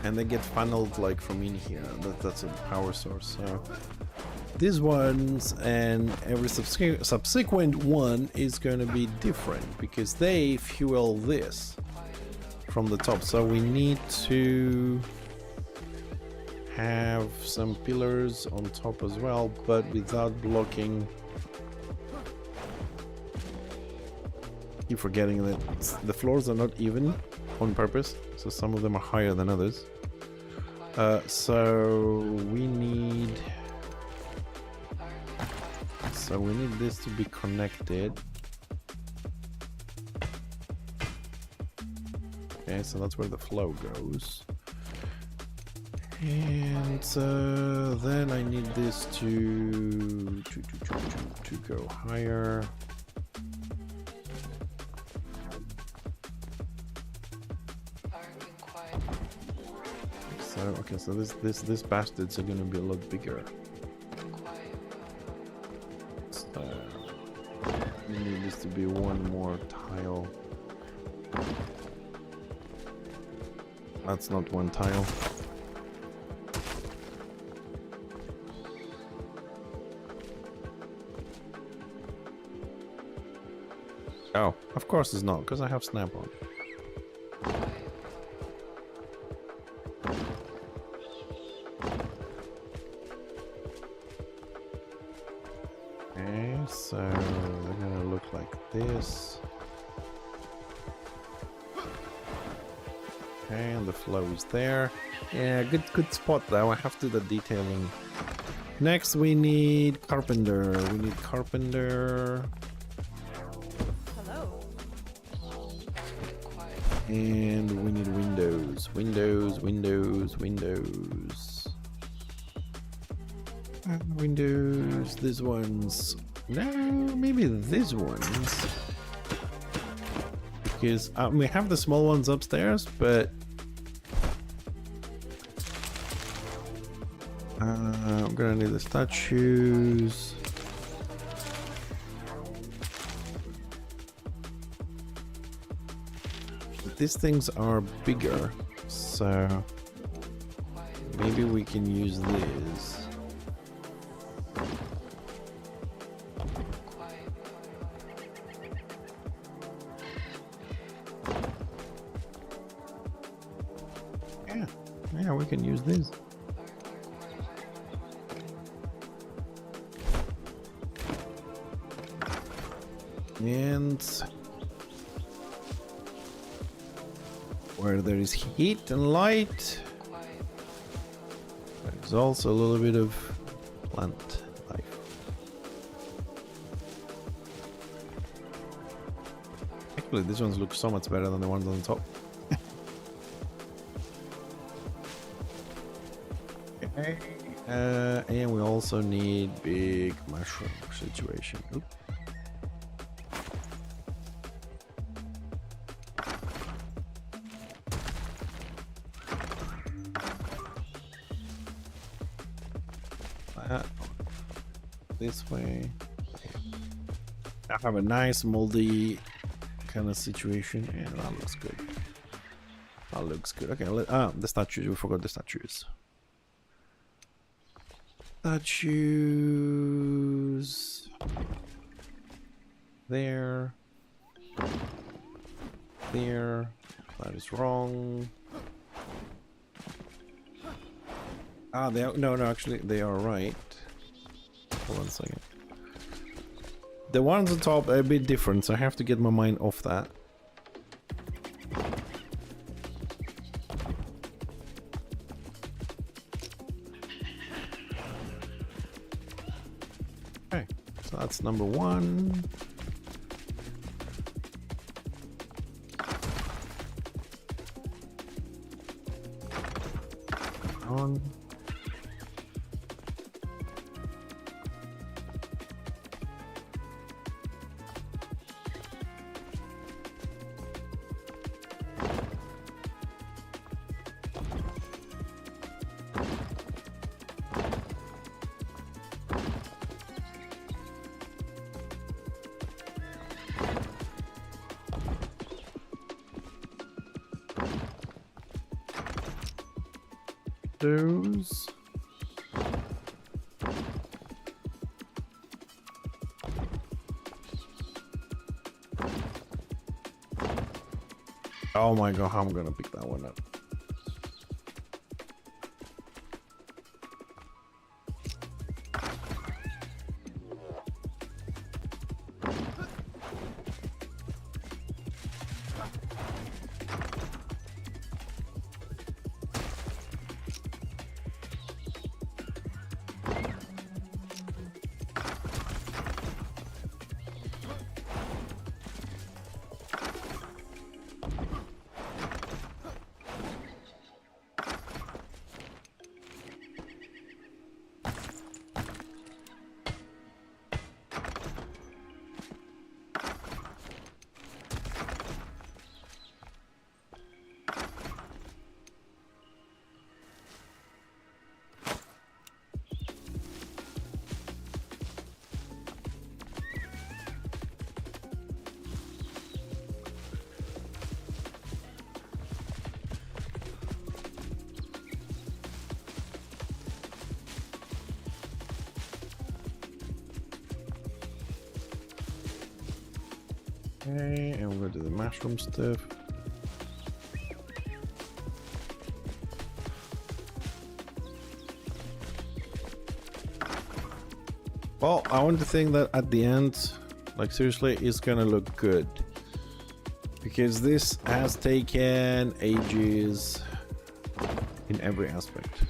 And they get funneled like from in here. That's a power source. So these ones and every subsequent one is going to be different because they fuel this from the top. So we need to have some pillars on top as well, but without blocking. Keep forgetting that the floors are not even on purpose, so some of them are higher than others. So we need this to be connected. Okay, so that's where the flow goes. And then I need this to go higher. So okay, so this bastards are gonna be a lot bigger. So we need this to be one more tile. That's not one tile. Oh, of course it's not, because I have snap on. Okay, so they're gonna look like this. Okay, and the flow is there. Yeah, good spot though. I have to do the detailing. Next we need carpenter. We need carpenter. Hello. And we need windows. Windows, these ones. No, maybe these ones. Because we have the small ones upstairs, but I'm gonna need the statues. But these things are bigger, so maybe we can use these. Yeah, we can use these. And where there is heat and light, there's also a little bit of plant life. Actually, these ones look so much better than the ones on the top. Okay. And we also need big mushroom situation. Oop. This way. I have a nice moldy kind of situation. Yeah, that looks good. That looks good. Okay, the statues. We forgot the statues. Statues. There. There. That is wrong. Ah, they are, no, actually, they are right. Hold on a second. The ones on top are a bit different, so I have to get my mind off that. Okay, so that's number one. On. Those. Oh my god, how am I gonna pick that one up? Okay, and we'll do the mushroom stuff. Well, I want to think that at the end, like seriously, it's gonna look good. Because this has taken ages in every aspect.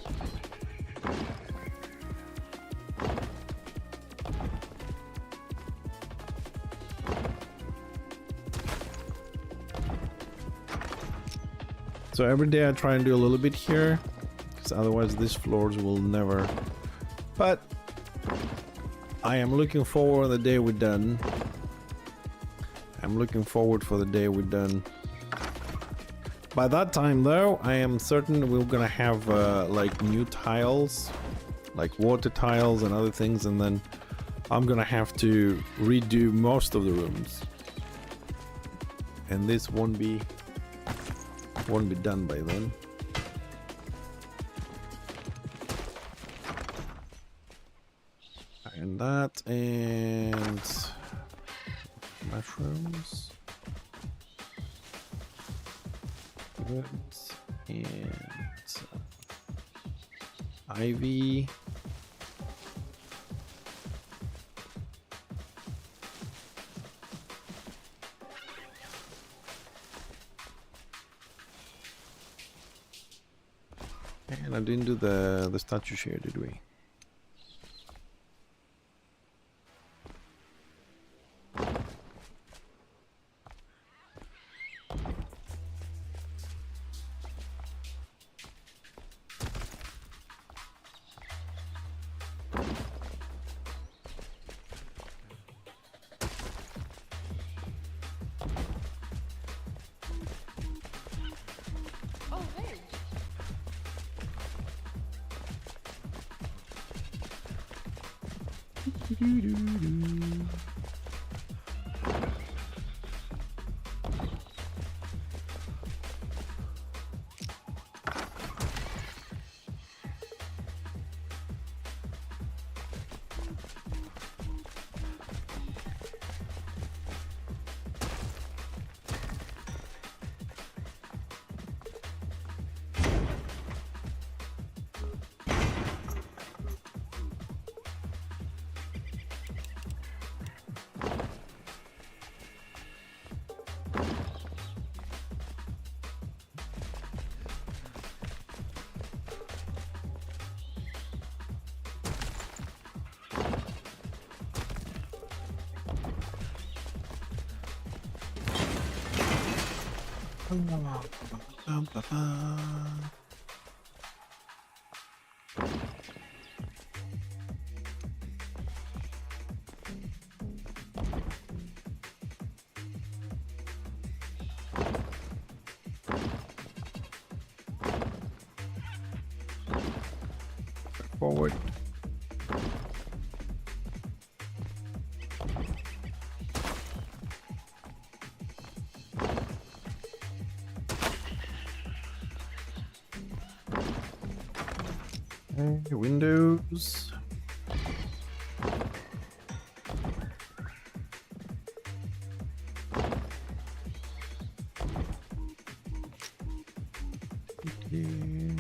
So every day I try and do a little bit here, because otherwise these floors will never. But I am looking forward to the day we're done. I'm looking forward for the day we're done. By that time though, I am certain we're gonna have like new tiles, like water tiles and other things, and then I'm gonna have to redo most of the rooms. And this won't be done by then. And that, and mushrooms. Good. And ivy. And I didn't do the statues here, did we? Oh, hey. Forward. Okay, windows. Okay.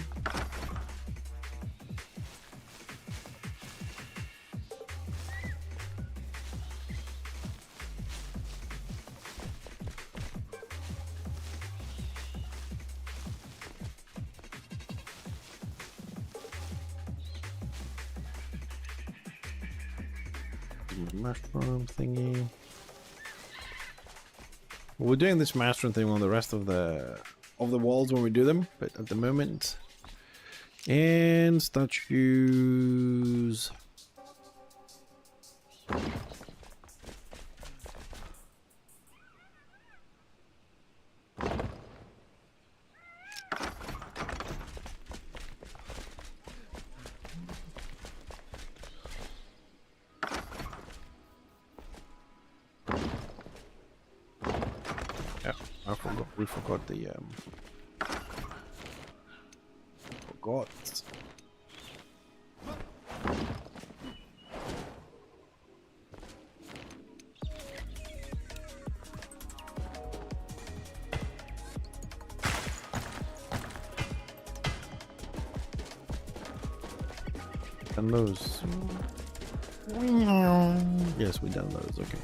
Mushroom thingy. We're doing this mushroom thing on the rest of the walls when we do them, but at the moment. And statues. We forgot the forgot. Done those. Yes, we done those. Okay.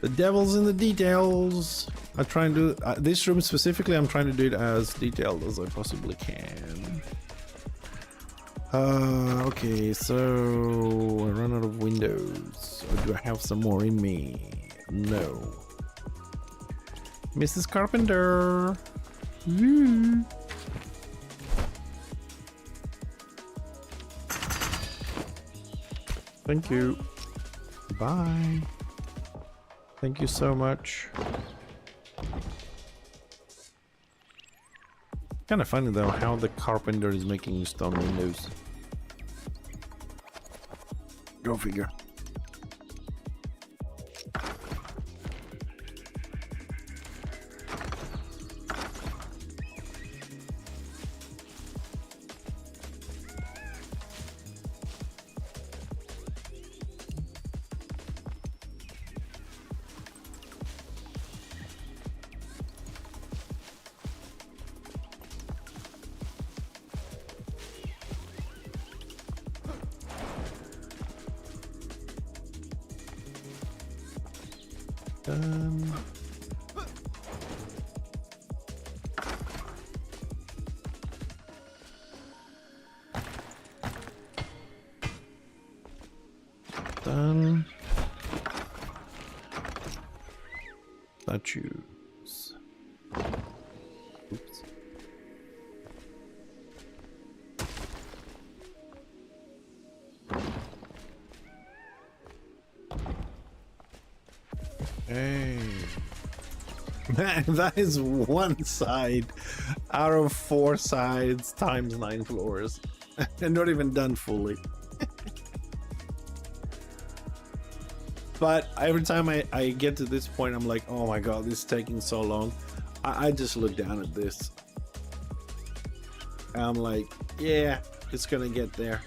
The devil's in the details. I try and do this room specifically. I'm trying to do it as detailed as I possibly can. Okay, so I run out of windows. Or do I have some more in me? No. Mrs. Carpenter. Woo. Thank you. Bye. Thank you so much. Kind of funny though how the carpenter is making stone windows. Go figure. Done. Done. Statues. Oops. Hey. Man, that is one side out of 4 sides times 9 floors. And not even done fully. But every time I get to this point, I'm like, oh my god, this is taking so long. I just look down at this. And I'm like, yeah, it's gonna get there.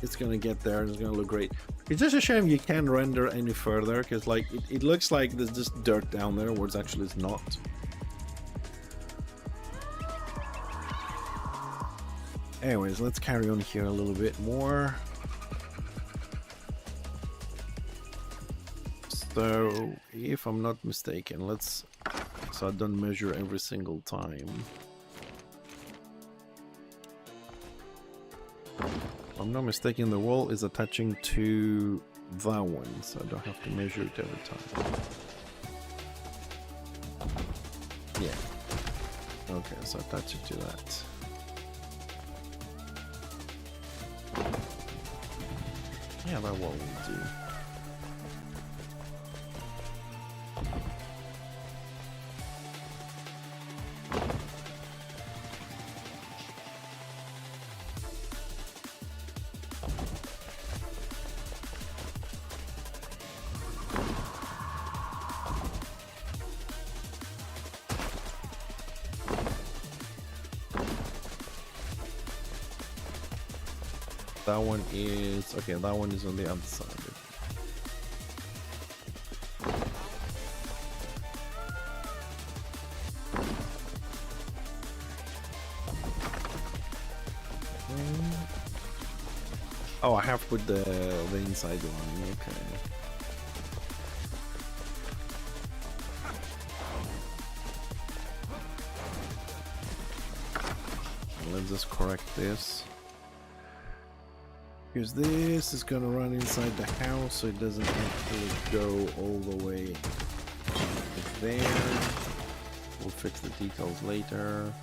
It's gonna get there and it's gonna look great. It's just a shame you can't render any further, because like it looks like there's just dirt down there, where it's actually it's not. Anyways, let's carry on here a little bit more. So, if I'm not mistaken, so I don't measure every single time. If I'm not mistaken, the wall is attaching to that one, so I don't have to measure it every time. Yeah. Okay, so attach it to that. Yeah, that wall will do. That one is okay. That one is on the other side. Oh, I have put the inside one. Okay. Let's just correct this. Because this is gonna run inside the house, so it doesn't actually go all the way there. We'll fix the details later.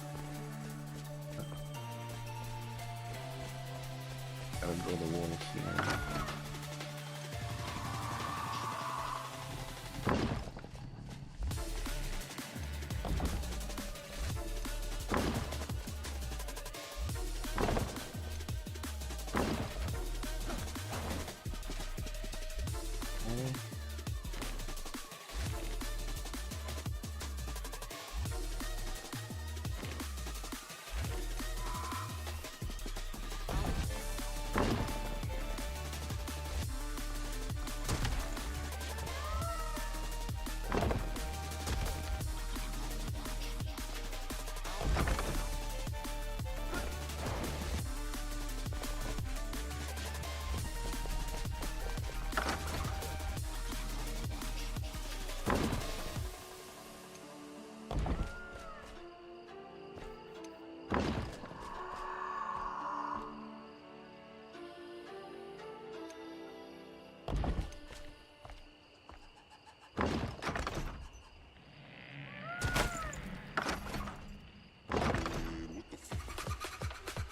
Gotta draw the wall here.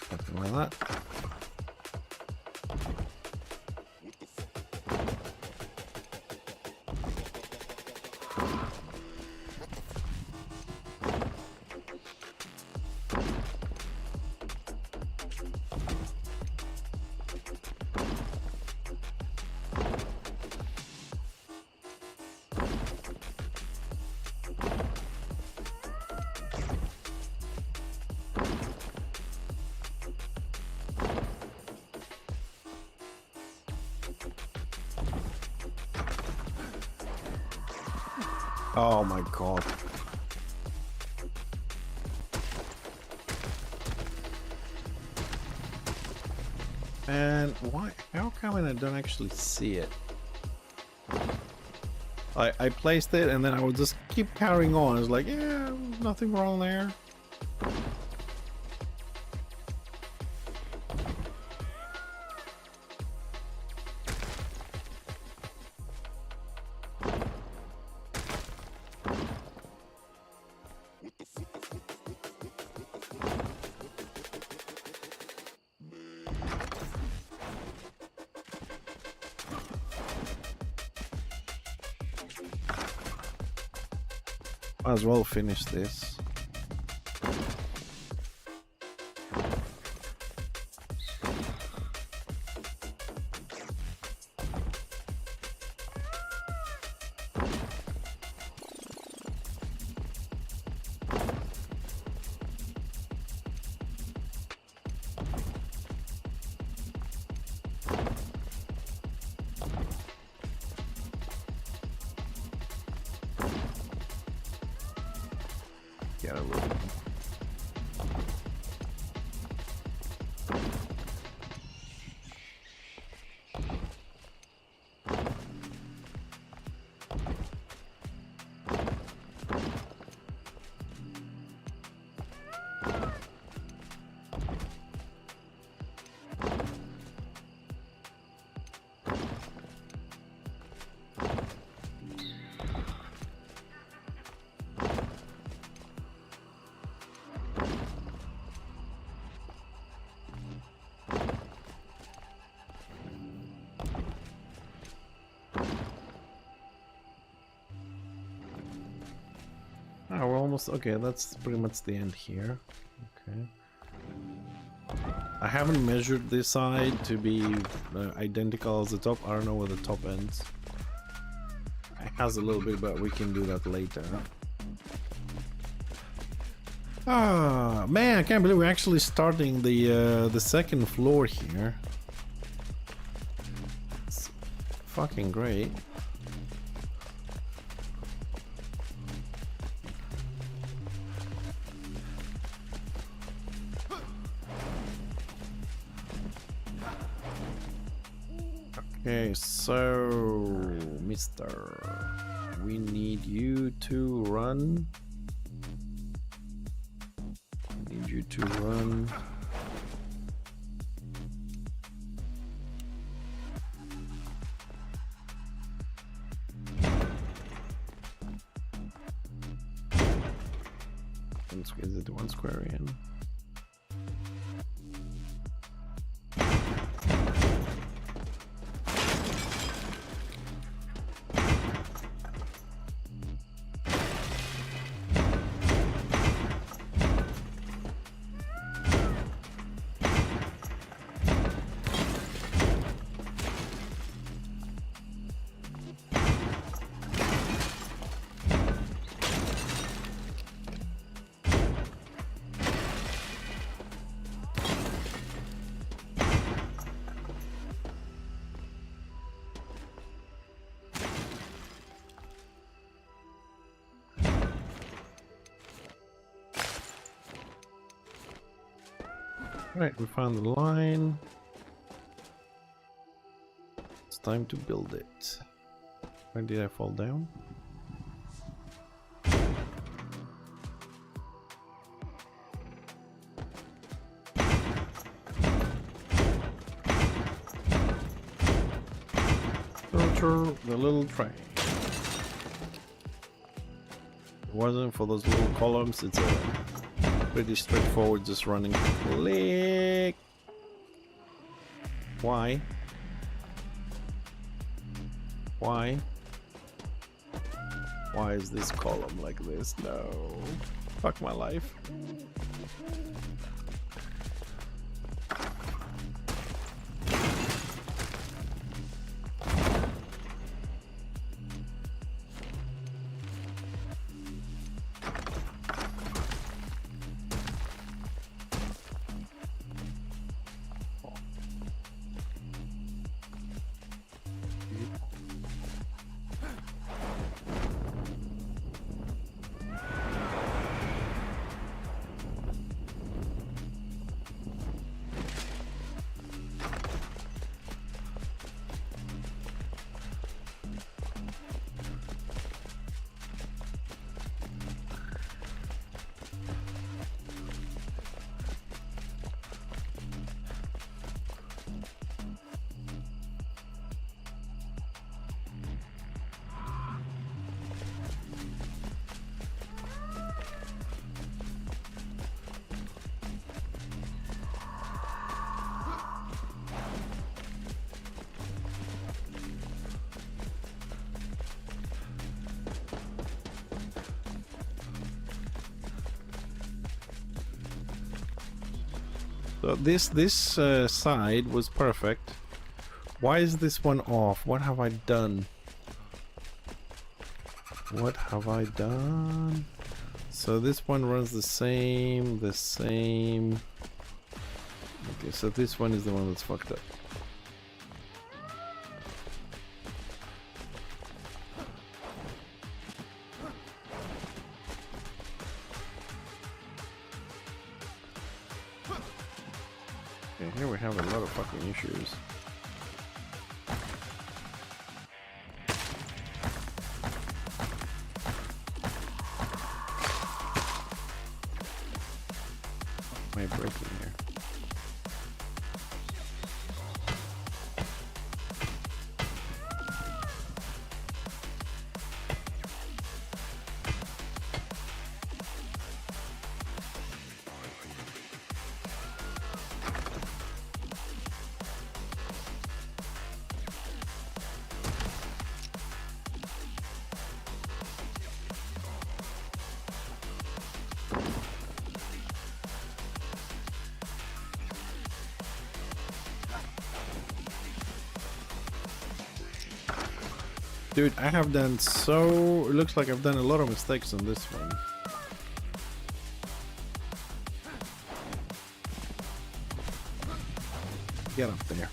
Something like that. Oh my god. And why? How come I don't actually see it? I placed it and then I would just keep carrying on. It's like, yeah, nothing wrong there. Might as well finish this. Get a little. Oh, we're almost okay. That's pretty much the end here. Okay. I haven't measured this side to be identical as the top. I don't know where the top ends. It has a little bit, but we can do that later. Ah, man! I can't believe we're actually starting the second floor here. It's fucking great. Okay, so mister, we need you to run. Need you to run. Is it 1 square in? Right, we found the line. It's time to build it. Where did I fall down? enter the little train. If it wasn't for those little columns, it's pretty straightforward, just running click. Why? Why? Why is this column like this? No. Fuck my life. So this side was perfect. Why is this one off? What have I done? What have I done? So this one runs the same. Okay, so this one is the one that's fucked up. Okay, here we have a lot of fucking issues. What am I breaking here? Dude, I have done so... It looks like I've done a lot of mistakes on this one. Get up there.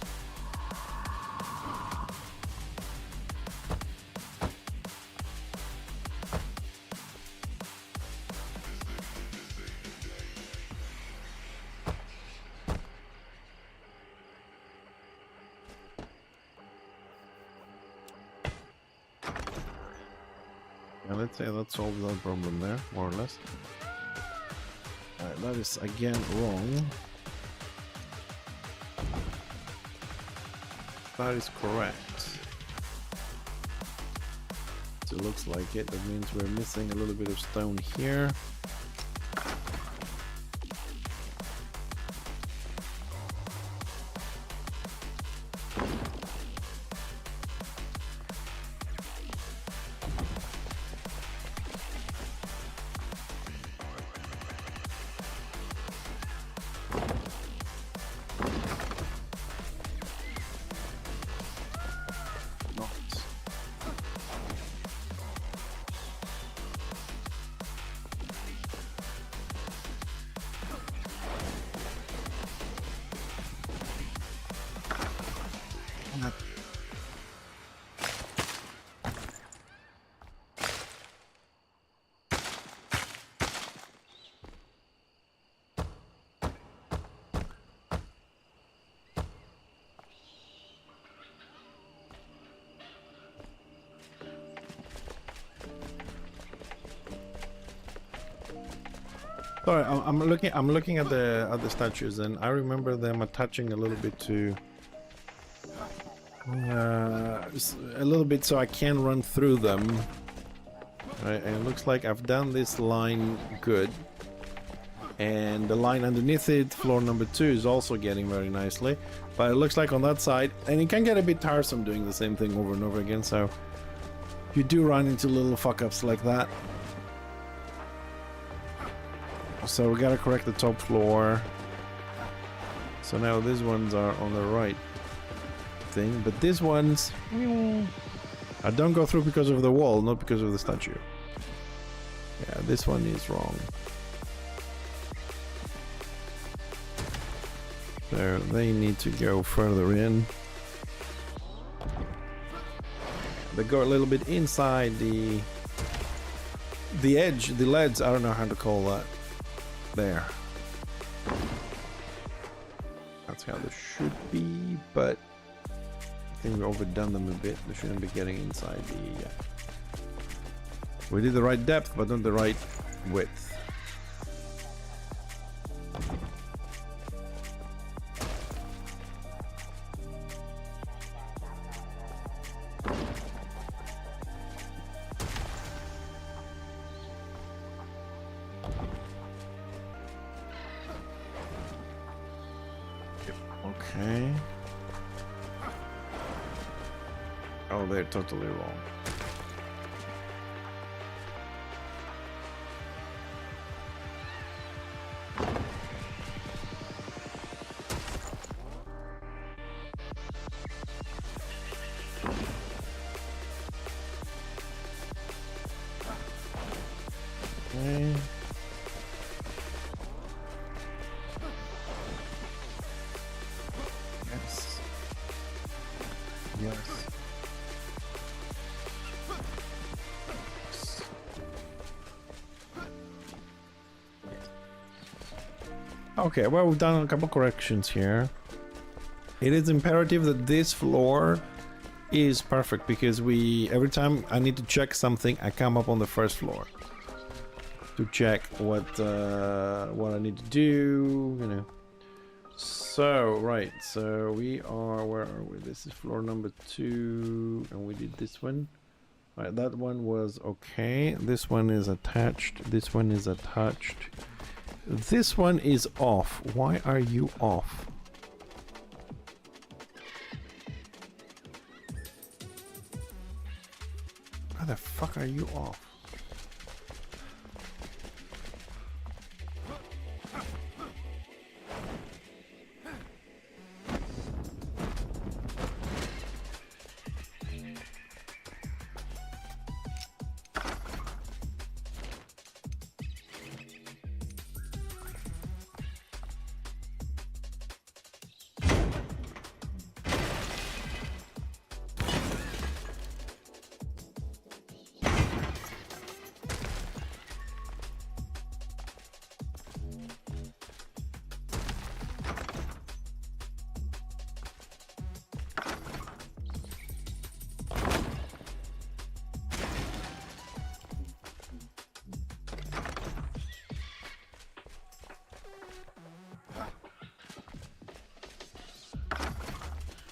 Yeah, let's say that solves that problem there, more or less. Alright, that is again wrong. That is correct. So it looks like it. That means we're missing a little bit of stone here. Sorry, I'm looking at the statues, and I remember them attaching a little bit to A little bit so I can run through them. Right, and it looks like I've done this line good. And the line underneath it, floor number 2, is also getting very nicely. But it looks like on that side, and it can get a bit tiresome doing the same thing over and over again, so you do run into little fuck-ups like that. So we gotta correct the top floor. So now these ones are on the right thing, but these ones I don't go through because of the wall, not because of the statue. Yeah, this one is wrong. So they need to go further in. They go a little bit inside the edge, the leads, I don't know how to call that. There. That's how they should be, but I think we overdone them a bit. They shouldn't be getting inside the... We did the right depth, but not the right width. Okay. Oh, they're totally wrong. Okay. Yes. Yes. Okay, well, we've done a couple corrections here. It is imperative that this floor is perfect because every time I need to check something, I come up on the first floor to check what I need to do, you know. So, right, so we are, where are we? This is floor number 2, and we did this one. Right, that one was okay. This one is attached. This one is attached. This one is off. Why are you off? Why the fuck are you off?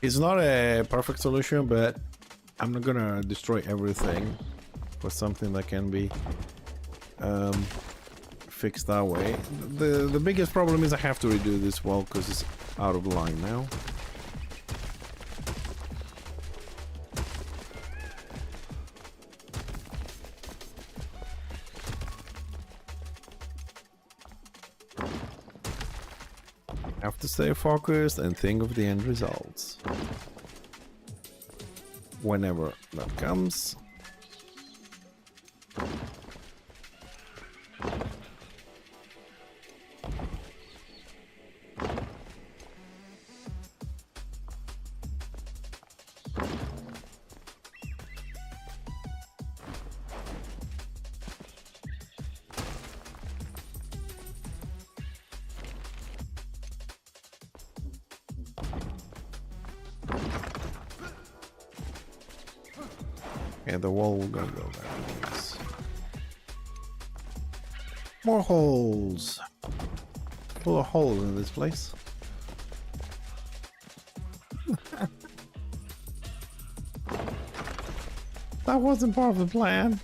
It's not a perfect solution, but I'm not gonna destroy everything for something that can be fixed that way. The biggest problem is I have to redo this wall because it's out of line now. Have to stay focused and think of the end results. Whenever that comes. And the wall will go there. Please. More holes. Full of holes in this place. That wasn't part of the plan.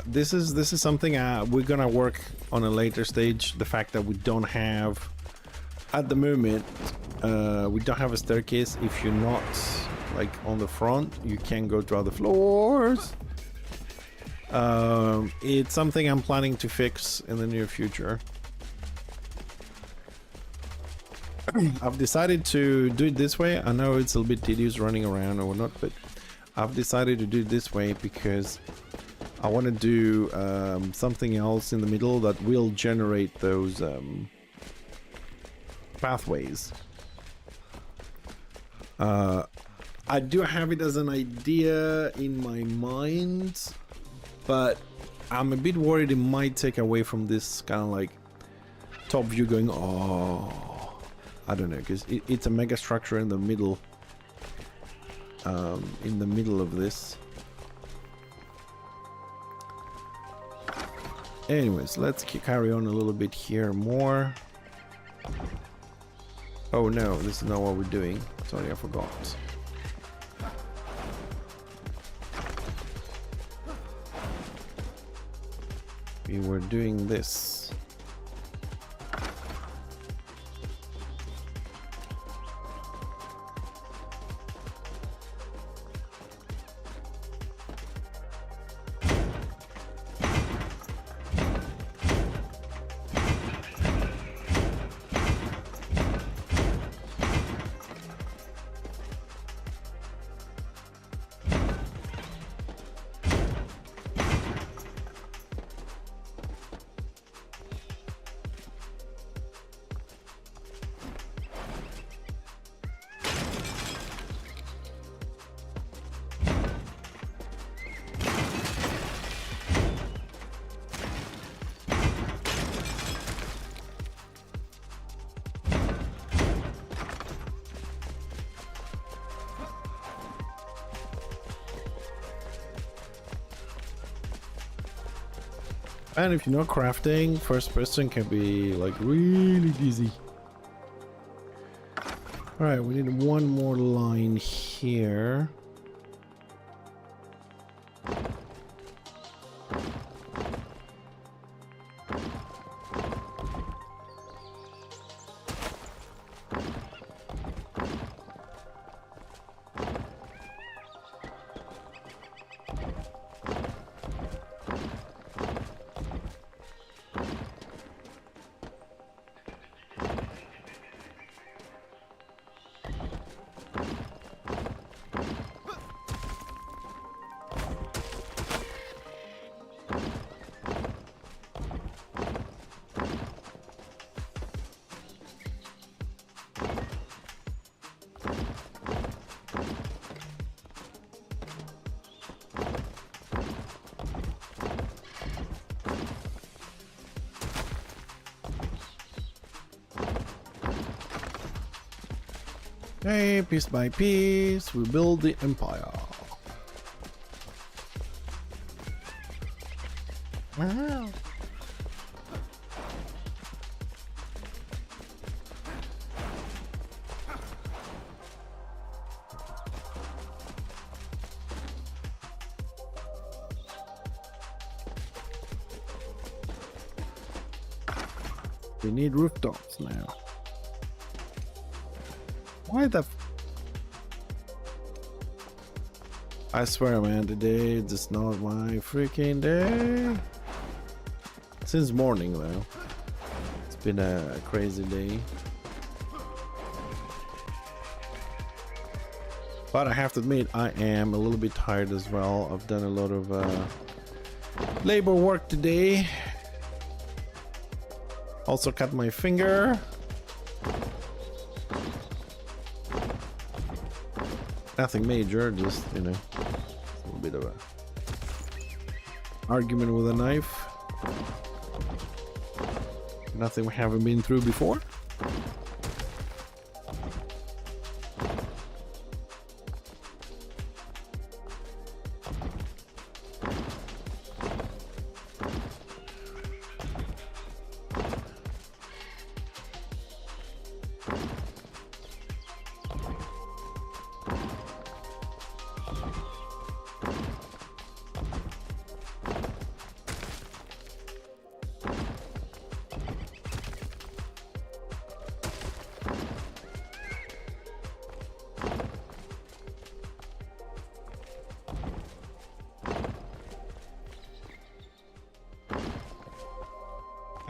This is something we're gonna work on a later stage. The fact that we don't have, at the moment, we don't have a staircase. If you're not like on the front, you can go to other floors. It's something I'm planning to fix in the near future. I've decided to do it this way. I know it's a little bit tedious running around or whatnot, but I've decided to do it this way because I want to do something else in the middle that will generate those pathways. I do have it as an idea in my mind, but I'm a bit worried it might take away from this kind of like top view going, oh, I don't know, because it's a mega structure in the middle of this. Anyways, let's carry on a little bit here more. Oh no, this is not what we're doing. Sorry, I forgot. We were doing this. And if you're not crafting, first person can be like really dizzy. Alright, we need one more line here. Okay, piece by piece, we build the empire. Wow. We need rooftops now. Why the I swear, man, today is just not my freaking day. Since morning, though. It's been a crazy day. But I have to admit, I am a little bit tired as well. I've done a lot of labor work today. Also cut my finger. Nothing major, just, you know, a little bit of a argument with a knife. Nothing we haven't been through before.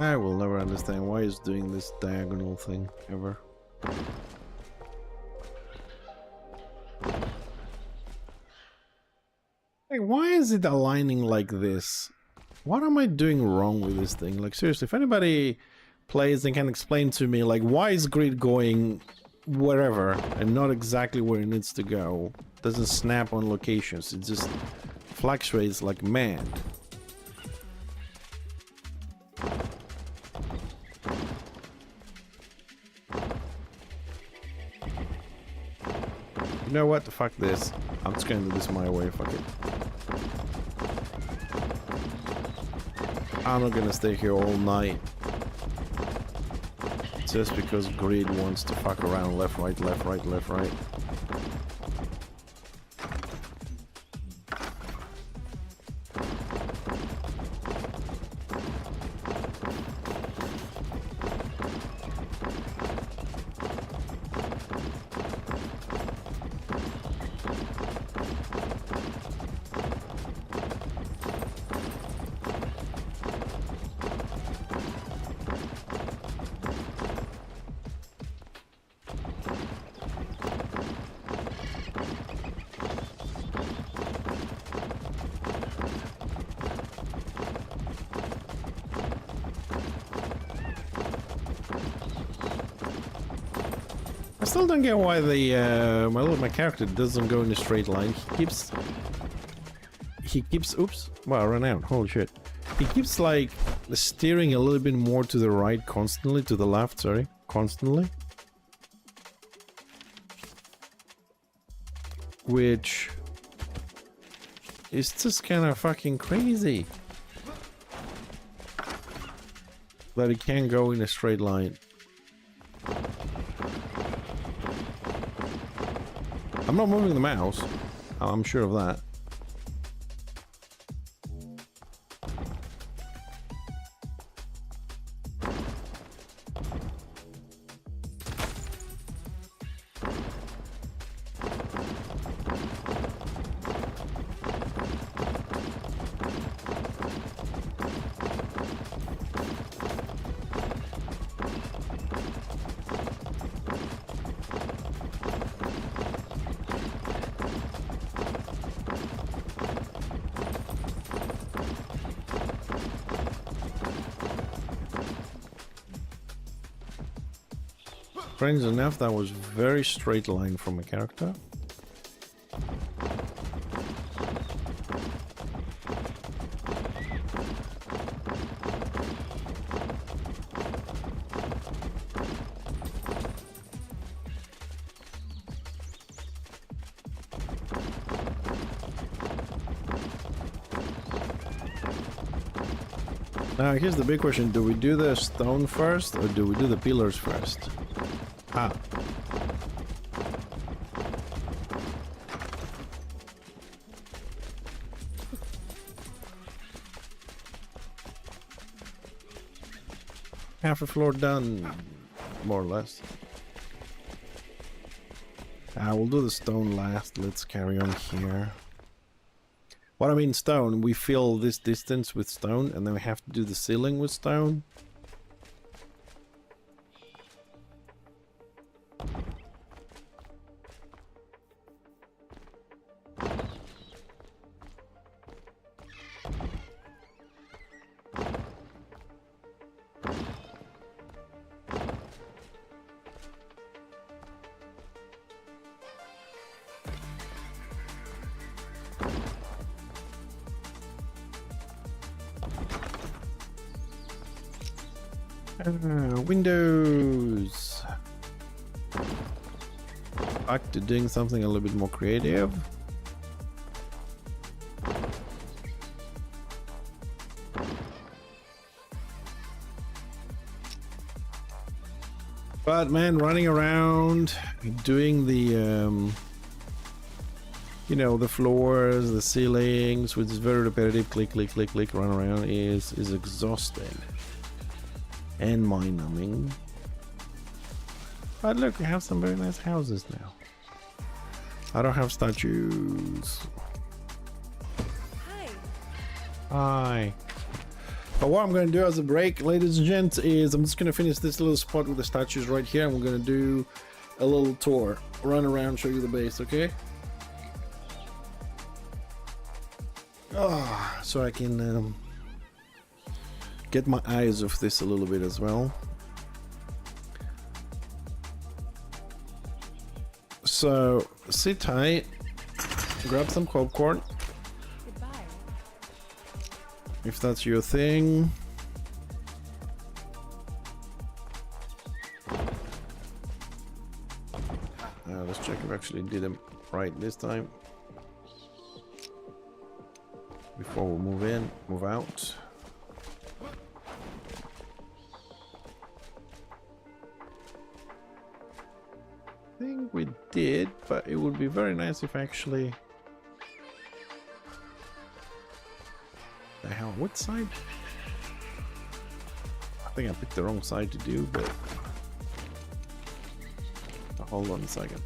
I will never understand why it's doing this diagonal thing ever. Like, why is it aligning like this? What am I doing wrong with this thing? Like, seriously, if anybody plays and can explain to me, like, why is grid going wherever and not exactly where it needs to go? Doesn't snap on locations. It just fluctuates like mad. You know what? Fuck this. I'm just gonna do this my way. Fuck it. I'm not gonna stay here all night just because grid wants to fuck around left, right, left, right, left, right. I still don't get why the my character doesn't go in a straight line. He keeps oops, well, I ran out. Holy shit. He keeps like steering a little bit more to the right constantly, to the left, sorry, constantly. Which is just kind of fucking crazy. That he can't go in a straight line. I'm not moving the mouse. I'm sure of that. Strange enough, that was very straight line from a character. Now here's the big question, do we do the stone first or do we do the pillars first? Ah. Half a floor done, more or less. We'll do the stone last. Let's carry on here. What I mean stone, we fill this distance with stone and then we have to do the ceiling with stone. Windows. Back to doing something a little bit more creative. But man, running around, doing the, you know, the floors, the ceilings, which is very repetitive, click, click, click, click, run around, is exhausting. And mind-numbing. But look, we have some very nice houses now. I don't have statues. Hi. Hi. But what I'm going to do as a break, ladies and gents, is I'm just going to finish this little spot with the statues right here, and we're going to do a little tour, run around, show you the base, okay? Oh, so I can get my eyes off this a little bit as well. So sit tight, grab some popcorn Goodbye. if that's your thing. Let's check if I actually did them right this time before we move out. I think we did, but it would be very nice if actually... The hell, what side? I think I picked the wrong side to do, but... Hold on a second.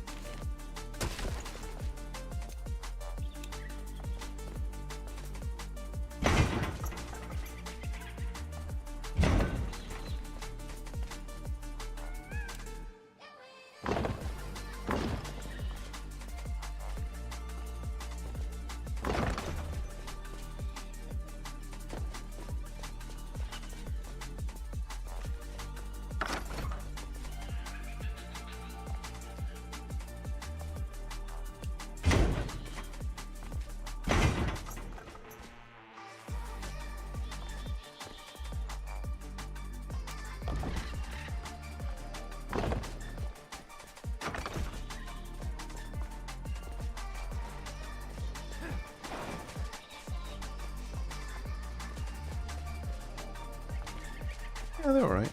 Yeah, they're alright.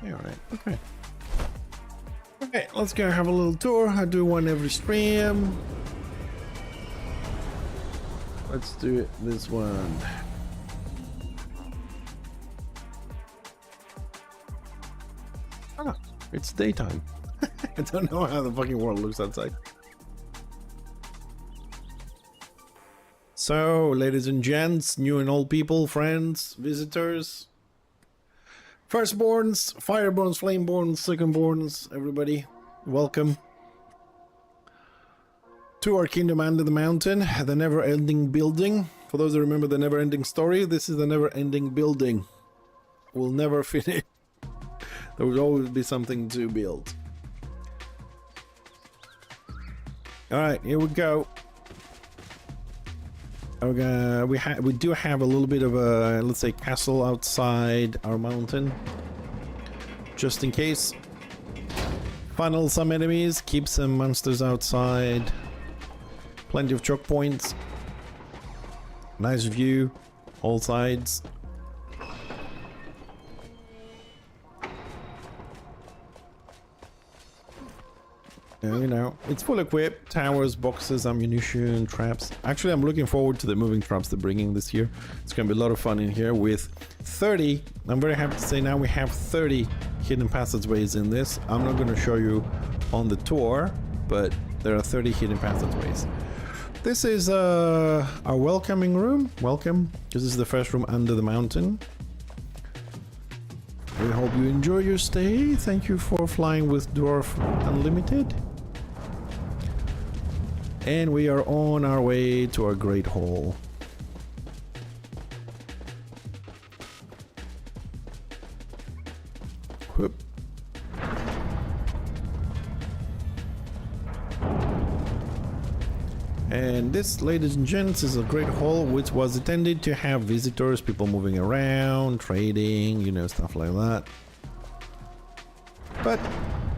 They're alright. Okay. Okay, let's go have a little tour. I do one every stream. Let's do it this one. Ah, it's daytime. I don't know how the fucking world looks outside. So, ladies and gents, new and old people, friends, visitors, firstborns, fireborns, flameborns, secondborns, everybody, welcome to our kingdom under the mountain, the never-ending building. For those that remember the never-ending story, this is the never-ending building. We'll never finish. There will always be something to build. Alright, here we go. We do have a little bit of a, let's say, castle outside our mountain, just in case. Funnel some enemies, keep some monsters outside. Plenty of choke points. Nice view, all sides. You know, it's full equipped, towers, boxes, ammunition, traps. Actually, I'm looking forward to the moving traps they're bringing this year. It's gonna be a lot of fun in here with 30. I'm very happy to say now we have 30 hidden passageways in this. I'm not gonna show you on the tour, but there are 30 hidden passageways. This is our welcoming room. Welcome. This is the first room under the mountain. We hope you enjoy your stay. Thank you for flying with Dwarf Unlimited. And we are on our way to our Great Hall. Whoop. And this, ladies and gents, is a great hall which was intended to have visitors, people moving around, trading, you know, stuff like that. But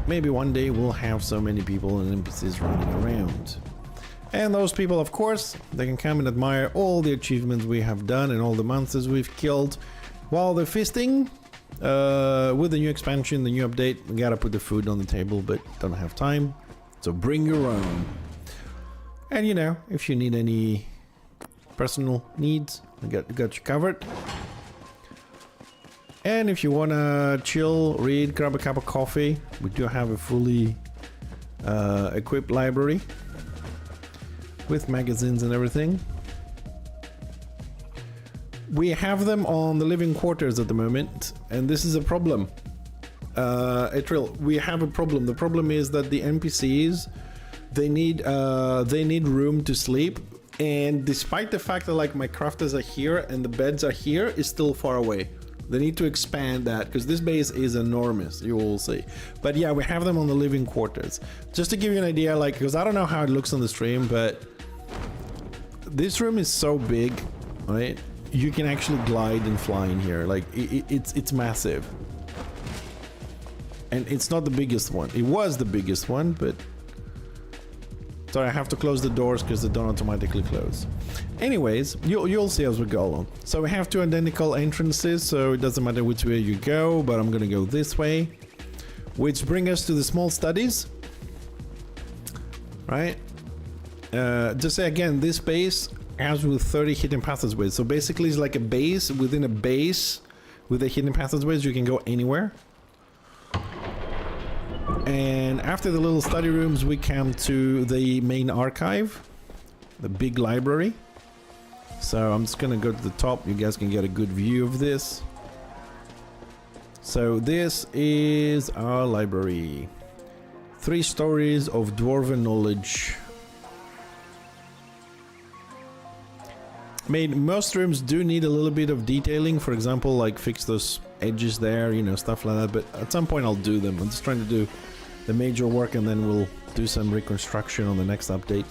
maybe one day we'll have so many people and NPCs running around. And those people, of course, they can come and admire all the achievements we have done and all the monsters we've killed while they're feasting. With the new expansion, the new update, we gotta put the food on the table, but don't have time. So bring your own. And you know, if you need any personal needs, I got you covered. And if you wanna chill, read, grab a cup of coffee, we do have a fully equipped library with magazines and everything. We have them on the living quarters at the moment, and this is a problem. Atriel, we have a problem. The problem is that the NPCs, they need room to sleep, and despite the fact that like my crafters are here and the beds are here, it's still far away. They need to expand that because this base is enormous, you will see. But yeah, we have them on the living quarters. Just to give you an idea, like, because I don't know how it looks on the stream, but this room is so big, right? You can actually glide and fly in here. Like, it's massive. And it's not the biggest one. It was the biggest one, but... Sorry, I have to close the doors because they don't automatically close. Anyways, you'll see as we go along. So we have two identical entrances, so it doesn't matter which way you go, but I'm gonna go this way. Which brings us to the small studies. Right? Just say again, this base has with 30 hidden passageways. So basically it's like a base within a base with the hidden passageways. You can go anywhere. And after the little study rooms, we come to the main archive, the big library. So I'm just gonna go to the top. You guys can get a good view of this. So this is our library. 3 stories of dwarven knowledge. Most rooms do need a little bit of detailing. For example, like fix those edges there, you know, stuff like that. But at some point I'll do them. I'm just trying to do the major work and then we'll do some reconstruction on the next update.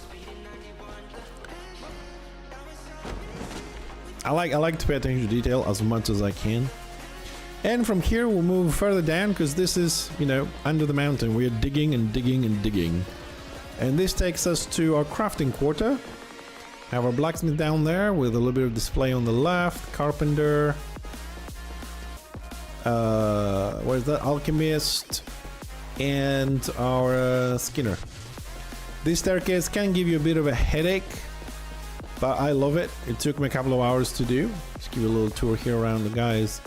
I like to pay attention to detail as much as I can. And from here we'll move further down because this is, you know, under the mountain. We're digging and digging and digging. And this takes us to our crafting quarter. Have our blacksmith down there with a little bit of display on the left. Carpenter. Where's that? Alchemist. And our Skinner. This staircase can give you a bit of a headache, but I love it. It took me a couple of hours to do. Just give you a little tour here around the guys.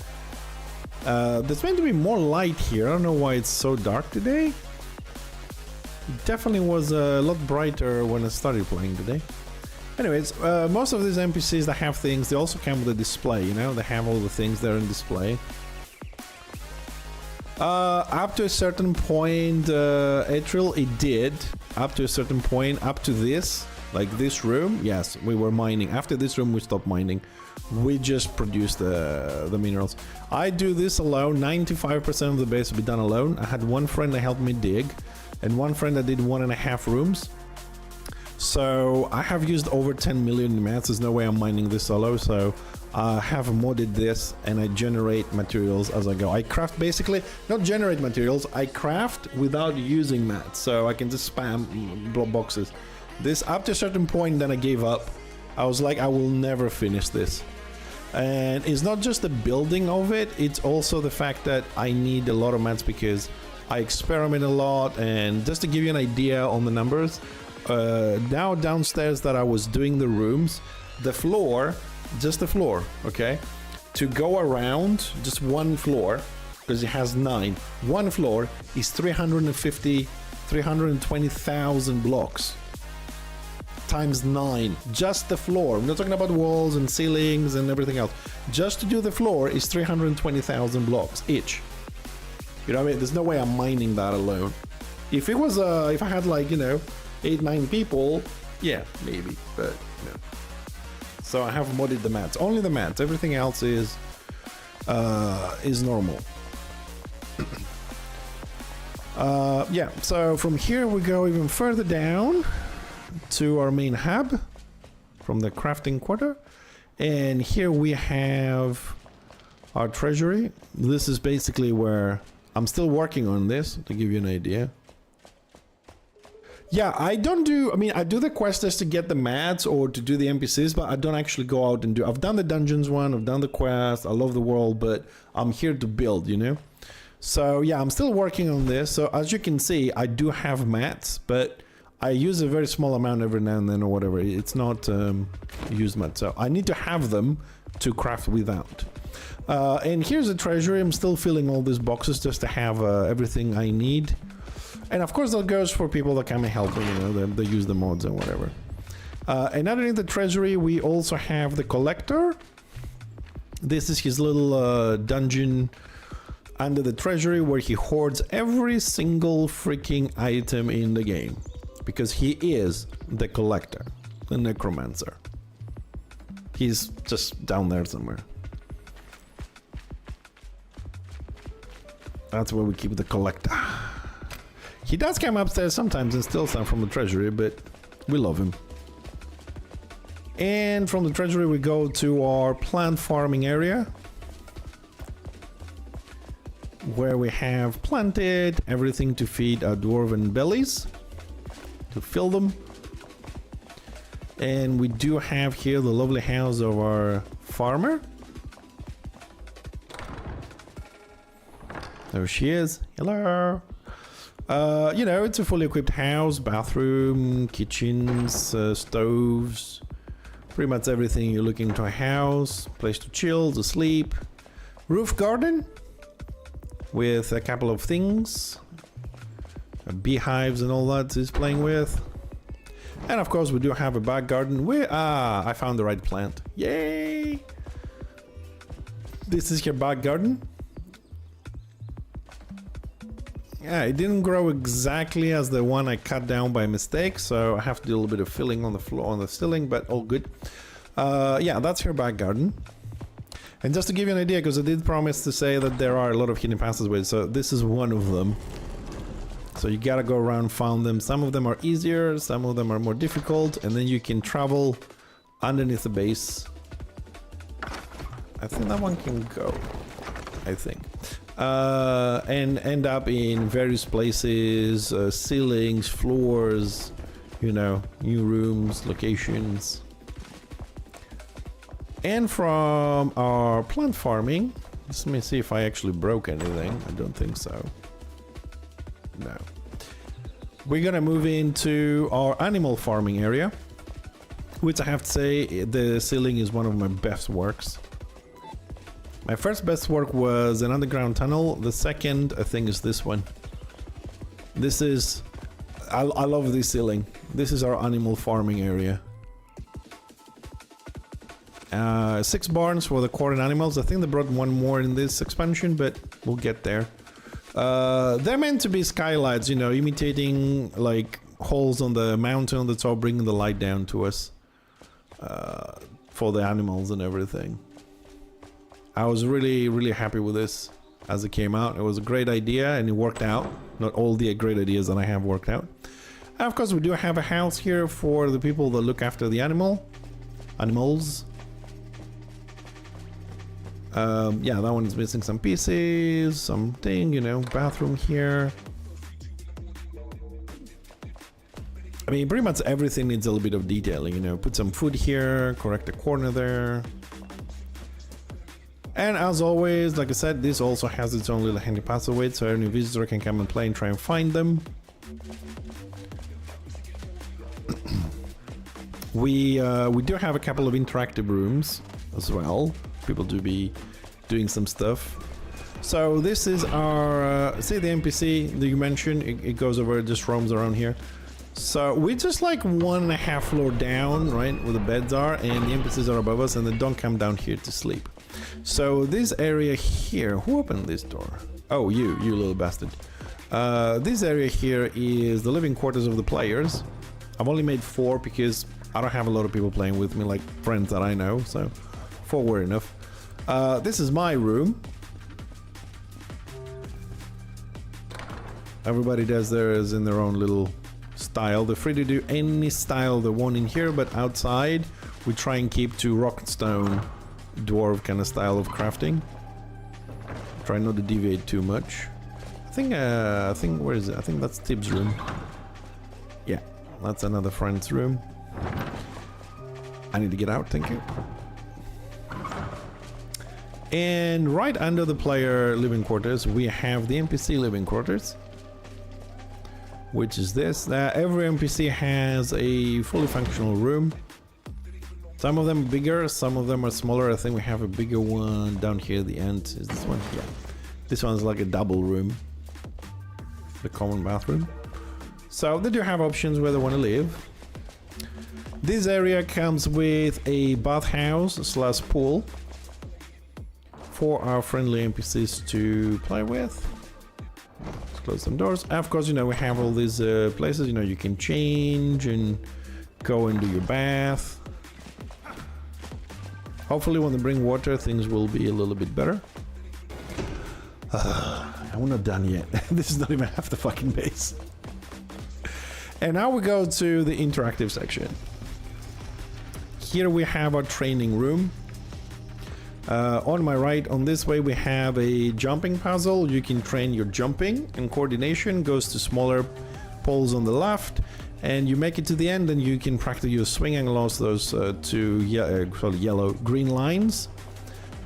There's meant to be more light here. I don't know why it's so dark today. It definitely was a lot brighter when I started playing today. Anyways, most of these NPCs that have things, they also come with a display, you know? They have all the things there in display. Up to a certain point, Atriel, it did. Up to a certain point, up to this, like this room, yes, we were mining. After this room, we stopped mining. We just produced the minerals. I do this alone. 95% of the base will be done alone. I had one friend that helped me dig, and one friend that did 1.5 rooms. So I have used over 10 million mats. There's no way I'm mining this solo. So I have modded this and I generate materials as I go. I craft basically, not generate materials, I craft without using mats. So I can just spam boxes. This up to a certain point, then I gave up. I was like, I will never finish this. And it's not just the building of it, it's also the fact that I need a lot of mats because I experiment a lot. And just to give you an idea on the numbers, now downstairs that I was doing the rooms, the floor, just the floor, okay, to go around just one floor, because it has 9, one floor is 320,000 blocks times 9, just the floor. I'm not talking about walls and ceilings and everything else. Just to do the floor is 320,000 blocks each. You know what I mean? There's no way I'm mining that alone. If it was if I had, like, you know, 8-9 people, yeah, maybe, but no. So I have modded the mats. Only the mats. Everything else is normal. Yeah. So from here we go even further down to our main hub from the crafting quarter, and here we have our treasury. This is basically where I'm still working on this to give you an idea. Yeah, I don't do, I mean, I do the quest just to get the mats or to do the NPCs, but I don't actually go out and do, I've done the dungeons one, I've done the quest, I love the world, but I'm here to build, you know? So yeah, I'm still working on this. So as you can see, I do have mats, but I use a very small amount every now and then or whatever. It's not used much. So I need to have them to craft without. And here's the treasury. I'm still filling all these boxes just to have everything I need. And of course that goes for people that come and help me, you know, they use the mods and whatever. And underneath the treasury, we also have the collector. This is his little dungeon under the treasury where he hoards every single freaking item in the game. Because he is the collector, the necromancer. He's just down there somewhere. That's where we keep the collector. He does come upstairs sometimes and steal some from the treasury, but we love him. And from the treasury we go to our plant farming area, where we have planted everything to feed our dwarven bellies, to fill them. And we do have here the lovely house of our farmer. There she is. Hello. You know, it's a fully equipped house, bathroom, kitchens, stoves, pretty much everything you're looking to a house, place to chill, to sleep, roof garden with a couple of things, beehives and all that he's playing with. And of course we do have a back garden where, I found the right plant. Yay! This is your back garden. Yeah, it didn't grow exactly as the one I cut down by mistake, so I have to do a little bit of filling on the floor, on the ceiling, but all good. Yeah, that's your back garden. And just to give you an idea, because I did promise to say that there are a lot of hidden passageways, so this is one of them. So you gotta go around, find them. Some of them are easier, some of them are more difficult, and then you can travel underneath the base. I think that one can go, I think. And end up in various places, ceilings, floors, you know, new rooms, locations. And from our plant farming, let me see if I actually broke anything. I don't think so. No. We're gonna move into our animal farming area, which I have to say, the ceiling is one of my best works. My first best work was an underground tunnel. The second, I think, is this one. This is... I love this ceiling. This is our animal farming area. 6 barns for the quartered animals. I think they brought one more in this expansion, but we'll get there. They're meant to be skylights, you know, imitating like holes on the mountain on the top, bringing the light down to us. For the animals and everything. I was really happy with this as it came out. It was a great idea and it worked out. Not all the great ideas that I have worked out. And of course we do have a house here for the people that look after the animals. Yeah, that one is missing some pieces, something, you know, bathroom here. I mean, pretty much everything needs a little bit of detailing, you know, put some food here, correct the corner there. And as always, like I said, this also has its own little handy passageway, so any visitor can come and play and try and find them. We do have a couple of interactive rooms as well. People do be doing some stuff. So this is our, see the NPC that you mentioned, it goes over, it just roams around here. So we're just like 1.5 floor down, right, where the beds are, and the NPCs are above us, and they don't come down here to sleep. So this area here, who opened this door? Oh, you little bastard. This area here is the living quarters of the players. I've only made 4 because I don't have a lot of people playing with me, like friends that I know, so 4 were enough. This is my room. Everybody does theirs in their own little style. They're free to do any style they want in here, but outside we try and keep to rock and stone dwarf kind of style of crafting. Try not to deviate too much. I think where is it? I think that's Tibbs' room. Yeah, that's another friend's room. I need to get out, thank you. And right under the player living quarters, we have the NPC living quarters, which is this. Every NPC has a fully functional room. Some of them are bigger, some of them are smaller. I think we have a bigger one down here at the end. Is this one? Yeah. This one's like a double room. The common bathroom. So they do have options where they want to live. This area comes with a bathhouse / pool. for our friendly NPCs to play with. Let's close some doors. And of course, you know, we have all these places, you know, you can change and go and do your bath. Hopefully when they bring water, things will be a little bit better. I'm not done yet. This is not even half the fucking base. And now we go to the interactive section. Here we have our training room. On my right, on this way, we have a jumping puzzle. You can train your jumping and coordination. Goes to smaller poles on the left, and you make it to the end, and you can practice your swinging along those yellow green lines,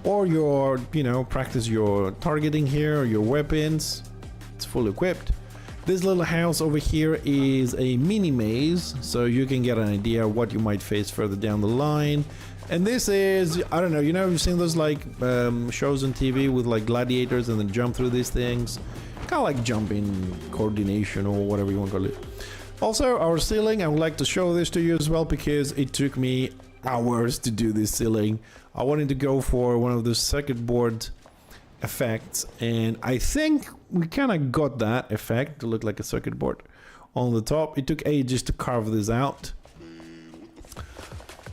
or your, you know, practice your targeting here, or your weapons. It's fully equipped. This little house over here is a mini maze, so you can get an idea what you might face further down the line. And this is, I don't know, you know, you've seen those like shows on TV with like gladiators and then jump through these things. Kind of like jumping coordination or whatever you want to call it. Also, our ceiling, I would like to show this to you as well because it took me hours to do this ceiling. I wanted to go for one of the circuit board effects, and I think we kind of got that effect to look like a circuit board on the top. It took ages to carve this out.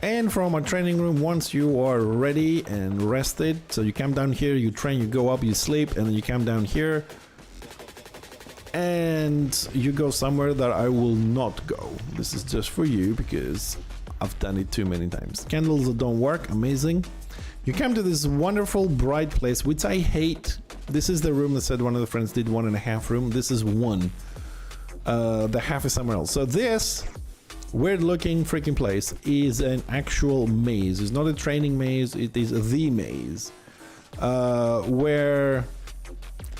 And from our training room, once you are ready and rested, so you come down here, you train, you go up, you sleep, and then you come down here and you go somewhere that I will not go. This is just for you because I've done it too many times. Candles that don't work, amazing. You come to this wonderful bright place, which I hate. This is the room that said one of the friends did 1.5 room. This is one. The half is somewhere else. So this weird looking freaking place is an actual maze. It's not a training maze, it is the maze. Where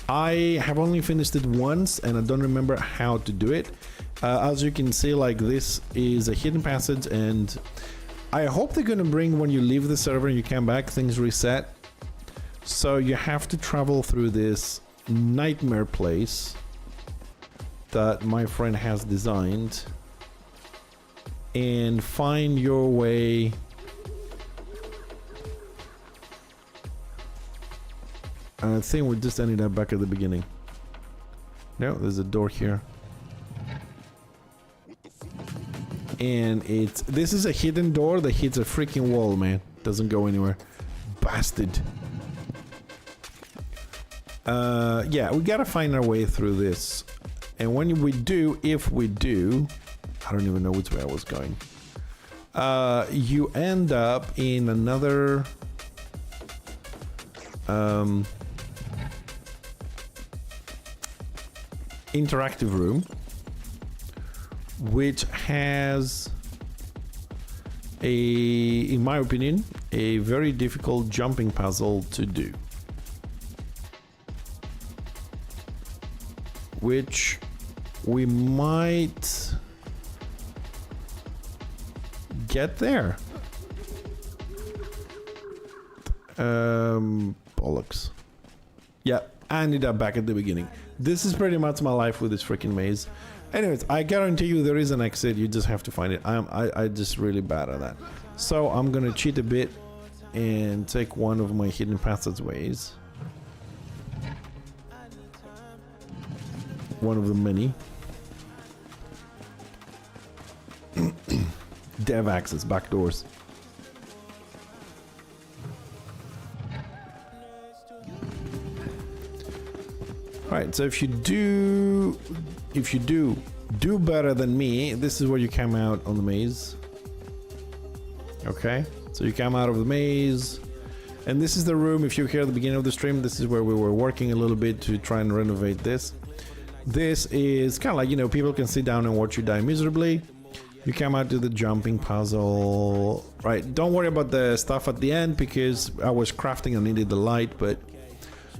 I have only finished it once and I don't remember how to do it. As you can see, like, this is a hidden passage, and I hope they're gonna bring, when you leave the server and you come back, things reset. So you have to travel through this nightmare place that my friend has designed and find your way I think we just ended up back at the beginning. No, there's a door here. And this is a hidden door that hits a freaking wall, man. Doesn't go anywhere. Bastard. Yeah, we gotta find our way through this. And when we do, if we do, I don't even know which way I was going. You end up in another interactive room, which has in my opinion, a very difficult jumping puzzle to do, which we might get there. Bollocks. Yeah, I ended up back at the beginning. This is pretty much my life with this freaking maze. Anyways, I guarantee you there is an exit. You just have to find it. I just really bad at that. So I'm gonna cheat a bit and take one of my hidden passageways. One of the many. Dev access, back doors. Alright, so if you do better than me, this is where you come out on the maze. Okay, so you come out of the maze, and this is the room. If you hear at the beginning of the stream, this is where we were working a little bit to try and renovate this. This is kind of like, you know, people can sit down and watch you die miserably. You come out to the jumping puzzle. Right, don't worry about the stuff at the end because I was crafting and needed the light, but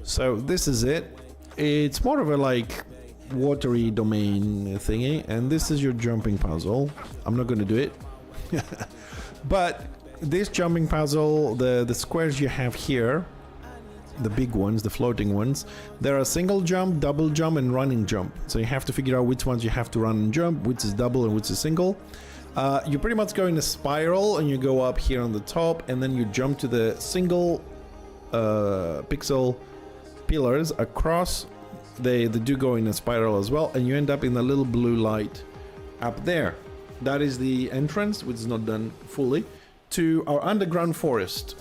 so this is it. It's more of a like watery domain thingy, and this is your jumping puzzle. I'm not going to do it. But this jumping puzzle, the squares you have here, the big ones, the floating ones, there are single jump, double jump, and running jump. So you have to figure out which ones you have to run and jump, which is double and which is single. You pretty much go in a spiral and you go up here on the top, and then you jump to the single pixel pillars across. They do go in a spiral as well, and you end up in a little blue light up there. That is the entrance, which is not done fully, to our underground forest.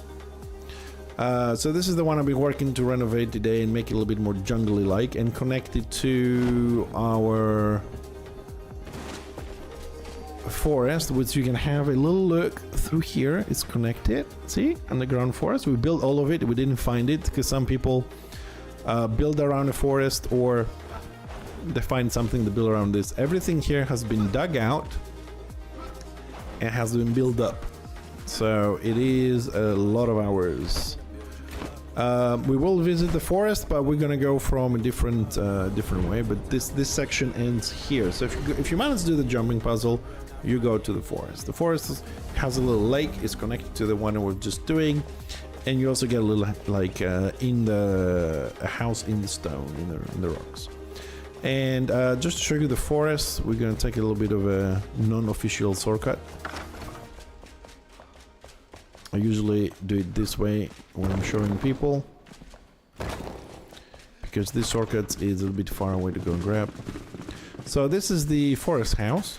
So this is the one I've been working to renovate today and make it a little bit more jungly-like and connect it to our forest, which you can have a little look through here. It's connected. See, underground forest. We built all of it. We didn't find it because some people build around a forest, or they find something to build around this. Everything here has been dug out and has been built up. So it is a lot of hours. We will visit the forest, but we're gonna go from a different way. But this section ends here. So if you manage to do the jumping puzzle, you go to the forest. The forest has a little lake. It's connected to the one we're just doing, and you also get a little like a house in the stone, in the rocks. And just to show you the forest, we're gonna take a little bit of a non-official shortcut. I usually do it this way when I'm showing people, because this shortcut is a little bit far away to go and grab. So this is the forest house.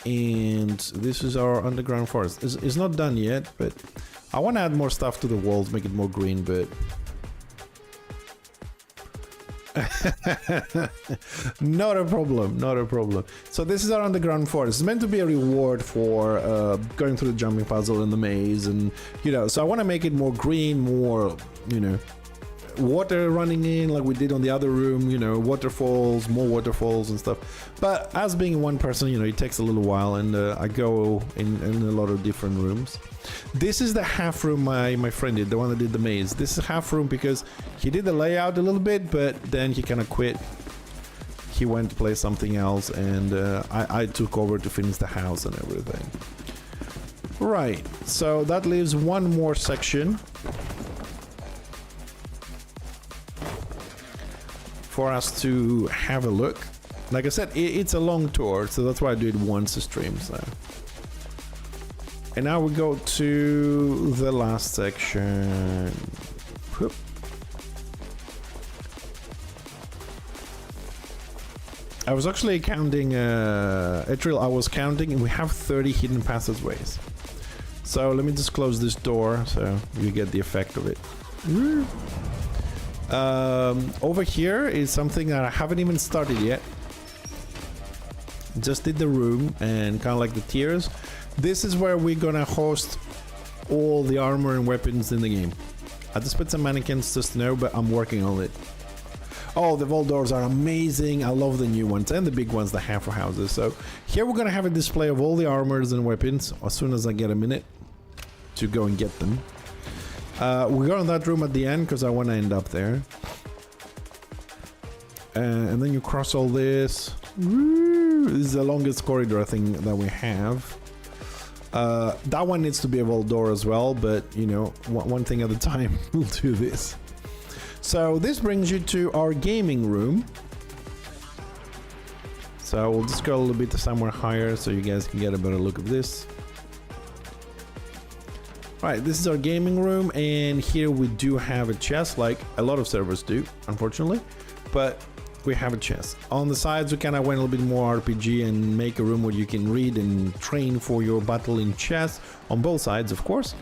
And this is our underground forest. It's not done yet, but I want to add more stuff to the walls, make it more green, but not a problem. So this is our underground forest. It's meant to be a reward for going through the jumping puzzle and the maze, and so I want to make it more green, more water running in like we did on the other room, waterfalls, more waterfalls and stuff. But as being one person, it takes a little while, and I go in a lot of different rooms. This is the half room my friend did, the one that did the maze. This is half room because he did the layout a little bit, but then he kind of quit. He went to play something else, and I took over to finish the house and everything. Right, so that leaves one more section for us to have a look. Like I said, it's a long tour, so that's why I do it once a stream. So. And now we go to the last section. Whoop. I was actually counting, Etril, I was counting, and we have 30 hidden passageways. So let me just close this door so you get the effect of it. Over here is something that I haven't even started yet. Just did the room and kind of like the tiers. This is where we're gonna host all the armor and weapons in the game. I just put some mannequins just to know, but I'm working on it. Oh, the vault doors are amazing. I love the new ones and the big ones, the half houses. So here we're gonna have a display of all the armors and weapons as soon as I get a minute to go and get them. We go in that room at the end because I want to end up there. And then you cross all this. Woo! This is the longest corridor I think that we have. That one needs to be a vault door as well, but one thing at a time. We'll do this. So this brings you to our gaming room. So we'll just go a little bit somewhere higher so you guys can get a better look of this. Right, this is our gaming room, and here we do have a chest, like a lot of servers do, unfortunately, but we have a chest. On the sides, we kind of went a little bit more RPG and make a room where you can read and train for your battle in chess, on both sides, of course.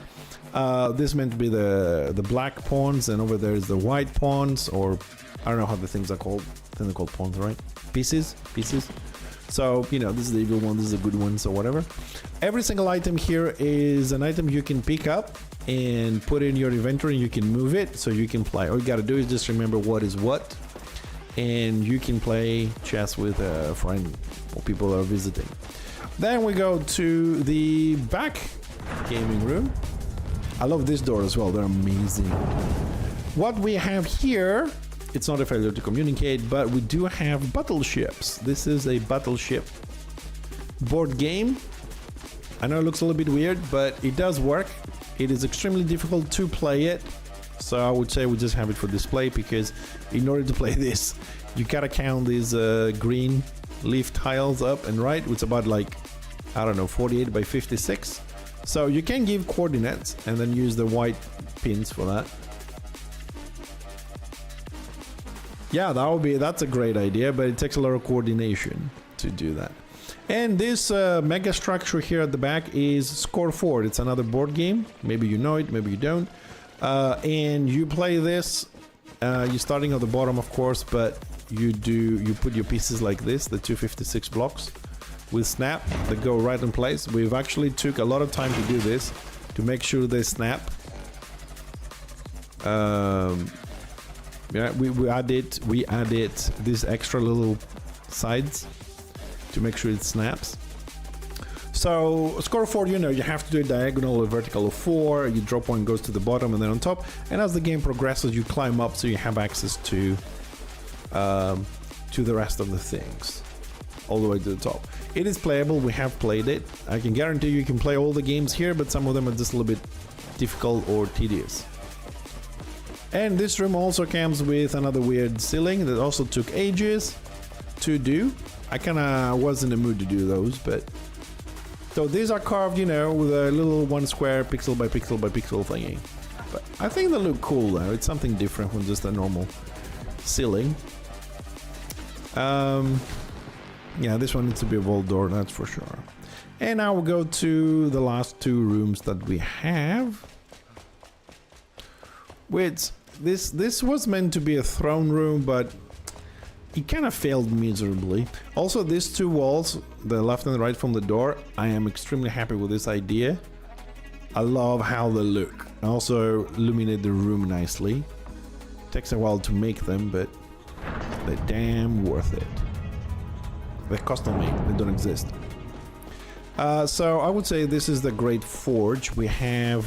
This is meant to be the black pawns, and over there is the white pawns, or I don't know how the things are called. I think they're called pawns, right? Pieces. So, this is the evil one, this is the good one, so whatever. Every single item here is an item you can pick up and put in your inventory, and you can move it so you can play. All you gotta do is just remember what is what, and you can play chess with a friend or people that are visiting. Then we go to the back gaming room. I love this door as well, they're amazing. What we have here, it's not a failure to communicate, but we do have battleships. This is a battleship board game. I know it looks a little bit weird, but it does work. It is extremely difficult to play it, so I would say we just have it for display, because in order to play this, you gotta count these green leaf tiles up and right, which is about like I don't know, 48 by 56. So you can give coordinates and then use the white pins for that. Yeah, that's a great idea, but it takes a lot of coordination to do that. And this mega structure here at the back is Score Fort. It's another board game. Maybe you know it, maybe you don't. And you play this. You're starting at the bottom, of course, but you put your pieces like this, the 256 blocks, with snap that go right in place. We've actually took a lot of time to do this to make sure they snap. Yeah, we added these extra little sides to make sure it snaps. So Score Fort, you know, you have to do a diagonal or vertical of 4. You drop one, goes to the bottom and then on top. And as the game progresses, you climb up so you have access to the rest of the things, all the way to the top. It is playable. We have played it. I can guarantee you can play all the games here, but some of them are just a little bit difficult or tedious. And this room also comes with another weird ceiling that also took ages to do. I kind of was in the mood to do those, but... So these are carved, you know, with a little 1 square pixel by pixel by pixel thingy. But I think they look cool though. It's something different from just a normal ceiling. Yeah, this one needs to be a vault door, that's for sure. And now we'll go to the last 2 rooms that we have. Which, this was meant to be a throne room, but it kind of failed miserably. Also, these 2 walls, the left and the right from the door, I am extremely happy with this idea. I love how they look. Also illuminate the room nicely. Takes a while to make them, but they're damn worth it. They're custom made, they don't exist. So I would say this is the Great Forge. We have,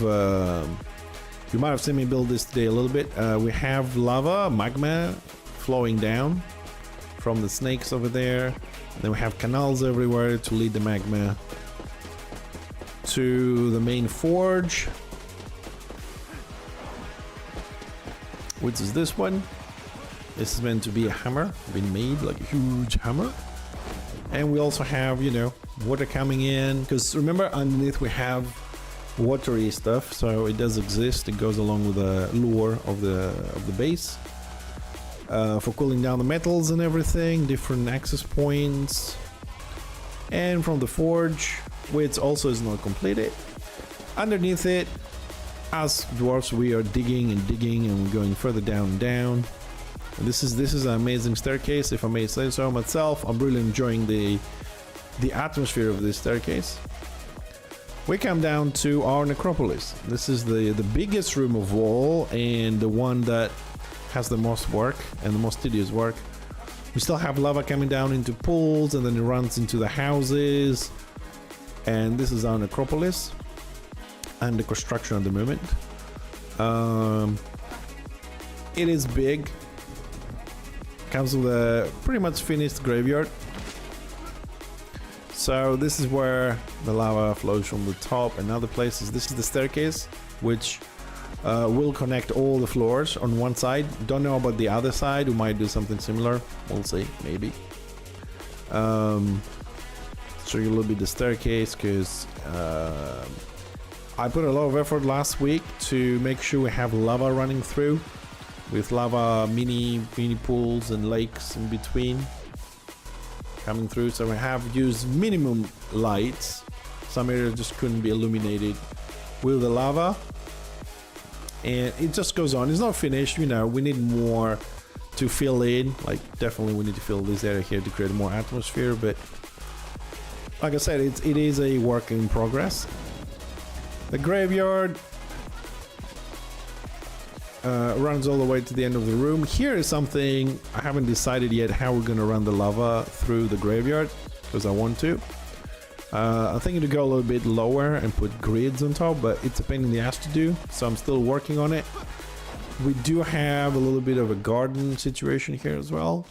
you might have seen me build this today a little bit. We have lava, magma flowing down from the snakes over there. Then we have canals everywhere to lead the magma to the main forge, which is this one. This is meant to be a hammer, been made like a huge hammer. And we also have, you know, water coming in, because remember underneath we have watery stuff, so it does exist. It goes along with the lure of the base for cooling down the metals and everything, different access points. And from the forge, which also is not completed, underneath it, as dwarves, we are digging and digging and going further down and down. And this is an amazing staircase, if I may say so myself. I'm really enjoying the atmosphere of this staircase. We come down to our necropolis. This is the biggest room of all, and the one that has the most work and the most tedious work. We still have lava coming down into pools, and then it runs into the houses. And this is our necropolis and the construction at the moment. It is big. Comes with a pretty much finished graveyard. So this is where the lava flows from the top and other places. This is the staircase, which will connect all the floors on one side. Don't know about the other side. We might do something similar. We'll see, maybe. Show you a little bit the staircase, because I put a lot of effort last week to make sure we have lava running through, with lava mini pools and lakes in between coming through. So we have used minimum lights. Some areas just couldn't be illuminated with the lava, and it just goes on. It's not finished, you know. We need more to fill in. Like, definitely we need to fill this area here to create more atmosphere, but like I said, it is a work in progress. The graveyard runs all the way to the end of the room. Here is something I haven't decided yet, how we're going to run the lava through the graveyard, because I want to. I think to go a little bit lower and put grids on top, but it's a pain in the ass to do, so I'm still working on it. We do have a little bit of a garden situation here as well.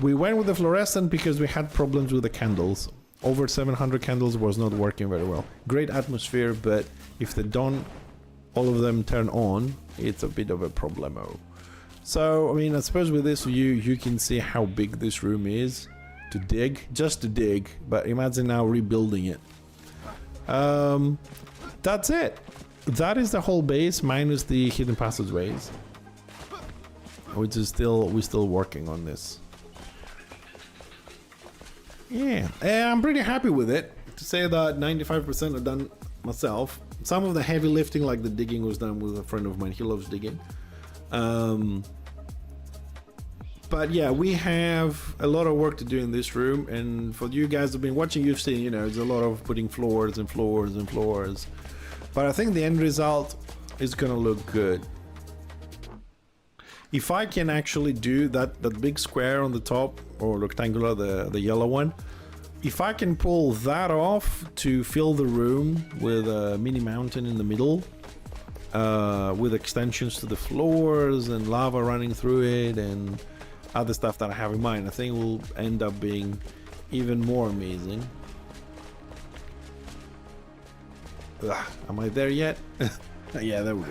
We went with the fluorescent because we had problems with the candles. Over 700 candles was not working very well. Great atmosphere, but if they don't all of them turn on, it's a bit of a problemo. So I mean, I suppose with this view you can see how big this room is to dig, just to dig, but imagine now rebuilding it. That's it. That is the whole base minus the hidden passageways. We're still working on this. Yeah, and I'm pretty happy with it. To say that 95% are done myself. Some of the heavy lifting, like the digging, was done with a friend of mine. He loves digging. But yeah, we have a lot of work to do in this room, and for you guys who've been watching, you've seen, you know, there's a lot of putting floors and floors and floors. But I think the end result is gonna look good. If I can actually do that big square on the top, or rectangular, the yellow one, if I can pull that off to fill the room with a mini mountain in the middle, with extensions to the floors and lava running through it and other stuff that I have in mind, I think it will end up being even more amazing. Ugh, am I there yet? Yeah, there we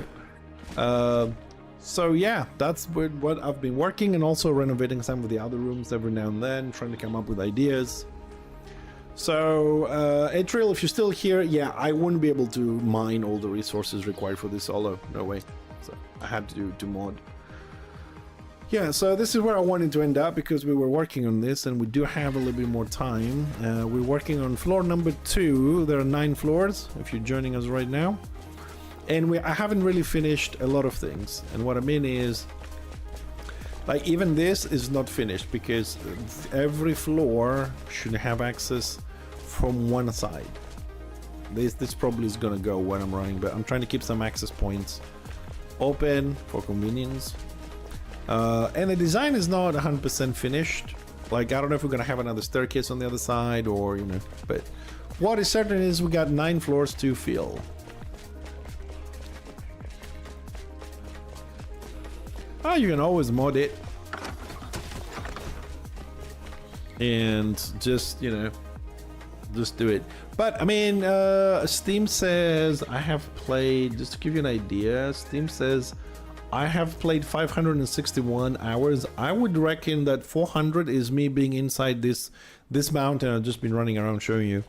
go. So yeah, that's what I've been working, and also renovating some of the other rooms every now and then, trying to come up with ideas. So, Atrial, if you're still here, yeah, I wouldn't be able to mine all the resources required for this solo. No way. So I had to mod. Yeah, so this is where I wanted to end up, because we were working on this and we do have a little bit more time. We're working on floor number 2. There are 9 floors, if you're joining us right now. And I haven't really finished a lot of things. And what I mean is, like, even this is not finished, because every floor should have access from one side. This probably is gonna go when I'm running, but I'm trying to keep some access points open for convenience. And the design is not 100% finished. Like, I don't know if we're gonna have another staircase on the other side, or, you know, but what is certain is we got 9 floors to fill. Oh, you can always mod it and just, you know, just do it. But I mean, Steam says I have played, just to give you an idea, Steam says I have played 561 hours. I would reckon that 400 is me being inside this mountain. I've just been running around showing you,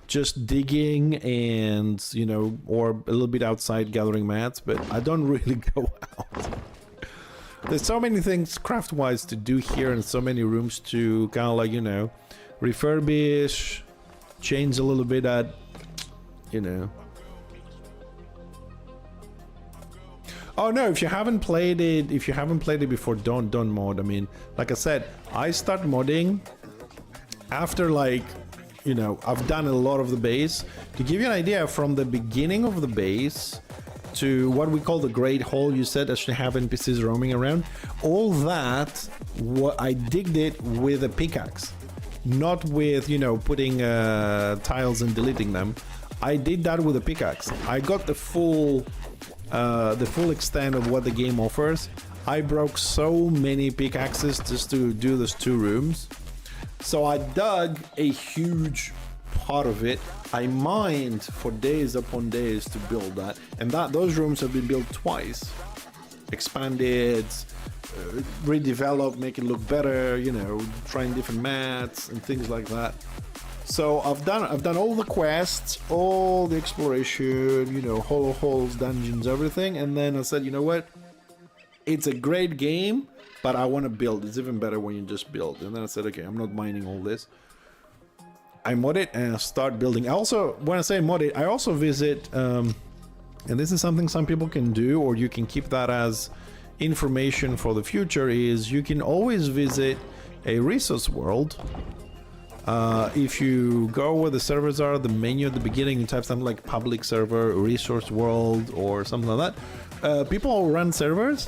just digging and, you know, or a little bit outside gathering mats, but I don't really go out. There's so many things craft-wise to do here, and so many rooms to kind of, like, you know, refurbish, change a little bit at, you know. Oh no, if you haven't played it before, don't mod. I mean, like I said, I start modding after, like, you know, I've done a lot of the base. To give you an idea, from the beginning of the base to what we call the Great Hall, you said actually have NPCs roaming around. All that, what I digged it with a pickaxe, not with, you know, putting tiles and deleting them. I did that with a pickaxe. I got the full extent of what the game offers. I broke so many pickaxes just to do those 2 rooms. So I dug a huge part of it. I mined for days upon days to build that, and those rooms have been built twice, expanded, redeveloped, make it look better. You know, trying different mats and things like that. So I've done all the quests, all the exploration, you know, hollow holes, dungeons, everything, and then I said, you know what? It's a great game, but I want to build. It's even better when you just build. And then I said, okay, I'm not mining all this. I mod it and I start building. I also, when I say mod it, I also visit, and this is something some people can do, or you can keep that as information for the future, is you can always visit a resource world. If you go where the servers are, the menu at the beginning, you type something like public server, resource world, or something like that. People run servers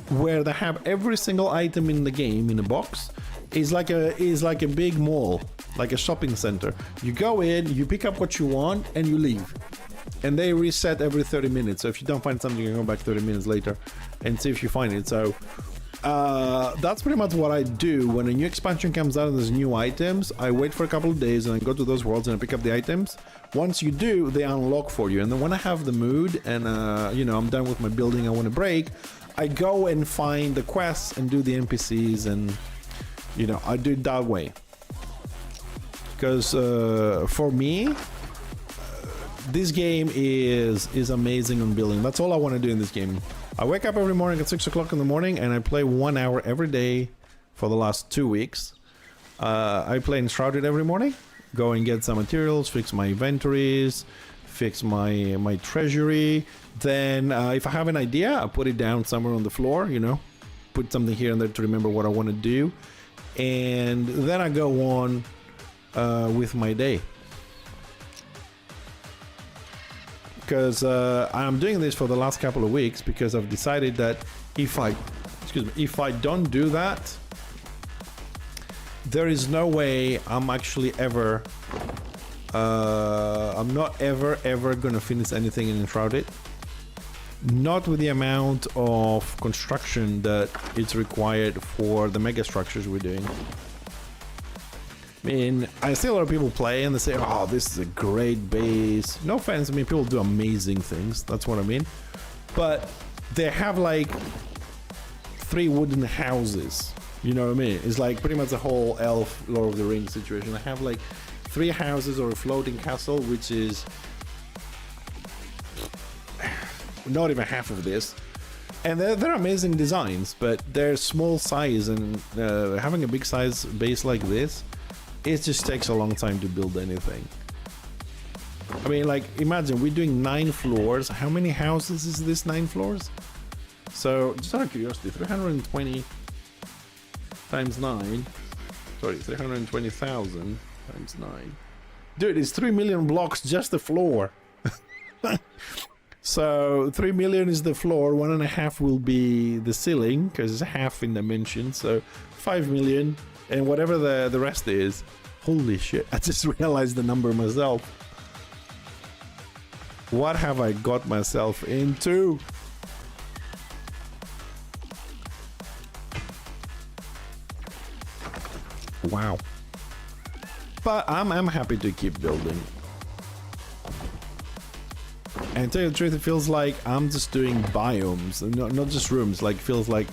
where they have every single item in the game in a box. Is like a big mall, like a shopping center. You go in, you pick up what you want, and you leave. And they reset every 30 minutes. So if you don't find something, you can go back 30 minutes later and see if you find it. So that's pretty much what I do. When a new expansion comes out and there's new items, I wait for a couple of days and I go to those worlds and I pick up the items. Once you do, they unlock for you. And then when I have the mood and you know, I'm done with my building, I want to break, I go and find the quests and do the NPCs, and you know, I do it that way. because for me, this game is amazing on building. That's all I want to do in this game. I wake up every morning at 6 o'clock in the morning and I play 1 hour every day for the last 2 weeks. I play Enshrouded every morning, go and get some materials, fix my inventories, fix my treasury. Then if I have an idea, I put it down somewhere on the floor, you know, put something here and there to remember what I want to do. And then I go on with my day. Because I'm doing this for the last couple of weeks because I've decided that if I don't do that, there is no way I'm actually ever I'm not ever gonna finish anything in Enshrouded. Not with the amount of construction that it's required for the mega structures we're doing. I mean, I see a lot of people play and they say, oh, this is a great base. No offense, I mean, people do amazing things. That's what I mean. But they have like 3 wooden houses. You know what I mean? It's like pretty much a whole elf Lord of the Rings situation. I have like 3 houses or a floating castle, which is not even half of this. And they're amazing designs, but they're small size, and having a big size base like this, it just takes a long time to build anything. I mean, like, imagine we're doing 9 floors. How many houses is this 9 floors? So, just out of curiosity, 320 times 9. Sorry, 320,000 times 9. Dude, it's 3 million blocks just the floor. So 3 million is the floor, 1.5 will be the ceiling because it's half in dimension. So 5 million, and whatever the rest is. Holy shit! I just realized the number myself. What have I got myself into? Wow. But I'm happy to keep building. And to tell you the truth, it feels like I'm just doing biomes, not just rooms. Like, feels like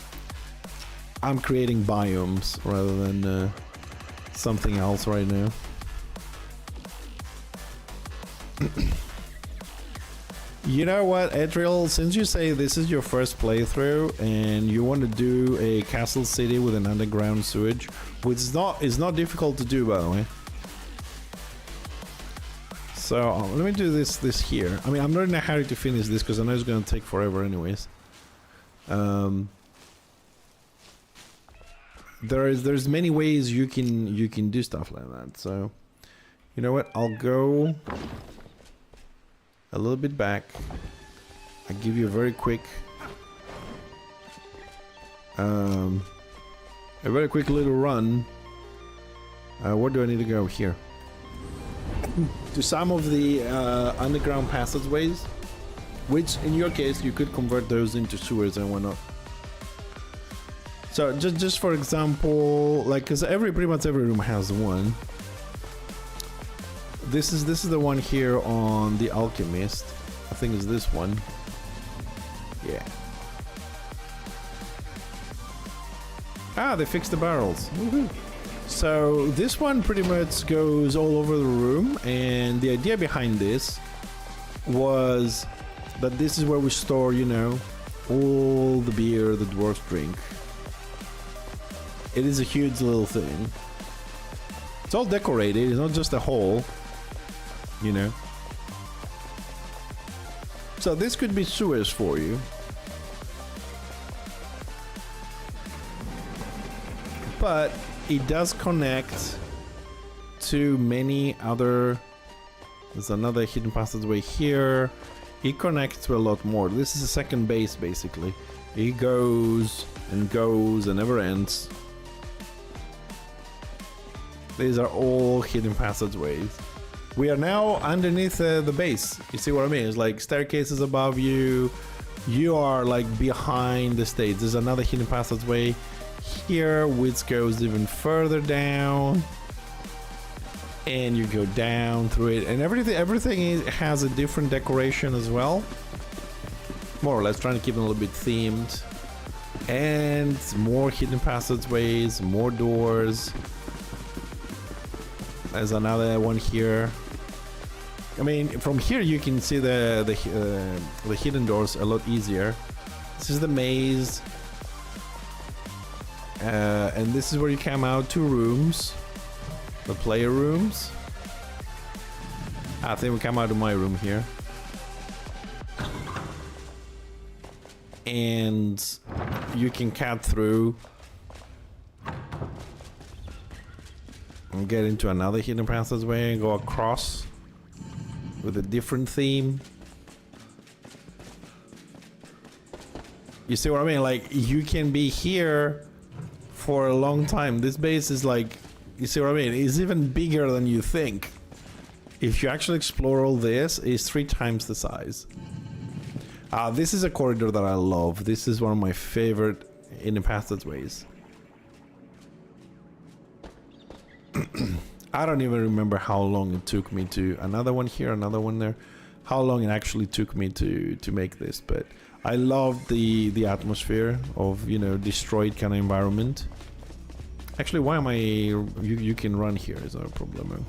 I'm creating biomes rather than something else right now. You know what, Edriel? Since you say this is your first playthrough and you want to do a castle city with an underground sewage, which is not difficult to do, by the way. So let me do this here. I mean, I'm not in a hurry to finish this because I know it's going to take forever anyways. There's many ways you can do stuff like that. So you know what? I'll go a little bit back. I'll give you a very quick little run. Where do I need to go? Here. To some of the underground passageways, which in your case you could convert those into sewers and whatnot. So just for example, like, because pretty much every room has one. This is the one here on the Alchemist. I think it's this one. Yeah. Ah, they fixed the barrels. Woohoo. So this one pretty much goes all over the room, and the idea behind this was that this is where we store, you know, all the beer the dwarves drink. It is a huge little thing. It's all decorated, it's not just a hole, you know. So this could be sewers for you. But it does connect to many other. There's another hidden passageway here. It connects to a lot more. This is a second base basically. It goes and never ends. These are all hidden passageways. We are now underneath the base. You see what I mean? It's like staircases above you. You are like behind the stage. There's another hidden passageway here, which goes even further down, and you go down through it, and everything has a different decoration as well, more or less, trying to keep it a little bit themed. And more hidden passageways, more doors. There's another one here. I mean, from here you can see the hidden doors a lot easier. This is the maze, and this is where you come out. 2 rooms, the player rooms. I think we come out of my room here, and you can cut through and get into another hidden passageway and go across with a different theme. You see what I mean? Like, you can be here for a long time. This base is like, you see what I mean? It's even bigger than you think. If you actually explore all this, it's 3 times the size. This is a corridor that I love. This is one of my favorite hidden passageways. I don't even remember how long it took me to... Another one here, another one there. How long it actually took me to make this, but I love the atmosphere of, you know, destroyed kind of environment. Actually, why am I... You can run here, is not a problem.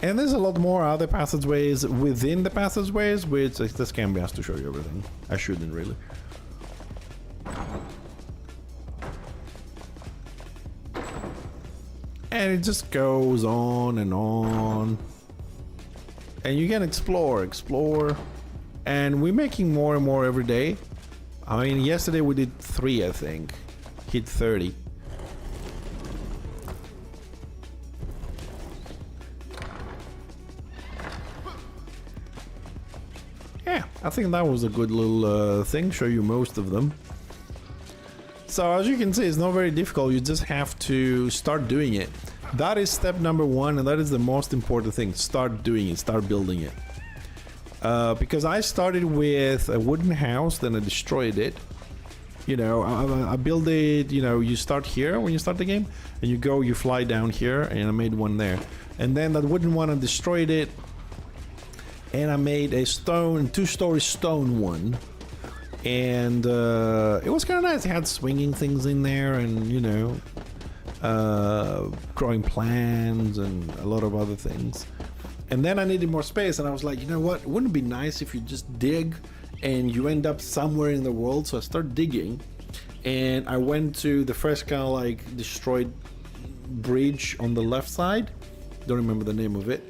And there's a lot more other passageways within the passageways, which this can't be asked to show you everything. I shouldn't really. And it just goes on and on. And you can explore. And we're making more and more every day. I mean, yesterday we did 3, I think. Hit 30. Yeah, I think that was a good little thing. Show you most of them. So as you can see, it's not very difficult. You just have to start doing it. That is step number 1, and that is the most important thing. Start doing it. Start building it. Because I started with a wooden house, then I destroyed it. You know, I build it. You know, you start here when you start the game, and you fly down here, and I made one there. And then that wooden one, I destroyed it, and I made a 2-story stone one. And it was kind of nice. It had swinging things in there, and you know, growing plants and a lot of other things. And then I needed more space, and I was like, you know what? Wouldn't it be nice if you just dig and you end up somewhere in the world? So I started digging, and I went to the first kind of like destroyed bridge on the left side. Don't remember the name of it.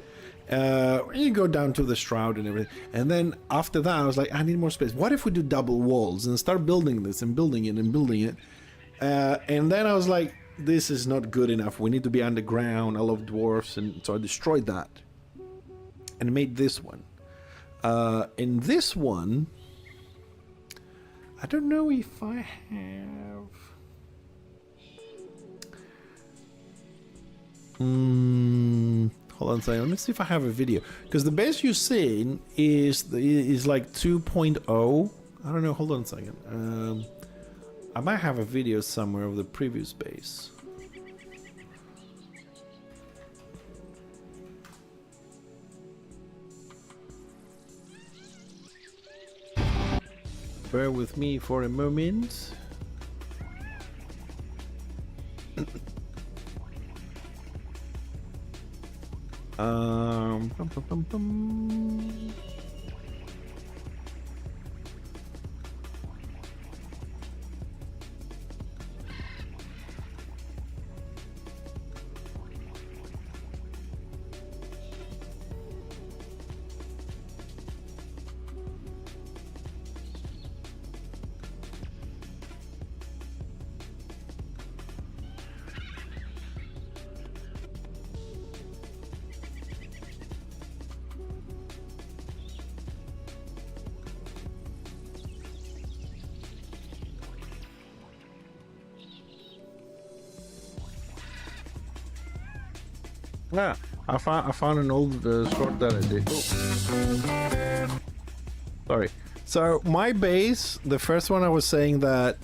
You go down to the shroud and everything, and then after that I was like, I need more space. What if we do double walls and start building this and building it and building it? And then I was like, this is not good enough. We need to be underground. I love dwarfs, and so I destroyed that and made this one. In this one, I don't know if I have. Hold on a second. Let me see if I have a video, because the base you're seeing is like 2.0. I don't know. Hold on a second. I might have a video somewhere of the previous base. Bear with me for a moment. Bum, bum, bum, bum. Yeah, I found an old sword that I did. Oh. Sorry. So my base, the first one I was saying that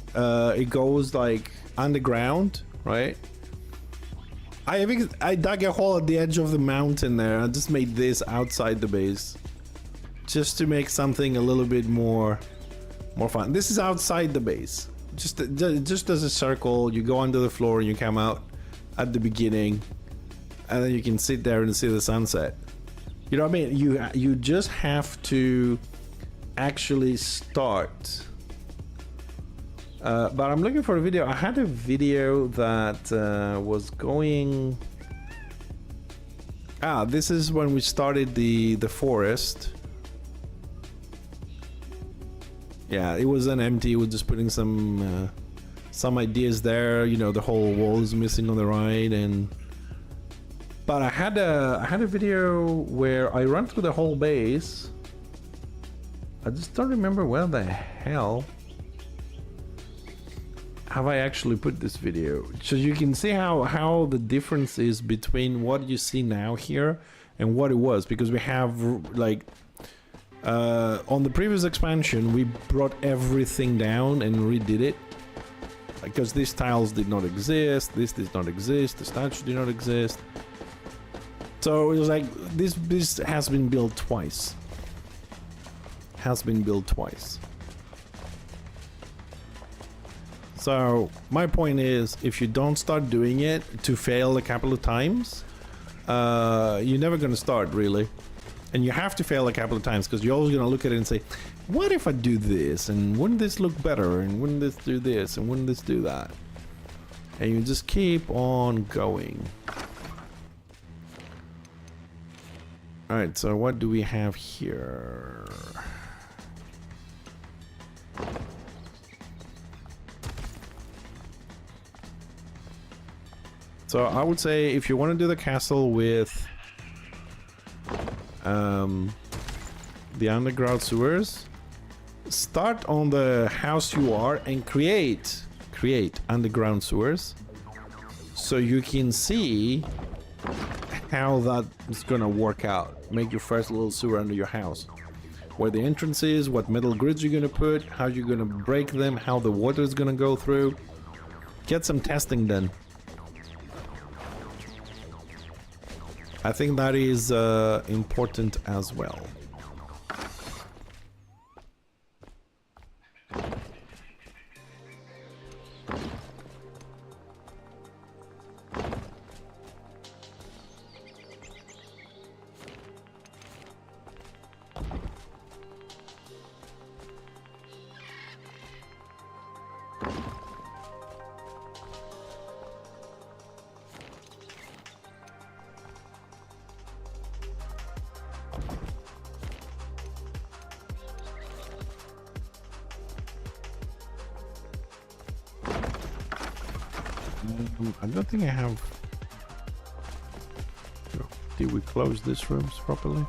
it goes like underground, right? I dug a hole at the edge of the mountain there. I just made this outside the base, just to make something a little bit more fun. This is outside the base. Just as a circle. You go under the floor and you come out. at the beginning, and then you can sit there and see the sunset. You know what I mean? You just have to actually start. But I'm looking for a video. I had a video that was going. This is when we started the forest. Yeah, it wasn't empty. We're just putting some ideas there. You know, the whole wall is missing on the right, but I had a video where I ran through the whole base. I just don't remember where the hell have I actually put this video. So you can see how the difference is between what you see now here and what it was, because we have like on the previous expansion we brought everything down and redid it, because these tiles did not exist, this did not exist, the statue did not exist. So it was like this has been built twice. So my point is, if you don't start doing it to fail a couple of times, you're never going to start, really. And you have to fail a couple of times, because you're always going to look at it and say, what if I do this, and wouldn't this look better, and wouldn't this do this, and wouldn't this do that? And you just keep on going. Alright, so what do we have here? So I would say, if you want to do the castle with the underground sewers, start on the house you are and create underground sewers, so you can see how that is gonna work out. Make your first little sewer under your house, where the entrance is, what metal grids you're gonna put, how you're gonna break them, how the water is gonna go through. Get some testing done. I think that is important as well. I don't think I have. Did we close these rooms properly?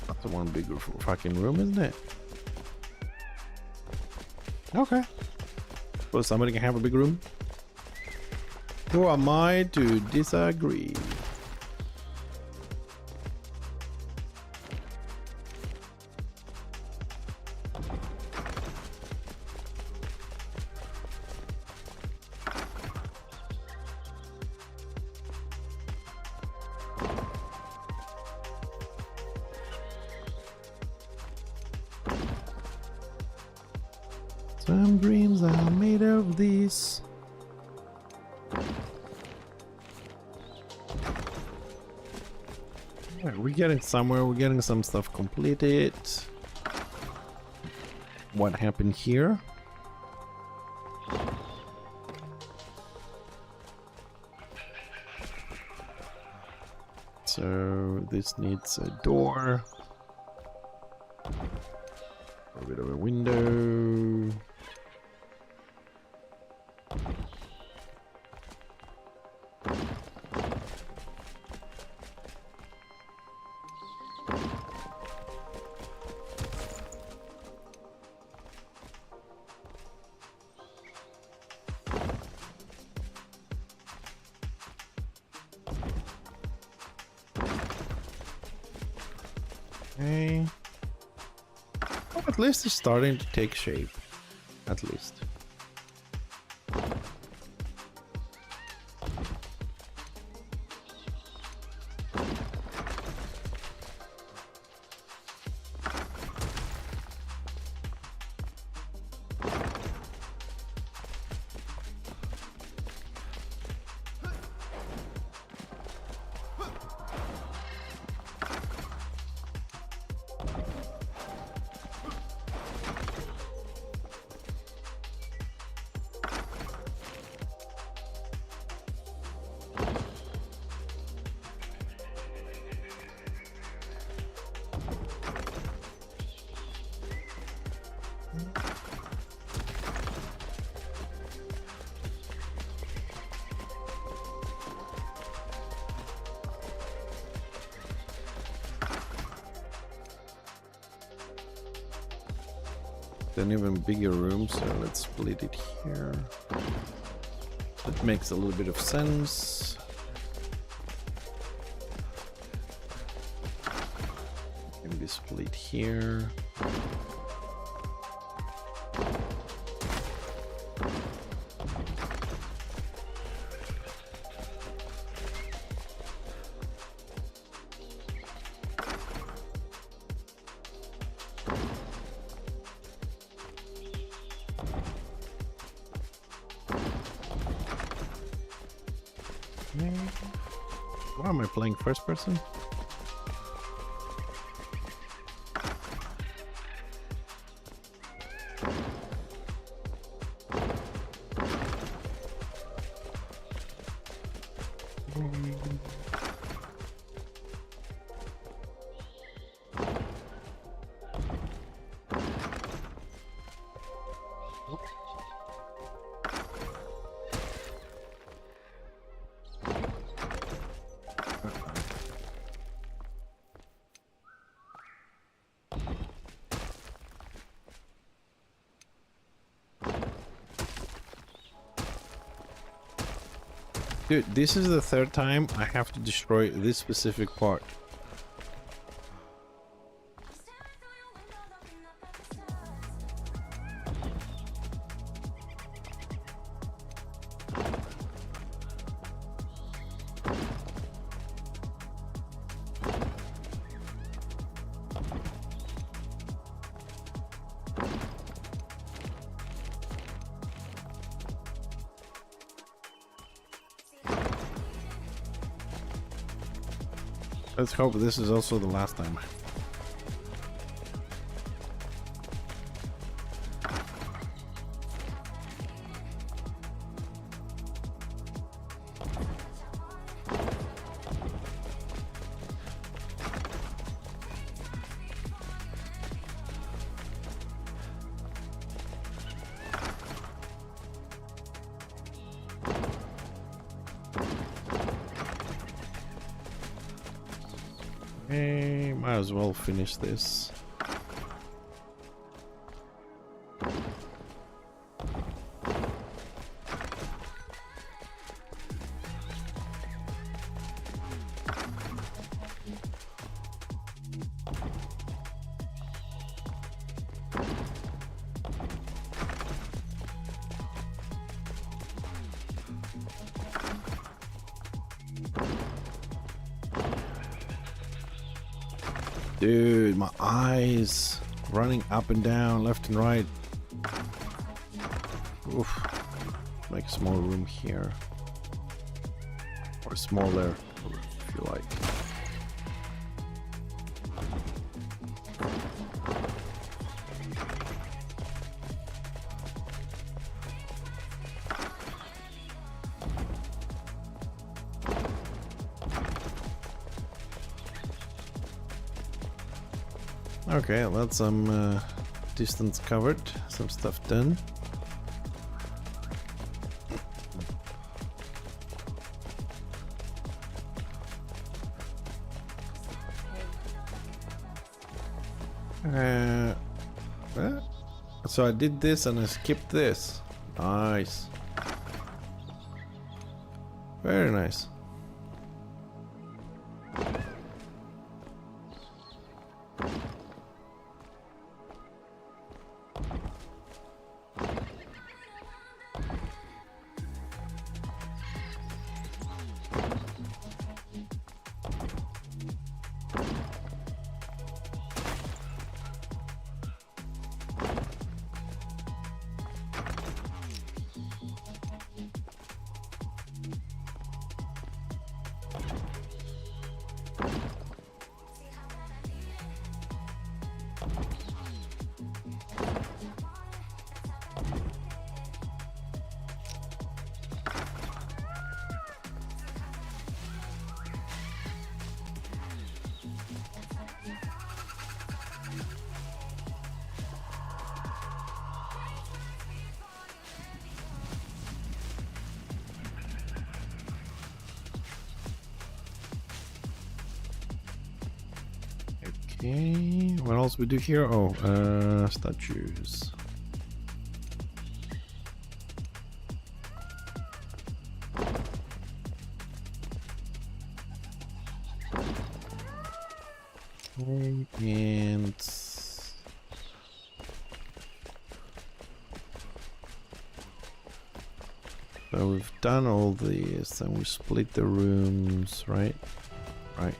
That's the one big fucking room, isn't it? Okay. Well, somebody can have a big room. Who am I to disagree? Some dreams are made of this. Alright, we're getting somewhere. We're getting some stuff completed. What happened here? So this needs a door. A bit of a window. Okay. Oh, at least it's starting to take shape. At least. an even bigger room, so let's split it here. That makes a little bit of sense. Can be split here. Why am I playing first person? Dude, this is the third time I have to destroy this specific part. Let's hope this is also the last time. Okay, might as well finish this. Dude, my eyes running up and down, left and right. Oof. Make a small room here. Or smaller, if you like. Okay, that's some distance covered, some stuff done. So I did this and I skipped this. Nice. Very nice. Okay, what else we do here? Oh, statues. Okay, and so we've done all this and we split the rooms, right? Right.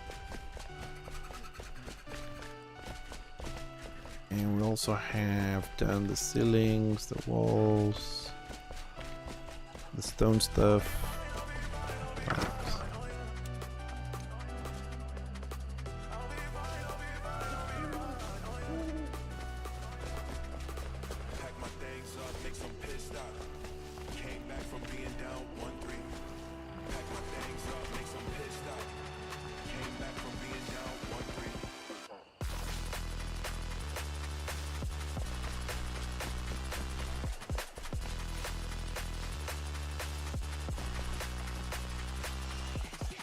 And we also have done the ceilings, the walls, the stone stuff. Right. Pack my things up, make some pit stop. Came back from being down 1-3. Pack my things up, make some pit stop. Came back from being down 1-3.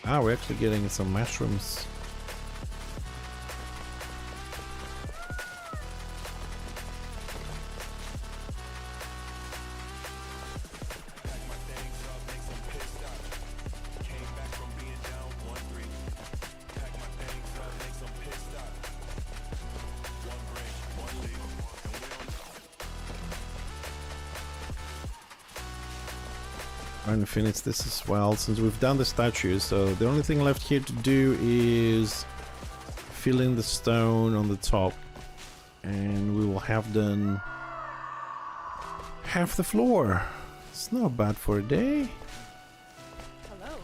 Ah, we're actually getting some mushrooms. Pack my things up, make some pit stop. Came back from being down 1-3. Pack my things up, make some pit stop. One break, one lead, and we don't Trying to finish this as well since we've done the statues, so the only thing left here to do is fill in the stone on the top and we will have done half the floor. It's not bad for a day. Hello.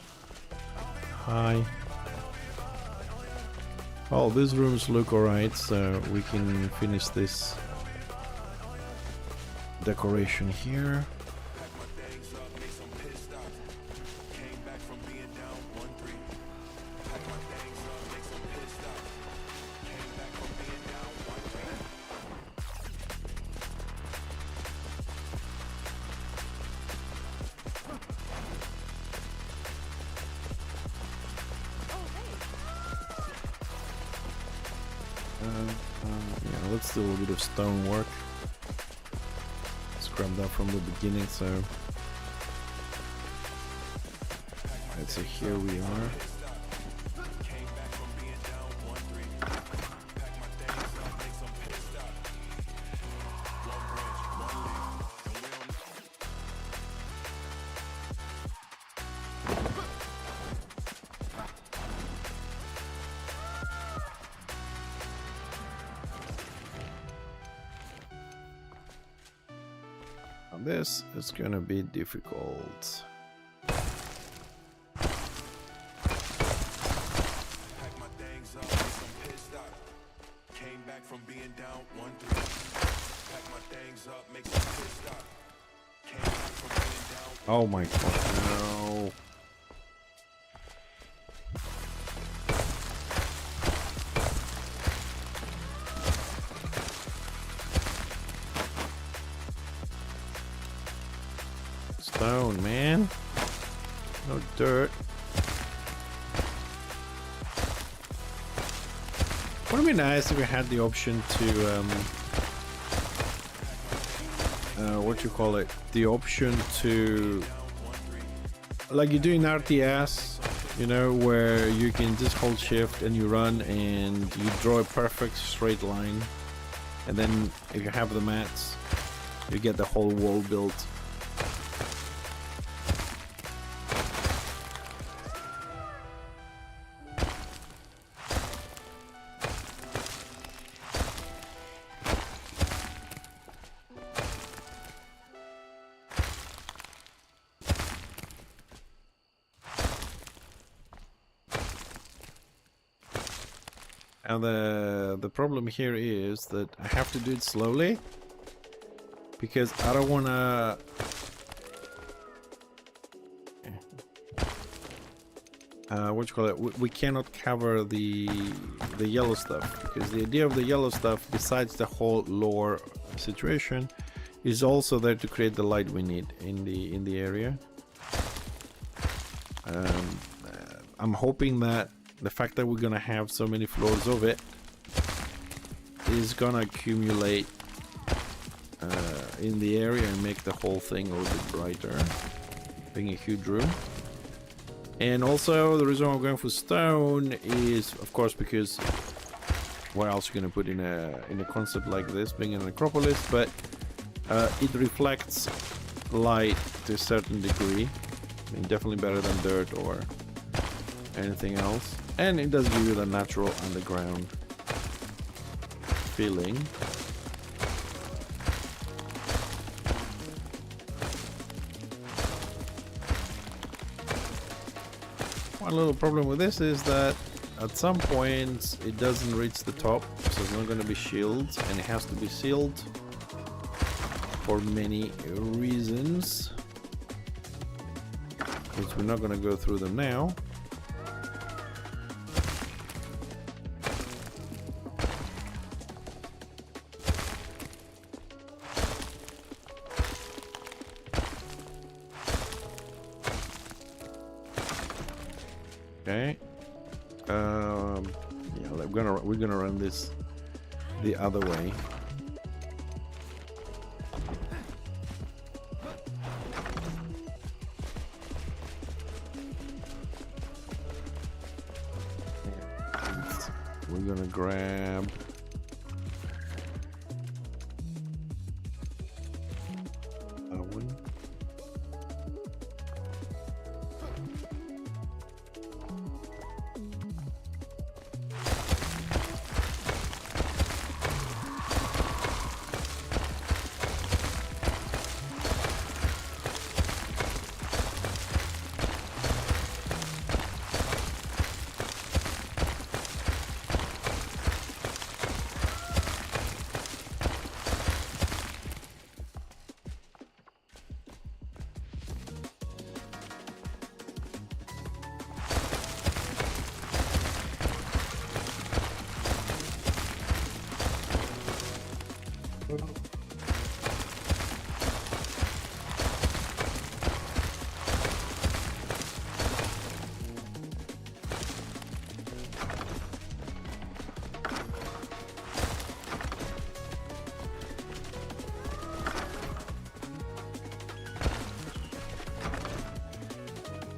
Hi. Oh, these rooms look alright, so we can finish this decoration here. pack my things up, make some pit stops. Came back from being down 1-3. Pack my things up, make some pit stops. Came back from being down 1-3. Oh, hey. Yeah, let's do a little bit of stone work. Let's grab that from the beginning, so... Alright, so here we are. Came back from being down 1-3. Pack my things up, make some pit stops. One branch, one leaf, and we don't Now this is gonna be difficult. pack my things up, make some pit stops. Came back from being down 1-3. Pack my things up, make some pit stops. Came back from being down. Oh my god, no. Stone, man. No dirt. Would it be nice if we had the option to, what you call it? The option to, like you do in RTS, you know, where you can just hold shift and you run and you draw a perfect straight line. And then if you have the mats, you get the whole wall built. And the problem here is that I have to do it slowly because I don't want to what you call it, we cannot cover the yellow stuff, because the idea of the yellow stuff, besides the whole lore situation, is also there to create the light we need in the area. I'm hoping that the fact that we're gonna have so many floors of it is gonna accumulate in the area and make the whole thing a little bit brighter, being a huge room. And also the reason I'm going for stone is, of course, because what else you gonna put in a concept like this, being an Acropolis, but it reflects light to a certain degree. I mean, definitely better than dirt or anything else, and it does give you the natural underground feeling. One little problem with this is that at some points it doesn't reach the top, so it's not going to be shields, and it has to be sealed for many reasons, which we're not going to go through them now. Okay. Yeah, we're gonna run this the other way. We're gonna grab that one.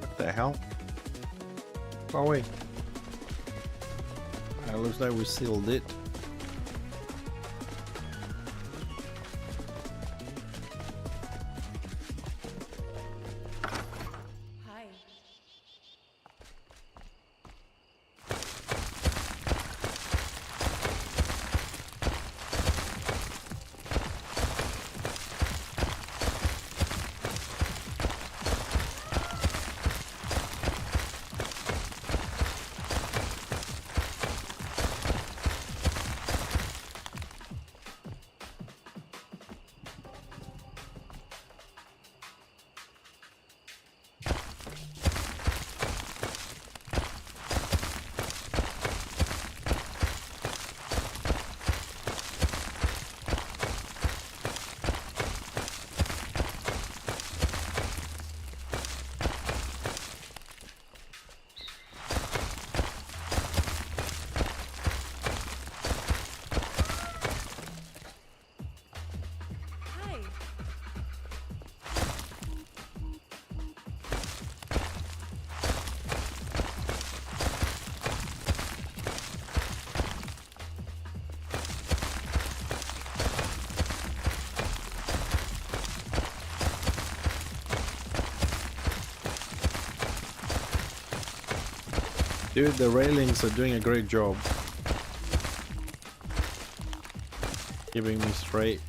What the hell? Oh wait. It looks like we sealed it. Hi. Hi. Dude, the railings are doing a great job keeping me straight.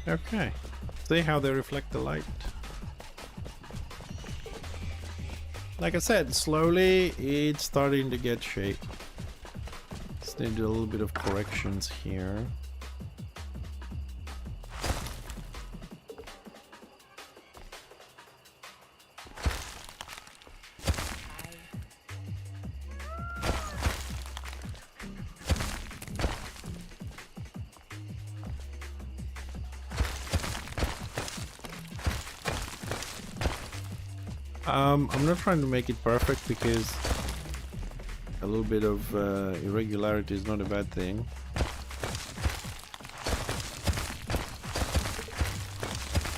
Okay, see how they reflect the light. Like I said, slowly it's starting to get shape. Just need to do a little bit of corrections here. I'm not trying to make it perfect because A little bit of irregularity is not a bad thing.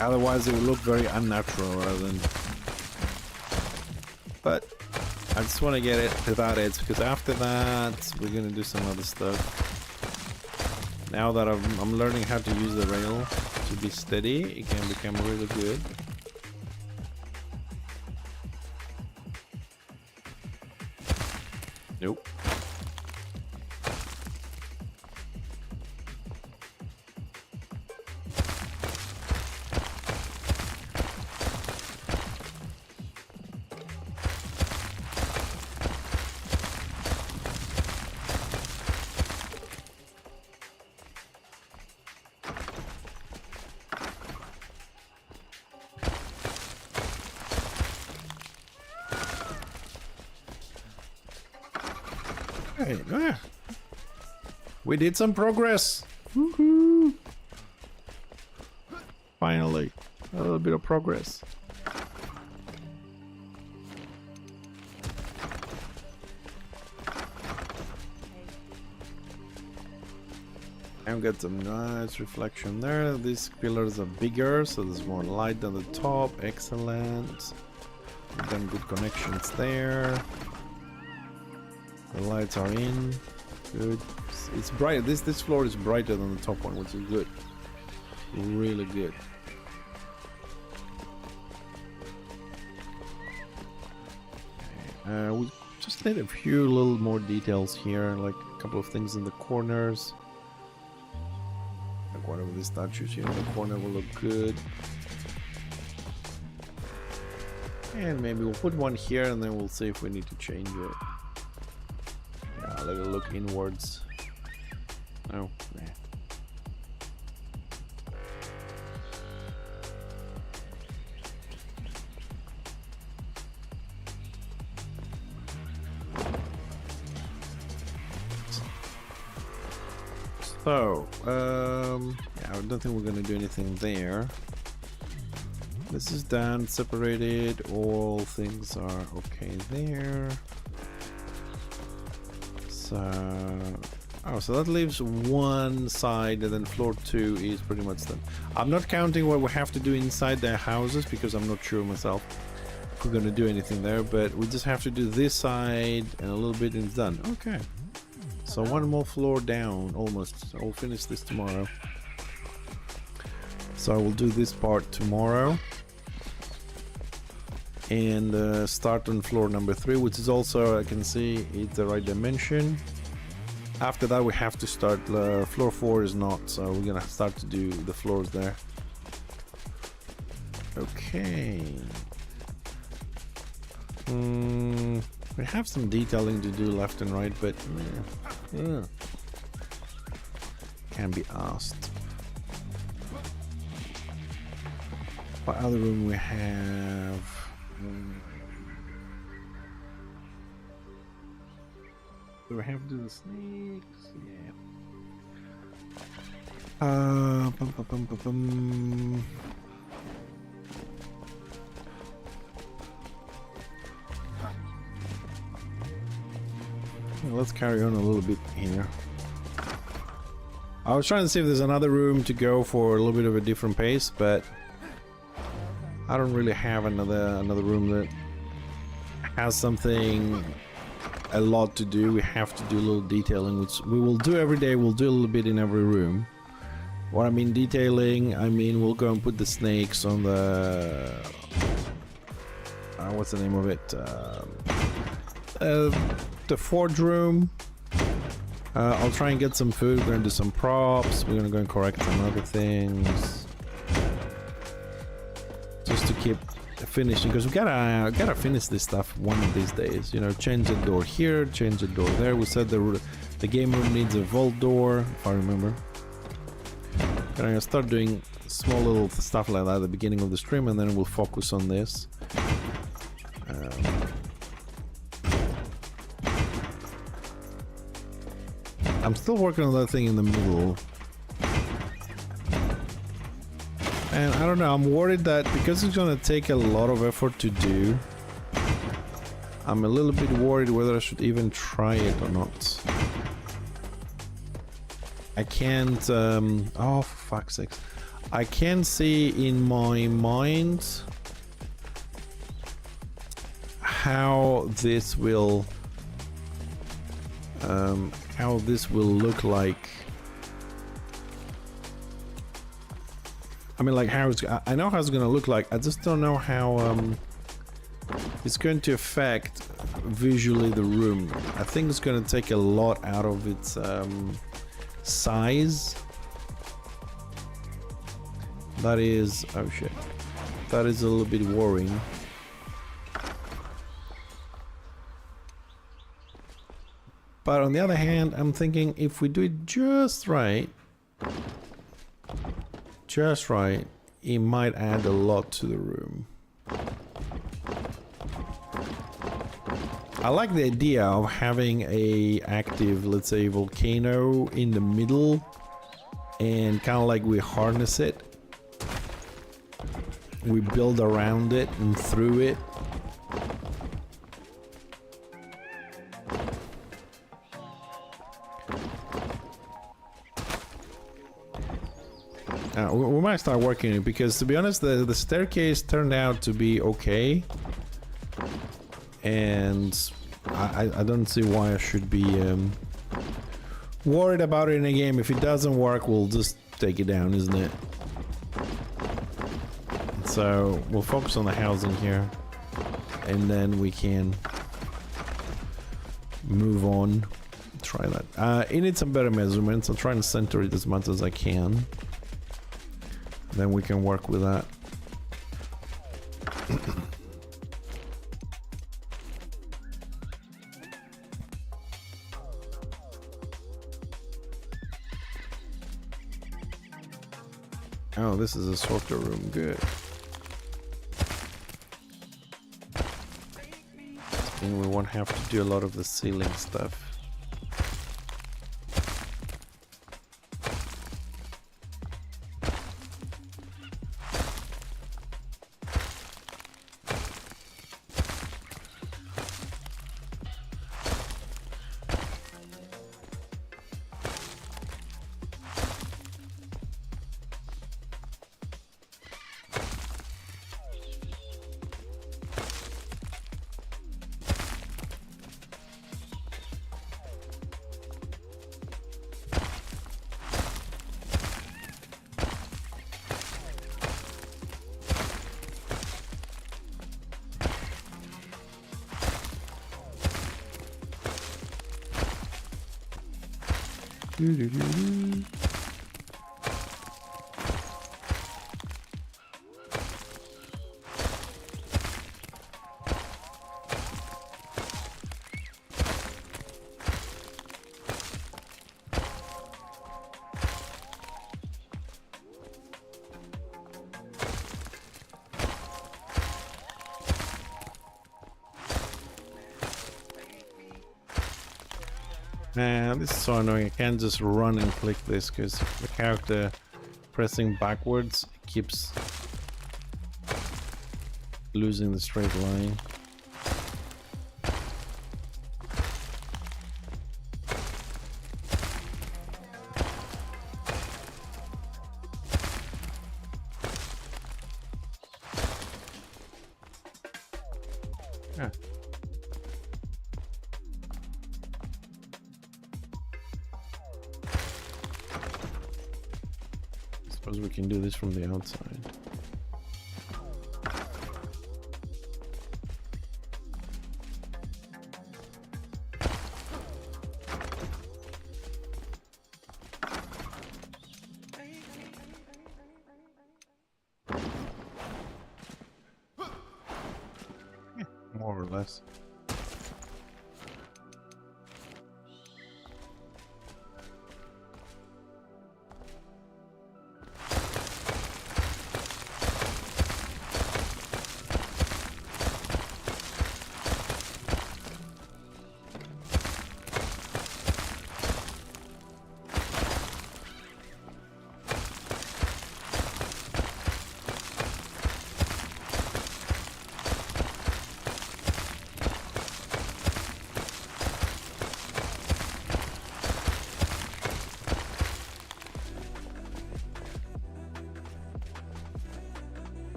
Otherwise it will look very unnatural rather than... But I just want to get it without it, because after that we're gonna do some other stuff. Now that I'm learning how to use the rail to be steady, it can become really good. Nope. Right. We did some progress. Woohoo! Finally, a little bit of progress. I've got some nice reflection there. These pillars are bigger, so there's more light on the top. Excellent. We've done good connections there. The lights are in. Good. It's bright. This floor is brighter than the top one, which is good. Really good. Okay. We just need a few little more details here, like a couple of things in the corners. Like one of these statues here in the corner will look good. And maybe we'll put one here and then we'll see if we need to change it. Let it look inwards. Oh, nah. So, yeah, I don't think we're gonna do anything there. This is done, separated, all things are okay there. So that leaves one side, and then floor 2 is pretty much done. I'm not counting what we have to do inside their houses because I'm not sure myself if we're gonna do anything there, but we just have to do this side and a little bit and it's done. Okay. So one more floor down, almost. So I'll finish this tomorrow. So I will do this part tomorrow. And start on floor number 3, which is also, I can see it's the right dimension. After that we have to start, floor 4 is not, so we're gonna start to do the floors there. Okay. We have some detailing to do left and right, but can be asked. What other room we have? Do we have to do the snakes? Yeah. Let's carry on a little bit here. I was trying to see if there's another room to go for a little bit of a different pace, but I don't really have another room that has something a lot to do. We have to do a little detailing, which we will do every day. We'll do a little bit in every room. What I mean detailing, I mean we'll go and put the snakes on the what's the name of it, the forge room. I'll try and get some food. We're gonna do some props. We're gonna go and correct some other things just to keep finishing, because we gotta finish this stuff one of these days. You know, change the door here, change the door there. We said the game room needs a vault door, if I remember. I'm gonna start doing small little stuff like that at the beginning of the stream, and then we'll focus on this. I'm still working on that thing in the middle. And I don't know, I'm worried that because it's gonna take a lot of effort to do, I'm a little bit worried whether I should even try it or not. I can't, oh, for fuck's sake. I can't see in my mind how this will look like. I mean, like, how it's, I know how it's gonna look like. I just don't know how it's going to affect visually the room. I think it's gonna take a lot out of its size. That is, oh shit, that is a little bit worrying. But on the other hand, I'm thinking if we do it just right, it might add a lot to the room. I like the idea of having a active, let's say, volcano in the middle, and kind of like we harness it. We build around it and through it. We might start working it, because to be honest, the staircase turned out to be okay, and I don't see why I should be worried about it in a game. If it doesn't work, we'll just take it down, isn't it? So we'll focus on the housing here, and then we can move on. Try that. It needs some better measurements. I'm trying to center it as much as I can. Then we can work with that. Oh, this is a sorter room. Good. And we won't have to do a lot of the ceiling stuff. Man, this is so annoying. I can't just run and click this because the character pressing backwards keeps losing the straight line. Ah. Suppose we can do this from the outside. Yeah, more or less.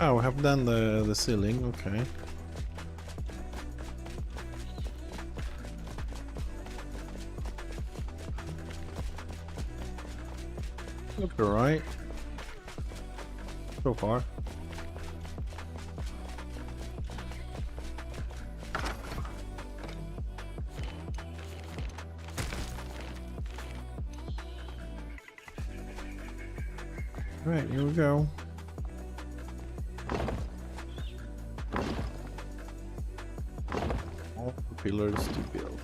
Oh, we have done the ceiling. Okay. Looks alright. So far. Right, here we go. All the pillars to build.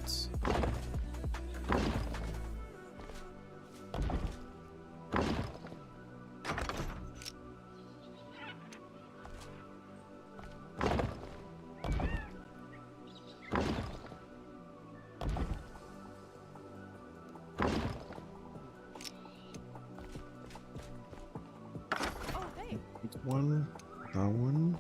Oh, hey. One, that one.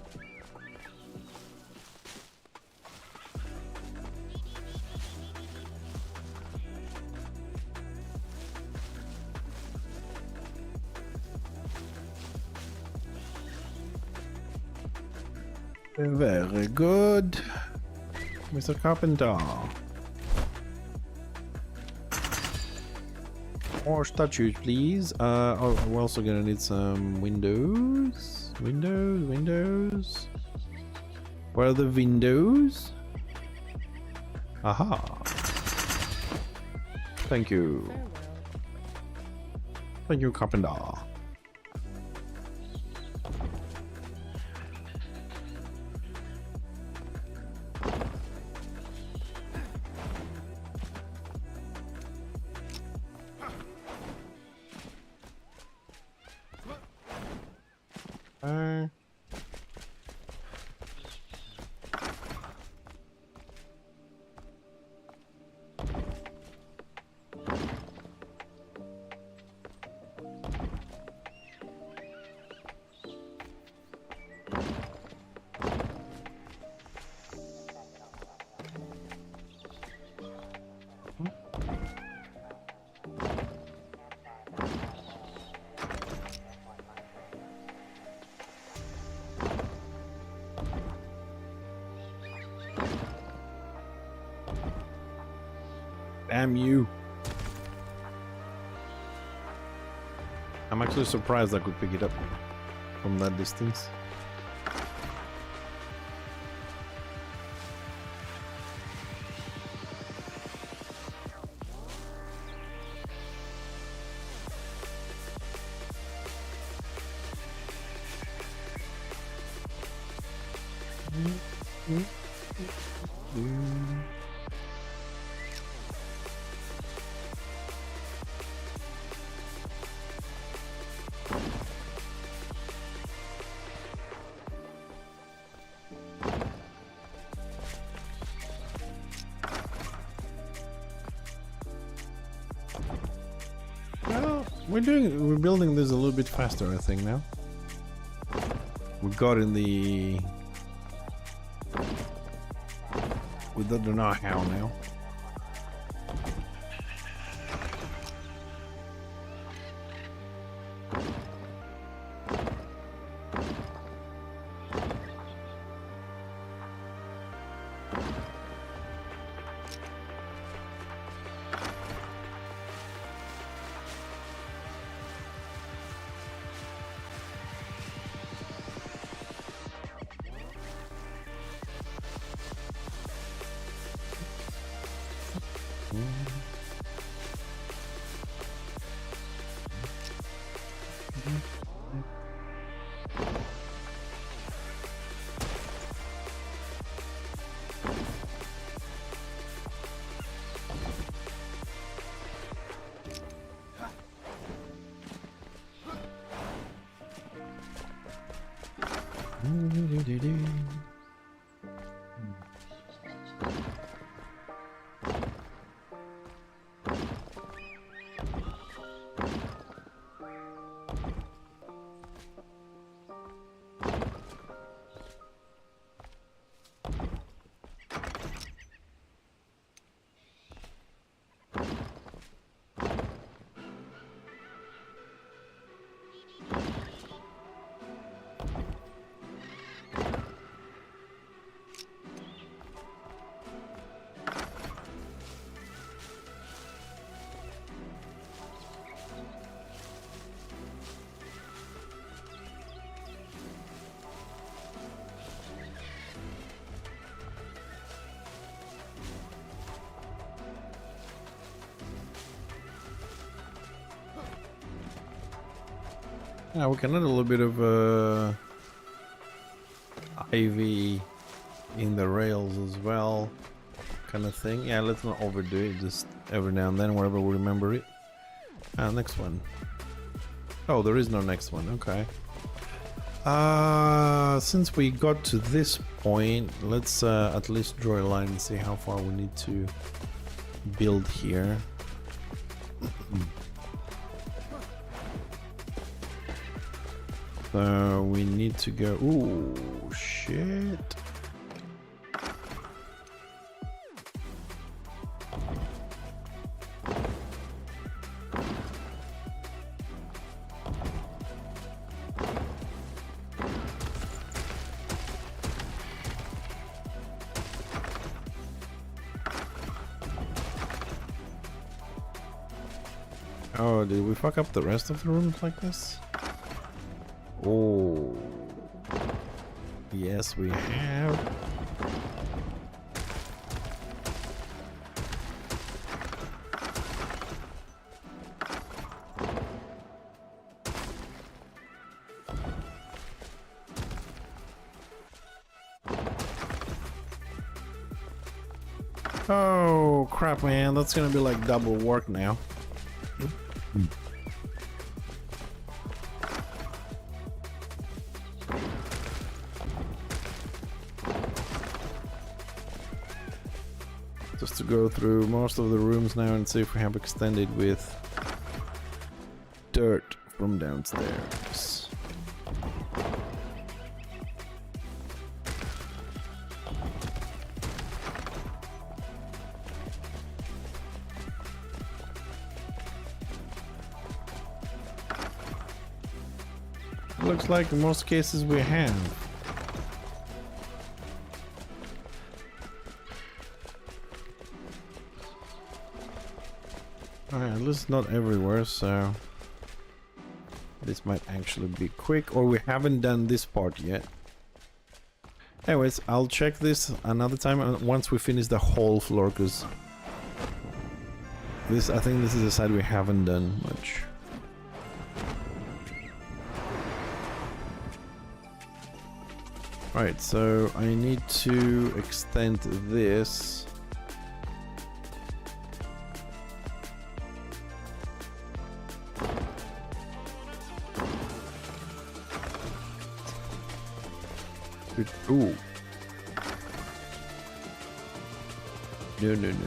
Very good, Mr. Carpenter. More statues, please. Oh, we're also gonna need some windows. Windows. Where are the windows? Aha. Thank you. Very well. Thank you, Carpenter. Uh, Damn you. I'm actually surprised I could pick it up from that distance. Well, we're building this a little bit faster, I think now. We got in the... We don't know how now. Yeah, we can add a little bit of ivy in the rails as well, kind of thing. Yeah, let's not overdo it, just every now and then wherever we remember it. Next one. Oh, there is no next one. Okay. Since we got to this point, let's at least draw a line and see how far we need to build here. So we need to go. Ooh, shit. Oh, did we fuck up the rest of the rooms like this? Oh, yes, we have. Oh, crap, man. That's gonna be like double work now. Just to go through most of the rooms now and see if we have extended with dirt from downstairs. Looks like in most cases we have. Alright, at least not everywhere, so this might actually be quick, or we haven't done this part yet. Anyways, I'll check this another time once we finish the whole floor, because this, I think this is the side we haven't done much. Right, so I need to extend this. Ooh. No, no, no, no, no.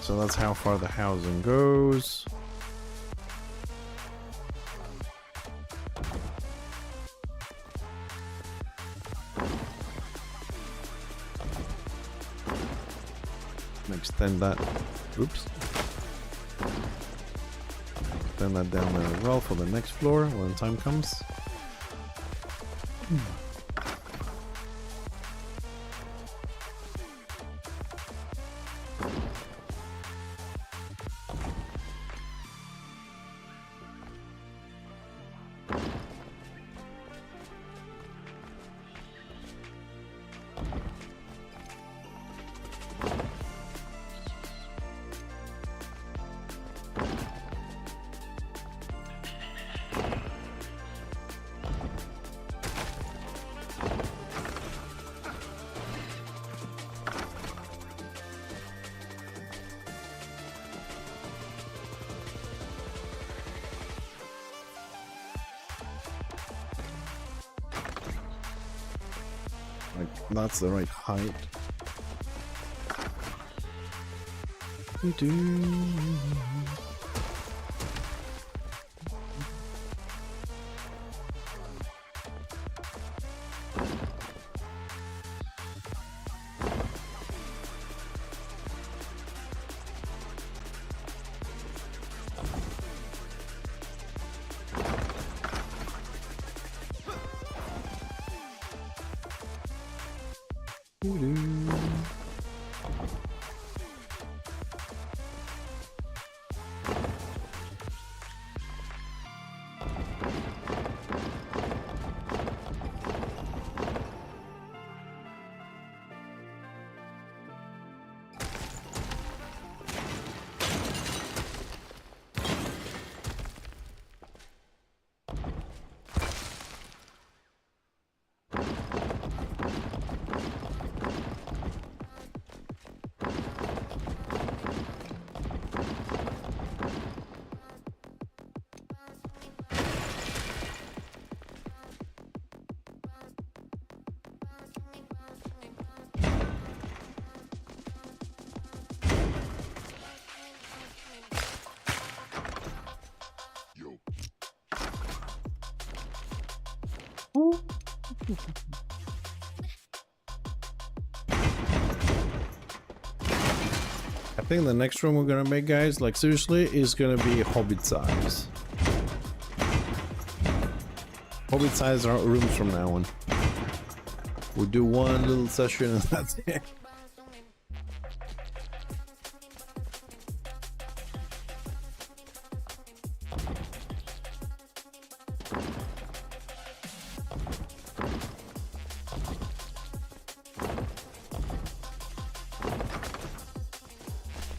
So that's how far the housing goes. Extend that. Oops. Extend that down there as well for the next floor when the time comes. Like, that's the right height. I think the next room we're gonna make, guys, like seriously, is gonna be Hobbit size. Hobbit size rooms from now on. We'll do one little session and that's it.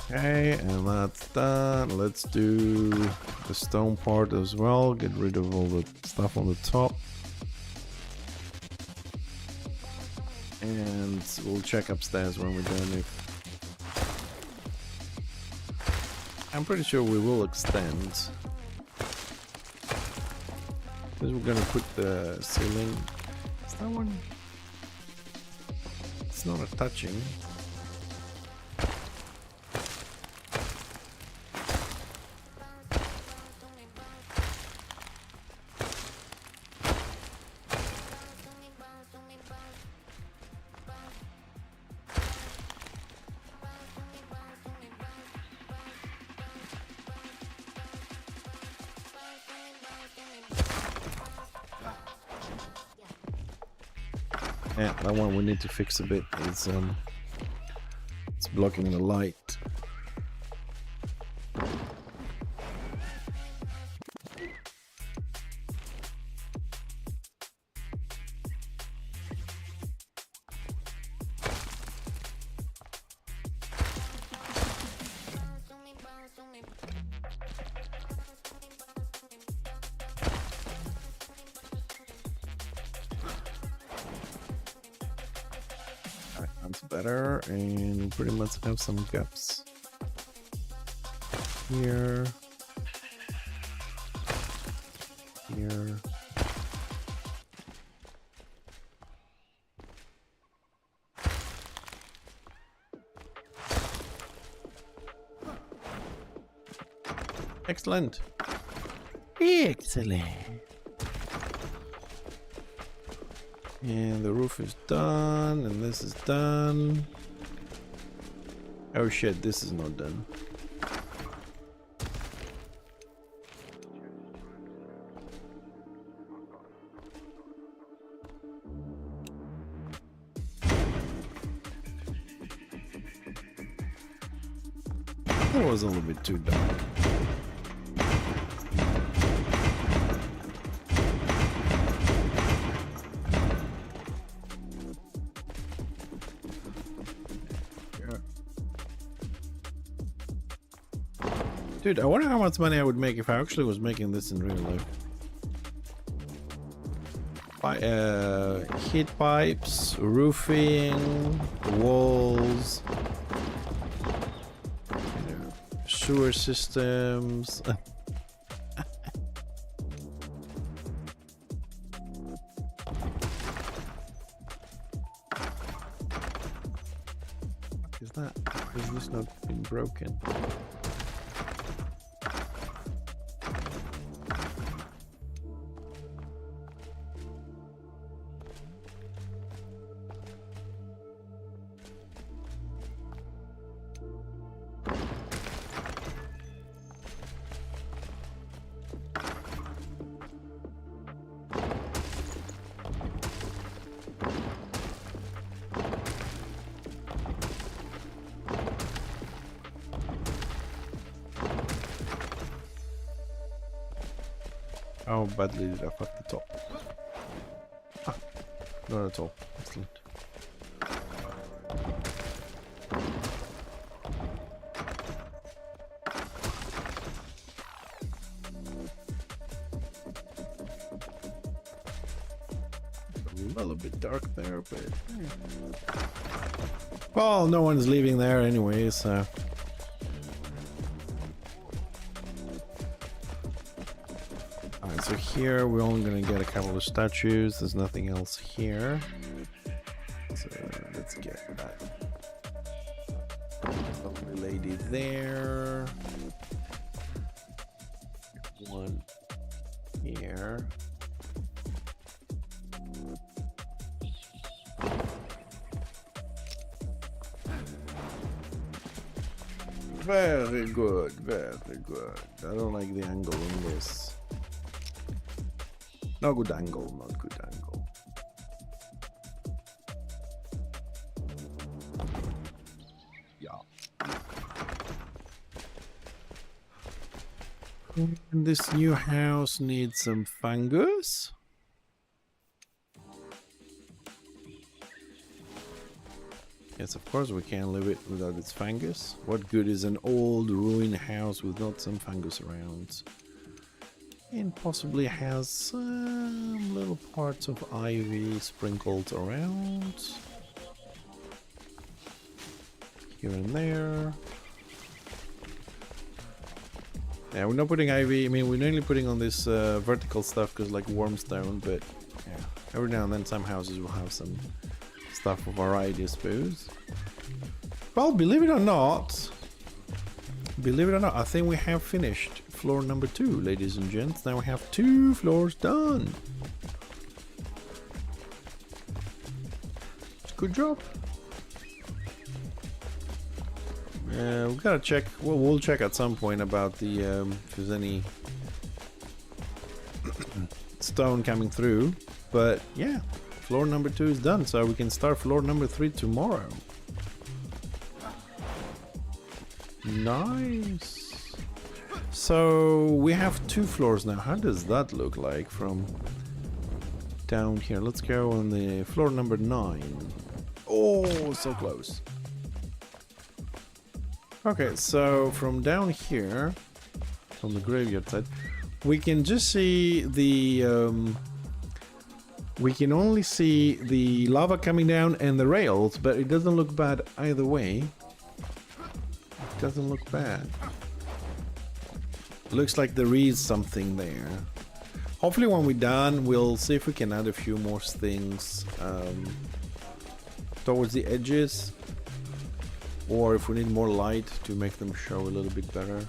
Okay, and that's done. Let's do the stone part as well. Get rid of all the stuff on the top. And we'll check upstairs when we're done. I'm pretty sure we will extend. Because we're gonna put the ceiling. Is that one? It's not a touching. Yeah, that one we need to fix a bit. It's blocking the light. That's better, and pretty much have some gaps here, here. Excellent. Excellent. And the roof is done, and this is done. Oh shit, this is not done. That was a little bit too dark. Dude, I wonder how much money I would make if I actually was making this in real life. Heat pipes, roofing, walls, sewer systems. What is that? Is this not been broken? How badly did I fuck the top? Ah, not at all. Excellent. A little bit dark there, but... Well, no one's leaving there anyway, so... So here we're only gonna get a couple of statues. There's nothing else here. So let's get that lovely lady there. One here. Very good, very good. I don't like the angle on this. Not good angle, not good angle. Yeah. And this new house needs some fungus. Yes, of course we can't live it without its fungus. What good is an old ruined house with not some fungus around? And possibly has some little parts of ivy sprinkled around. Here and there. Yeah, we're not putting ivy. I mean, we're mainly putting on this vertical stuff because like wormstone, but yeah, every now and then some houses will have some stuff of variety, I suppose. Well, believe it or not, I think we have finished floor number 2, ladies and gents. Now we have 2 floors done. Good job. We've got to check. Well, we'll check at some point about the if there's any stone coming through. But yeah, floor number 2 is done, so we can start floor number 3 tomorrow. Nice. So we have 2 floors now. How does that look like from down here? Let's go on the floor number 9. Oh, so close. Okay, so from down here, from the graveyard side, we can just see the we can only see the lava coming down and the rails, but it doesn't look bad either way. It doesn't look bad. Looks like there is something there. Hopefully when we're done, we'll see if we can add a few more things towards the edges, or if we need more light to make them show a little bit better.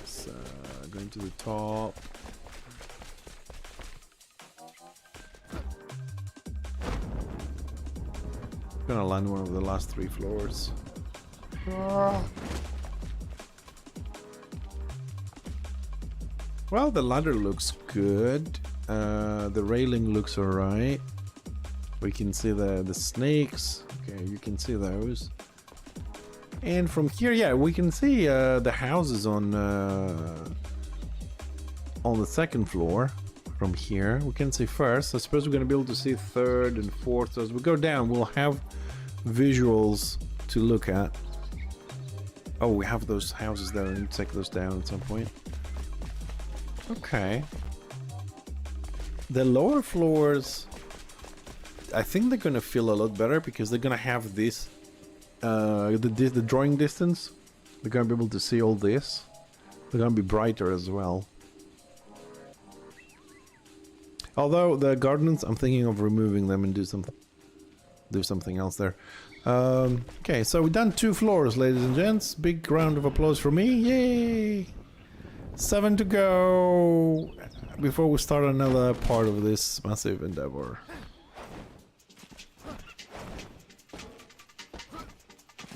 So going to the top. I'm gonna land one of the last 3 floors. Well, the ladder looks good. The railing looks alright. We can see the snakes. Okay, you can see those. And from here, yeah, we can see the houses on the 2nd floor. From here, we can see first. I suppose we're going to be able to see 3rd and 4th. So as we go down, we'll have visuals to look at. Oh, we have those houses there. I need to take those down at some point. Okay. The lower floors, I think they're going to feel a lot better because they're going to have this, the drawing distance. They're going to be able to see all this. They're going to be brighter as well. Although the gardens, I'm thinking of removing them and do something else there. Okay, so we've done 2 floors, ladies and gents. Big round of applause for me. Yay! 7 to go before we start another part of this massive endeavor.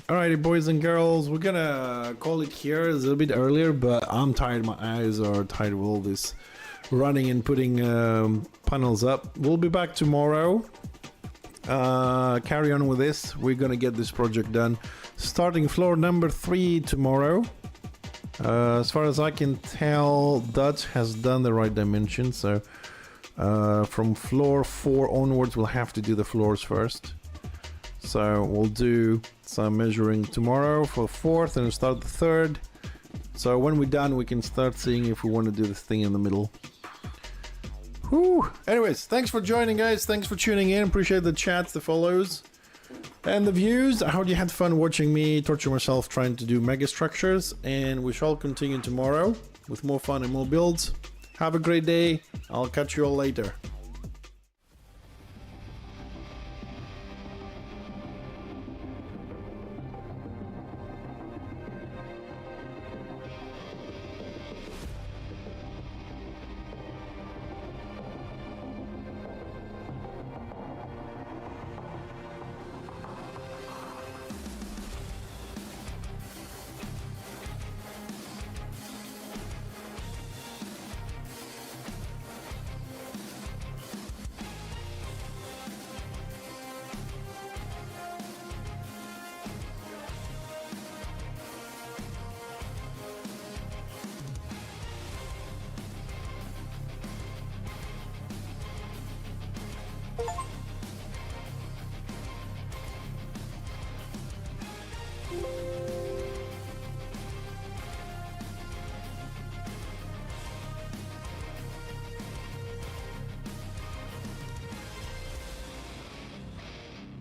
Alrighty, boys and girls, we're gonna call it here. It's a little bit earlier, but I'm tired. My eyes are tired with all this running and putting panels up. We'll be back tomorrow. Carry on with this. We're gonna get this project done. Starting floor number 3 tomorrow. As far as I can tell, Dutch has done the right dimension, so from floor 4 onwards we'll have to do the floors first. So we'll do some measuring tomorrow for 4th and start the 3rd. So when we're done, we can start seeing if we want to do this thing in the middle. Whew. Anyways, thanks for joining, guys. Thanks for tuning in. Appreciate the chats, the follows, and the views. I hope you had fun watching me torture myself trying to do mega structures. And we shall continue tomorrow with more fun and more builds. Have a great day. I'll catch you all later.